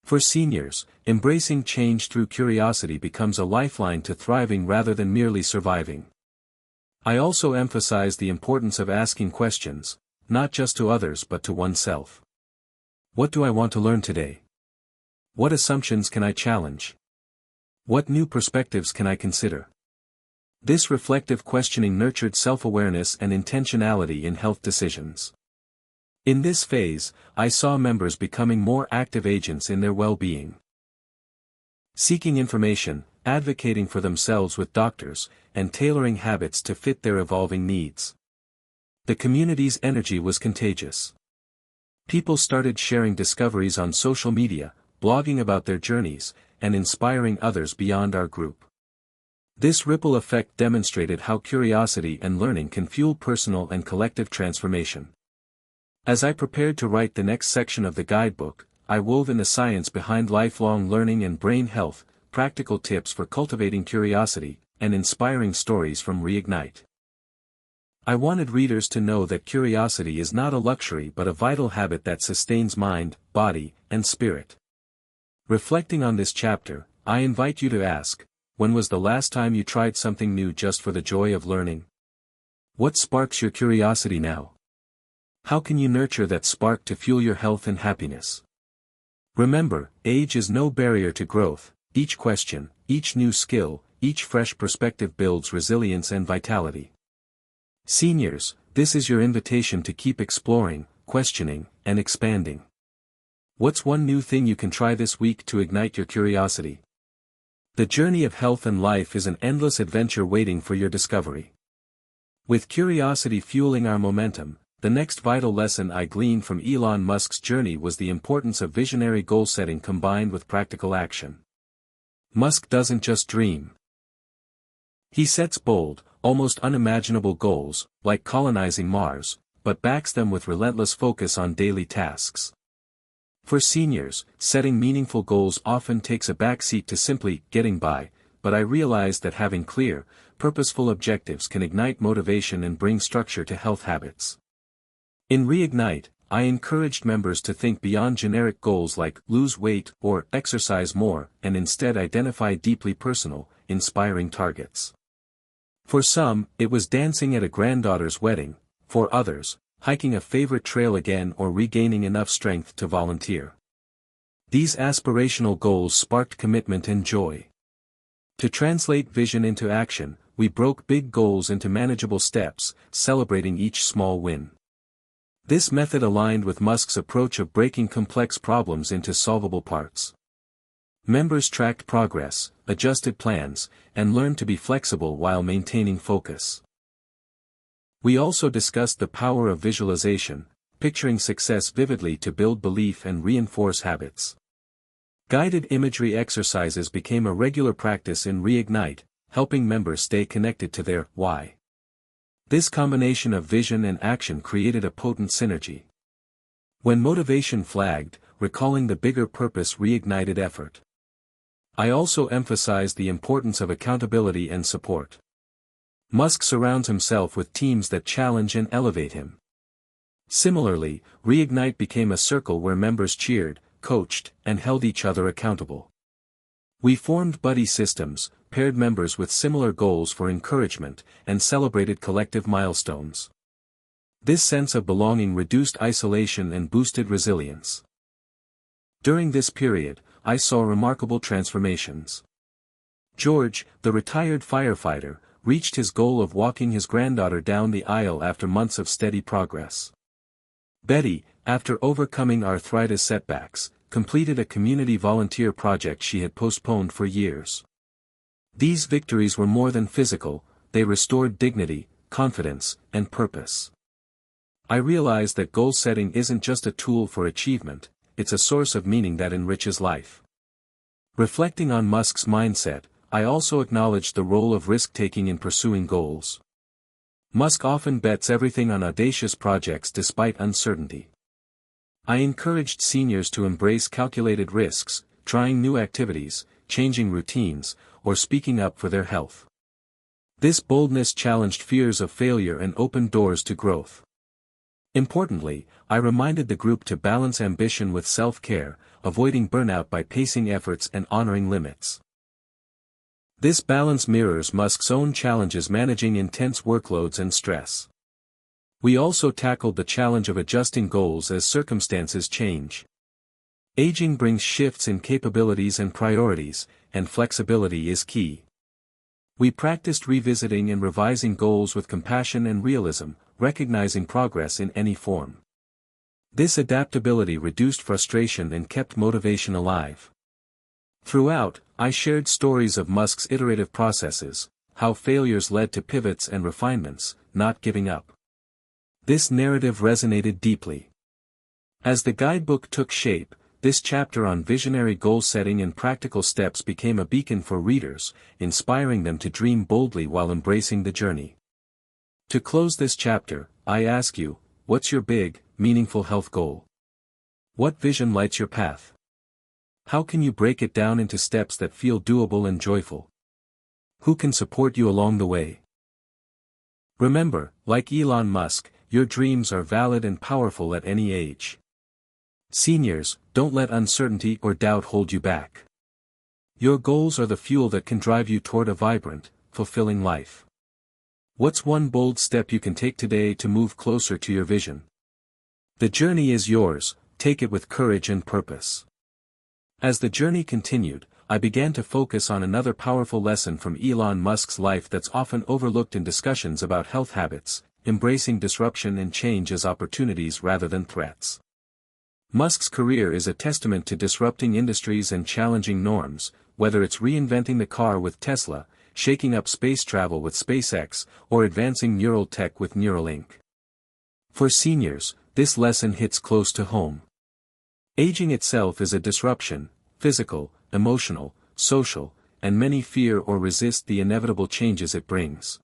For seniors, embracing change through curiosity becomes a lifeline to thriving rather than merely surviving. I also emphasize the importance of asking questions, not just to others but to oneself. What do I want to learn today? What assumptions can I challenge? What new perspectives can I consider? This reflective questioning nurtured self-awareness and intentionality in health decisions. In this phase, I saw members becoming more active agents in their well-being. Seeking information, advocating for themselves with doctors, and tailoring habits to fit their evolving needs. The community's energy was contagious. People started sharing discoveries on social media, blogging about their journeys, and inspiring others beyond our group. This ripple effect demonstrated how curiosity and learning can fuel personal and collective transformation. As I prepared to write the next section of the guidebook, I wove in the science behind lifelong learning and brain health, practical tips for cultivating curiosity, and inspiring stories from Reignite. I wanted readers to know that curiosity is not a luxury but a vital habit that sustains mind, body, and spirit. Reflecting on this chapter, I invite you to ask, when was the last time you tried something new just for the joy of learning? What sparks your curiosity now? How can you nurture that spark to fuel your health and happiness? Remember, age is no barrier to growth. Each question, each new skill, each fresh perspective builds resilience and vitality. Seniors, this is your invitation to keep exploring, questioning, and expanding. What's one new thing you can try this week to ignite your curiosity? The journey of health and life is an endless adventure waiting for your discovery. With curiosity fueling our momentum, the next vital lesson I gleaned from Elon Musk's journey was the importance of visionary goal setting combined with practical action. Musk doesn't just dream. He sets bold, almost unimaginable goals, like colonizing Mars, but backs them with relentless focus on daily tasks. For seniors, setting meaningful goals often takes a backseat to simply getting by, but I realized that having clear, purposeful objectives can ignite motivation and bring structure to health habits. In Reignite, I encouraged members to think beyond generic goals like lose weight or exercise more and instead identify deeply personal, inspiring targets. For some, it was dancing at a granddaughter's wedding; for others, hiking a favorite trail again or regaining enough strength to volunteer. These aspirational goals sparked commitment and joy. To translate vision into action, we broke big goals into manageable steps, celebrating each small win. This method aligned with Musk's approach of breaking complex problems into solvable parts. Members tracked progress, adjusted plans, and learned to be flexible while maintaining focus. We also discussed the power of visualization, picturing success vividly to build belief and reinforce habits. Guided imagery exercises became a regular practice in Reignite, helping members stay connected to their why. This combination of vision and action created a potent synergy. When motivation flagged, recalling the bigger purpose reignited effort. I also emphasized the importance of accountability and support. Musk surrounds himself with teams that challenge and elevate him. Similarly, Reignite became a circle where members cheered, coached, and held each other accountable. We formed buddy systems, paired members with similar goals for encouragement, and celebrated collective milestones. This sense of belonging reduced isolation and boosted resilience. During this period, I saw remarkable transformations. George, the retired firefighter, reached his goal of walking his granddaughter down the aisle after months of steady progress. Betty, after overcoming arthritis setbacks, completed a community volunteer project she had postponed for years. These victories were more than physical, they restored dignity, confidence, and purpose. I realized that goal setting isn't just a tool for achievement, it's a source of meaning that enriches life. Reflecting on Musk's mindset, I also acknowledged the role of risk-taking in pursuing goals. Musk often bets everything on audacious projects despite uncertainty. I encouraged seniors to embrace calculated risks, trying new activities, changing routines, or speaking up for their health. This boldness challenged fears of failure and opened doors to growth. Importantly, I reminded the group to balance ambition with self-care, avoiding burnout by pacing efforts and honoring limits. This balance mirrors Musk's own challenges managing intense workloads and stress. We also tackled the challenge of adjusting goals as circumstances change. Aging brings shifts in capabilities and priorities, and flexibility is key. We practiced revisiting and revising goals with compassion and realism, recognizing progress in any form. This adaptability reduced frustration and kept motivation alive. Throughout, I shared stories of Musk's iterative processes, how failures led to pivots and refinements, not giving up. This narrative resonated deeply. As the guidebook took shape, this chapter on visionary goal setting and practical steps became a beacon for readers, inspiring them to dream boldly while embracing the journey. To close this chapter, I ask you, what's your big, meaningful health goal? What vision lights your path? How can you break it down into steps that feel doable and joyful? Who can support you along the way? Remember, like Elon Musk, your dreams are valid and powerful at any age. Seniors, don't let uncertainty or doubt hold you back. Your goals are the fuel that can drive you toward a vibrant, fulfilling life. What's one bold step you can take today to move closer to your vision? The journey is yours, take it with courage and purpose. As the journey continued, I began to focus on another powerful lesson from Elon Musk's life that's often overlooked in discussions about health habits: embracing disruption and change as opportunities rather than threats. Musk's career is a testament to disrupting industries and challenging norms, whether it's reinventing the car with Tesla, shaking up space travel with SpaceX, or advancing neural tech with Neuralink. For seniors, this lesson hits close to home. Aging itself is a disruption, physical, emotional, social, and many fear or resist the inevitable changes it brings.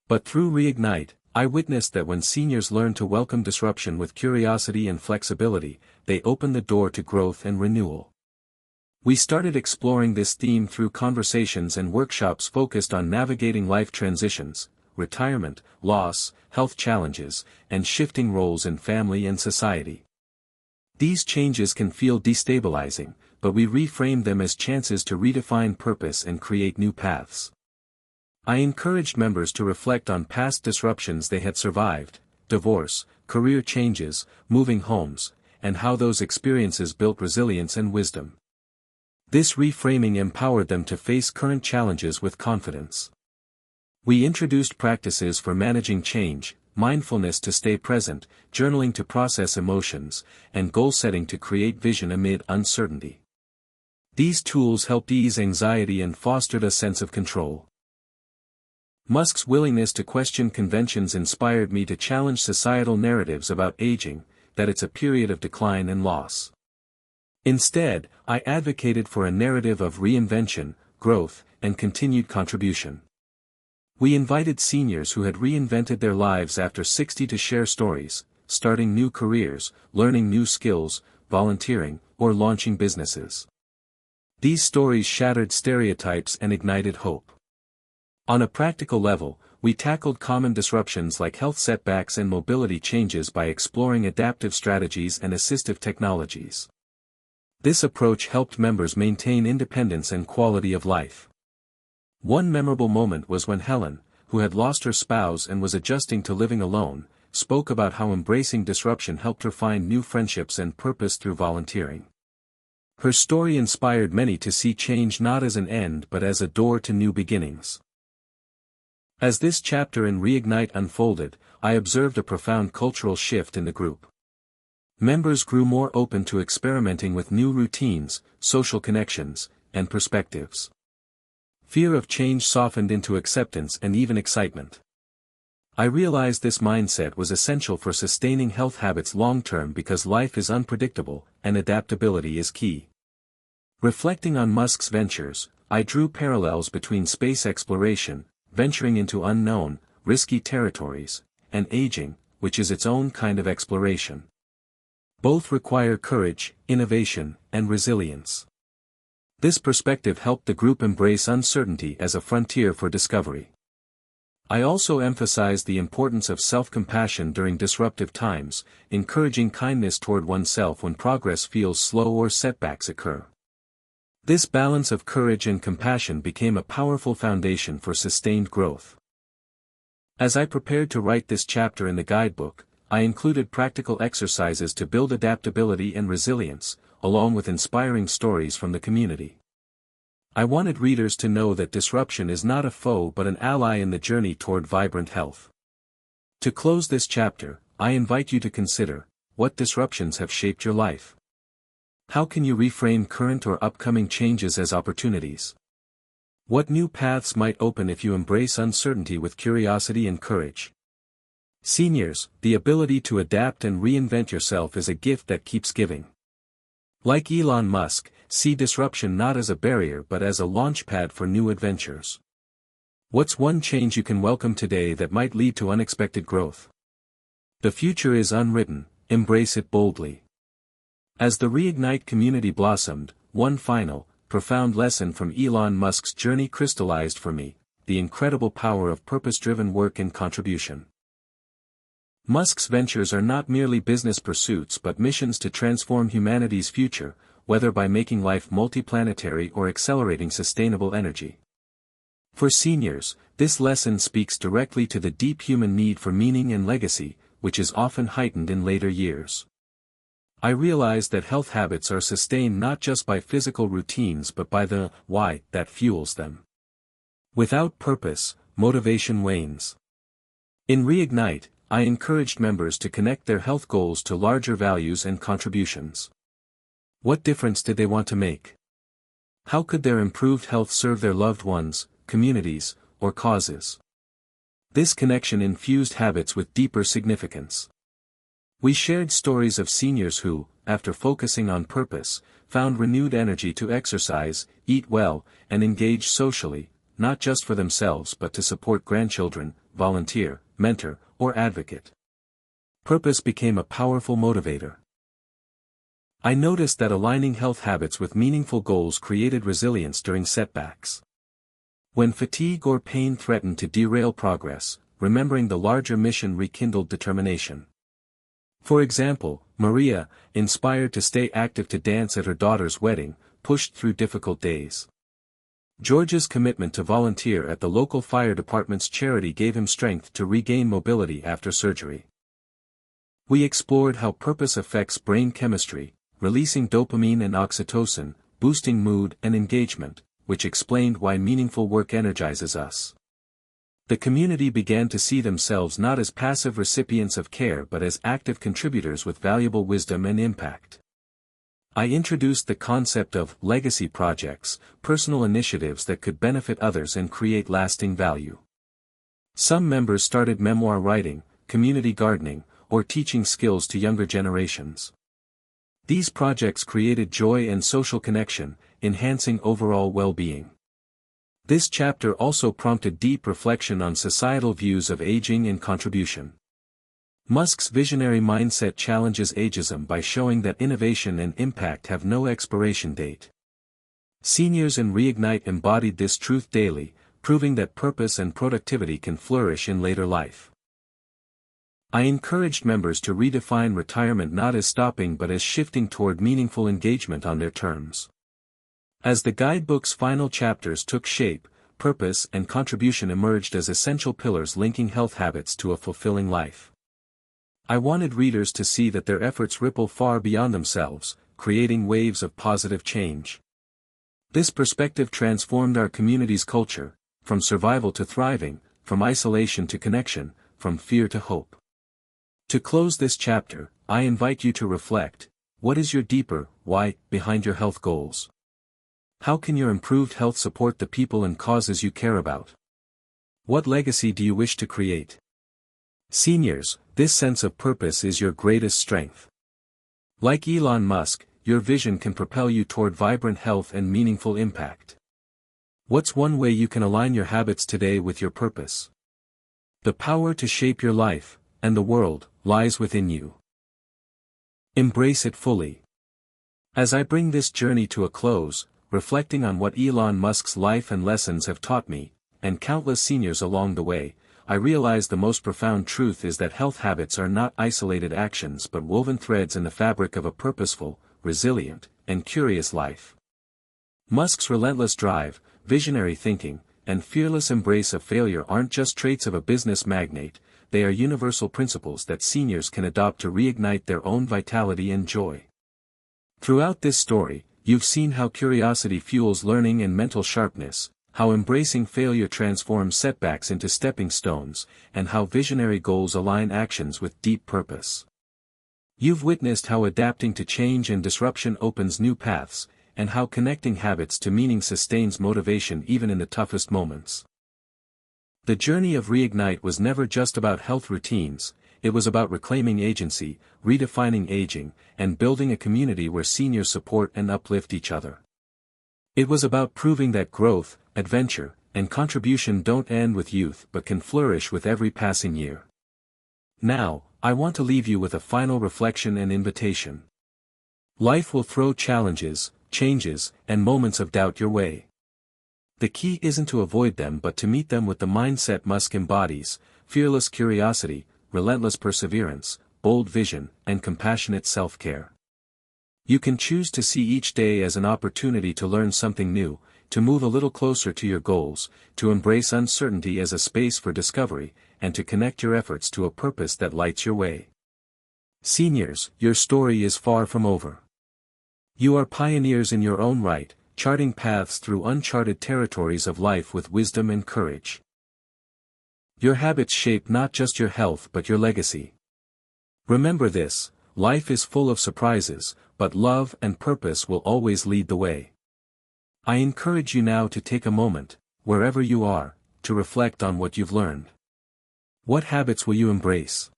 But through Reignite, I witnessed that when seniors learn to welcome disruption with curiosity and flexibility, they open the door to growth and renewal. We started exploring this theme through conversations and workshops focused on navigating life transitions, retirement, loss, health challenges, and shifting roles in family and society. These changes can feel destabilizing, but we reframed them as chances to redefine purpose and create new paths. I encouraged members to reflect on past disruptions they had survived, divorce, career changes, moving homes, and how those experiences built resilience and wisdom. This reframing empowered them to face current challenges with confidence. We introduced practices for managing change, mindfulness to stay present, journaling to process emotions, and goal setting to create vision amid uncertainty. These tools helped ease anxiety and fostered a sense of control. Musk's willingness to question conventions inspired me to challenge societal narratives about aging, that it's a period of decline and loss. Instead, I advocated for a narrative of reinvention, growth, and continued contribution. We invited seniors who had reinvented their lives after 60 to share stories, starting new careers, learning new skills, volunteering, or launching businesses. These stories shattered stereotypes and ignited hope. On a practical level, we tackled common disruptions like health setbacks and mobility changes by exploring adaptive strategies and assistive technologies. This approach helped members maintain independence and quality of life. One memorable moment was when Helen, who had lost her spouse and was adjusting to living alone, spoke about how embracing disruption helped her find new friendships and purpose through volunteering. Her story inspired many to see change not as an end but as a door to new beginnings. As this chapter in Reignite unfolded, I observed a profound cultural shift in the group. Members grew more open to experimenting with new routines, social connections, and perspectives. Fear of change softened into acceptance and even excitement. I realized this mindset was essential for sustaining health habits long-term because life is unpredictable, and adaptability is key. Reflecting on Musk's ventures, I drew parallels between space exploration, venturing into unknown, risky territories, and aging, which is its own kind of exploration. Both require courage, innovation, and resilience. This perspective helped the group embrace uncertainty as a frontier for discovery. I also emphasized the importance of self-compassion during disruptive times, encouraging kindness toward oneself when progress feels slow or setbacks occur. This balance of courage and compassion became a powerful foundation for sustained growth. As I prepared to write this chapter in the guidebook, I included practical exercises to build adaptability and resilience, along with inspiring stories from the community. I wanted readers to know that disruption is not a foe but an ally in the journey toward vibrant health. To close this chapter, I invite you to consider, what disruptions have shaped your life? How can you reframe current or upcoming changes as opportunities? What new paths might open if you embrace uncertainty with curiosity and courage? Seniors, the ability to adapt and reinvent yourself is a gift that keeps giving. Like Elon Musk, see disruption not as a barrier but as a launchpad for new adventures. What's one change you can welcome today that might lead to unexpected growth? The future is unwritten, embrace it boldly. As the Reignite community blossomed, one final, profound lesson from Elon Musk's journey crystallized for me: the incredible power of purpose-driven work and contribution. Musk's ventures are not merely business pursuits but missions to transform humanity's future, whether by making life multiplanetary or accelerating sustainable energy. For seniors, this lesson speaks directly to the deep human need for meaning and legacy, which is often heightened in later years. I realize that health habits are sustained not just by physical routines but by the why that fuels them. Without purpose, motivation wanes. In Reignite, I encouraged members to connect their health goals to larger values and contributions. What difference did they want to make? How could their improved health serve their loved ones, communities, or causes? This connection infused habits with deeper significance. We shared stories of seniors who, after focusing on purpose, found renewed energy to exercise, eat well, and engage socially, not just for themselves but to support grandchildren, volunteer, mentor, or advocate. Purpose became a powerful motivator. I noticed that aligning health habits with meaningful goals created resilience during setbacks. When fatigue or pain threatened to derail progress, remembering the larger mission rekindled determination. For example, Maria, inspired to stay active to dance at her daughter's wedding, pushed through difficult days. George's commitment to volunteer at the local fire department's charity gave him strength to regain mobility after surgery. We explored how purpose affects brain chemistry, releasing dopamine and oxytocin, boosting mood and engagement, which explained why meaningful work energizes us. The community began to see themselves not as passive recipients of care but as active contributors with valuable wisdom and impact. I introduced the concept of legacy projects, personal initiatives that could benefit others and create lasting value. Some members started memoir writing, community gardening, or teaching skills to younger generations. These projects created joy and social connection, enhancing overall well-being. This chapter also prompted deep reflection on societal views of aging and contribution. Musk's visionary mindset challenges ageism by showing that innovation and impact have no expiration date. Seniors in Reignite embodied this truth daily, proving that purpose and productivity can flourish in later life. I encouraged members to redefine retirement not as stopping but as shifting toward meaningful engagement on their terms. As the guidebook's final chapters took shape, purpose and contribution emerged as essential pillars linking health habits to a fulfilling life. I wanted readers to see that their efforts ripple far beyond themselves, creating waves of positive change. This perspective transformed our community's culture, from survival to thriving, from isolation to connection, from fear to hope. To close this chapter, I invite you to reflect: what is your deeper why behind your health goals? How can your improved health support the people and causes you care about? What legacy do you wish to create? Seniors, this sense of purpose is your greatest strength. Like Elon Musk, your vision can propel you toward vibrant health and meaningful impact. What's one way you can align your habits today with your purpose? The power to shape your life, and the world, lies within you. Embrace it fully. As I bring this journey to a close, reflecting on what Elon Musk's life and lessons have taught me, and countless seniors along the way, I realize the most profound truth is that health habits are not isolated actions but woven threads in the fabric of a purposeful, resilient, and curious life. Musk's relentless drive, visionary thinking, and fearless embrace of failure aren't just traits of a business magnate, they are universal principles that seniors can adopt to reignite their own vitality and joy. Throughout this story, you've seen how curiosity fuels learning and mental sharpness, how embracing failure transforms setbacks into stepping stones, and how visionary goals align actions with deep purpose. You've witnessed how adapting to change and disruption opens new paths, and how connecting habits to meaning sustains motivation even in the toughest moments. The journey of Reignite was never just about health routines, it was about reclaiming agency, redefining aging, and building a community where seniors support and uplift each other. It was about proving that growth, adventure, and contribution don't end with youth but can flourish with every passing year. Now, I want to leave you with a final reflection and invitation. Life will throw challenges, changes, and moments of doubt your way. The key isn't to avoid them but to meet them with the mindset Musk embodies: fearless curiosity, relentless perseverance, bold vision, and compassionate self-care. You can choose to see each day as an opportunity to learn something new, to move a little closer to your goals, to embrace uncertainty as a space for discovery, and to connect your efforts to a purpose that lights your way. Seniors, your story is far from over. You are pioneers in your own right, charting paths through uncharted territories of life with wisdom and courage. Your habits shape not just your health but your legacy. Remember this, life is full of surprises, but love and purpose will always lead the way. I encourage you now to take a moment, wherever you are, to reflect on what you've learned. What habits will you embrace?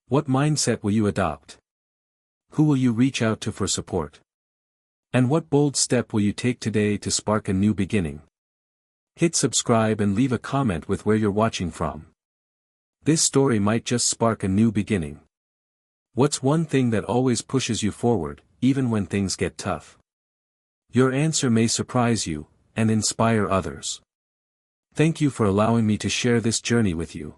What mindset will you adopt? Who will you reach out to for support? And what bold step will you take today to spark a new beginning? Hit subscribe and leave a comment with where you're watching from. This story might just spark a new beginning. What's one thing that always pushes you forward, even when things get tough? Your answer may surprise you, and inspire others. Thank you for allowing me to share this journey with you.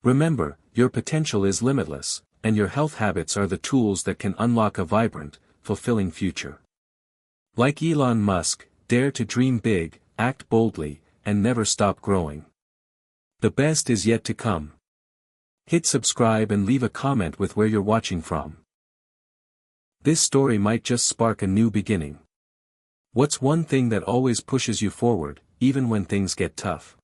Remember, your potential is limitless, and your health habits are the tools that can unlock a vibrant, fulfilling future. Like Elon Musk, dare to dream big, act boldly, and never stop growing. The best is yet to come. Hit subscribe and leave a comment with where you're watching from. This story might just spark a new beginning. What's one thing that always pushes you forward, even when things get tough?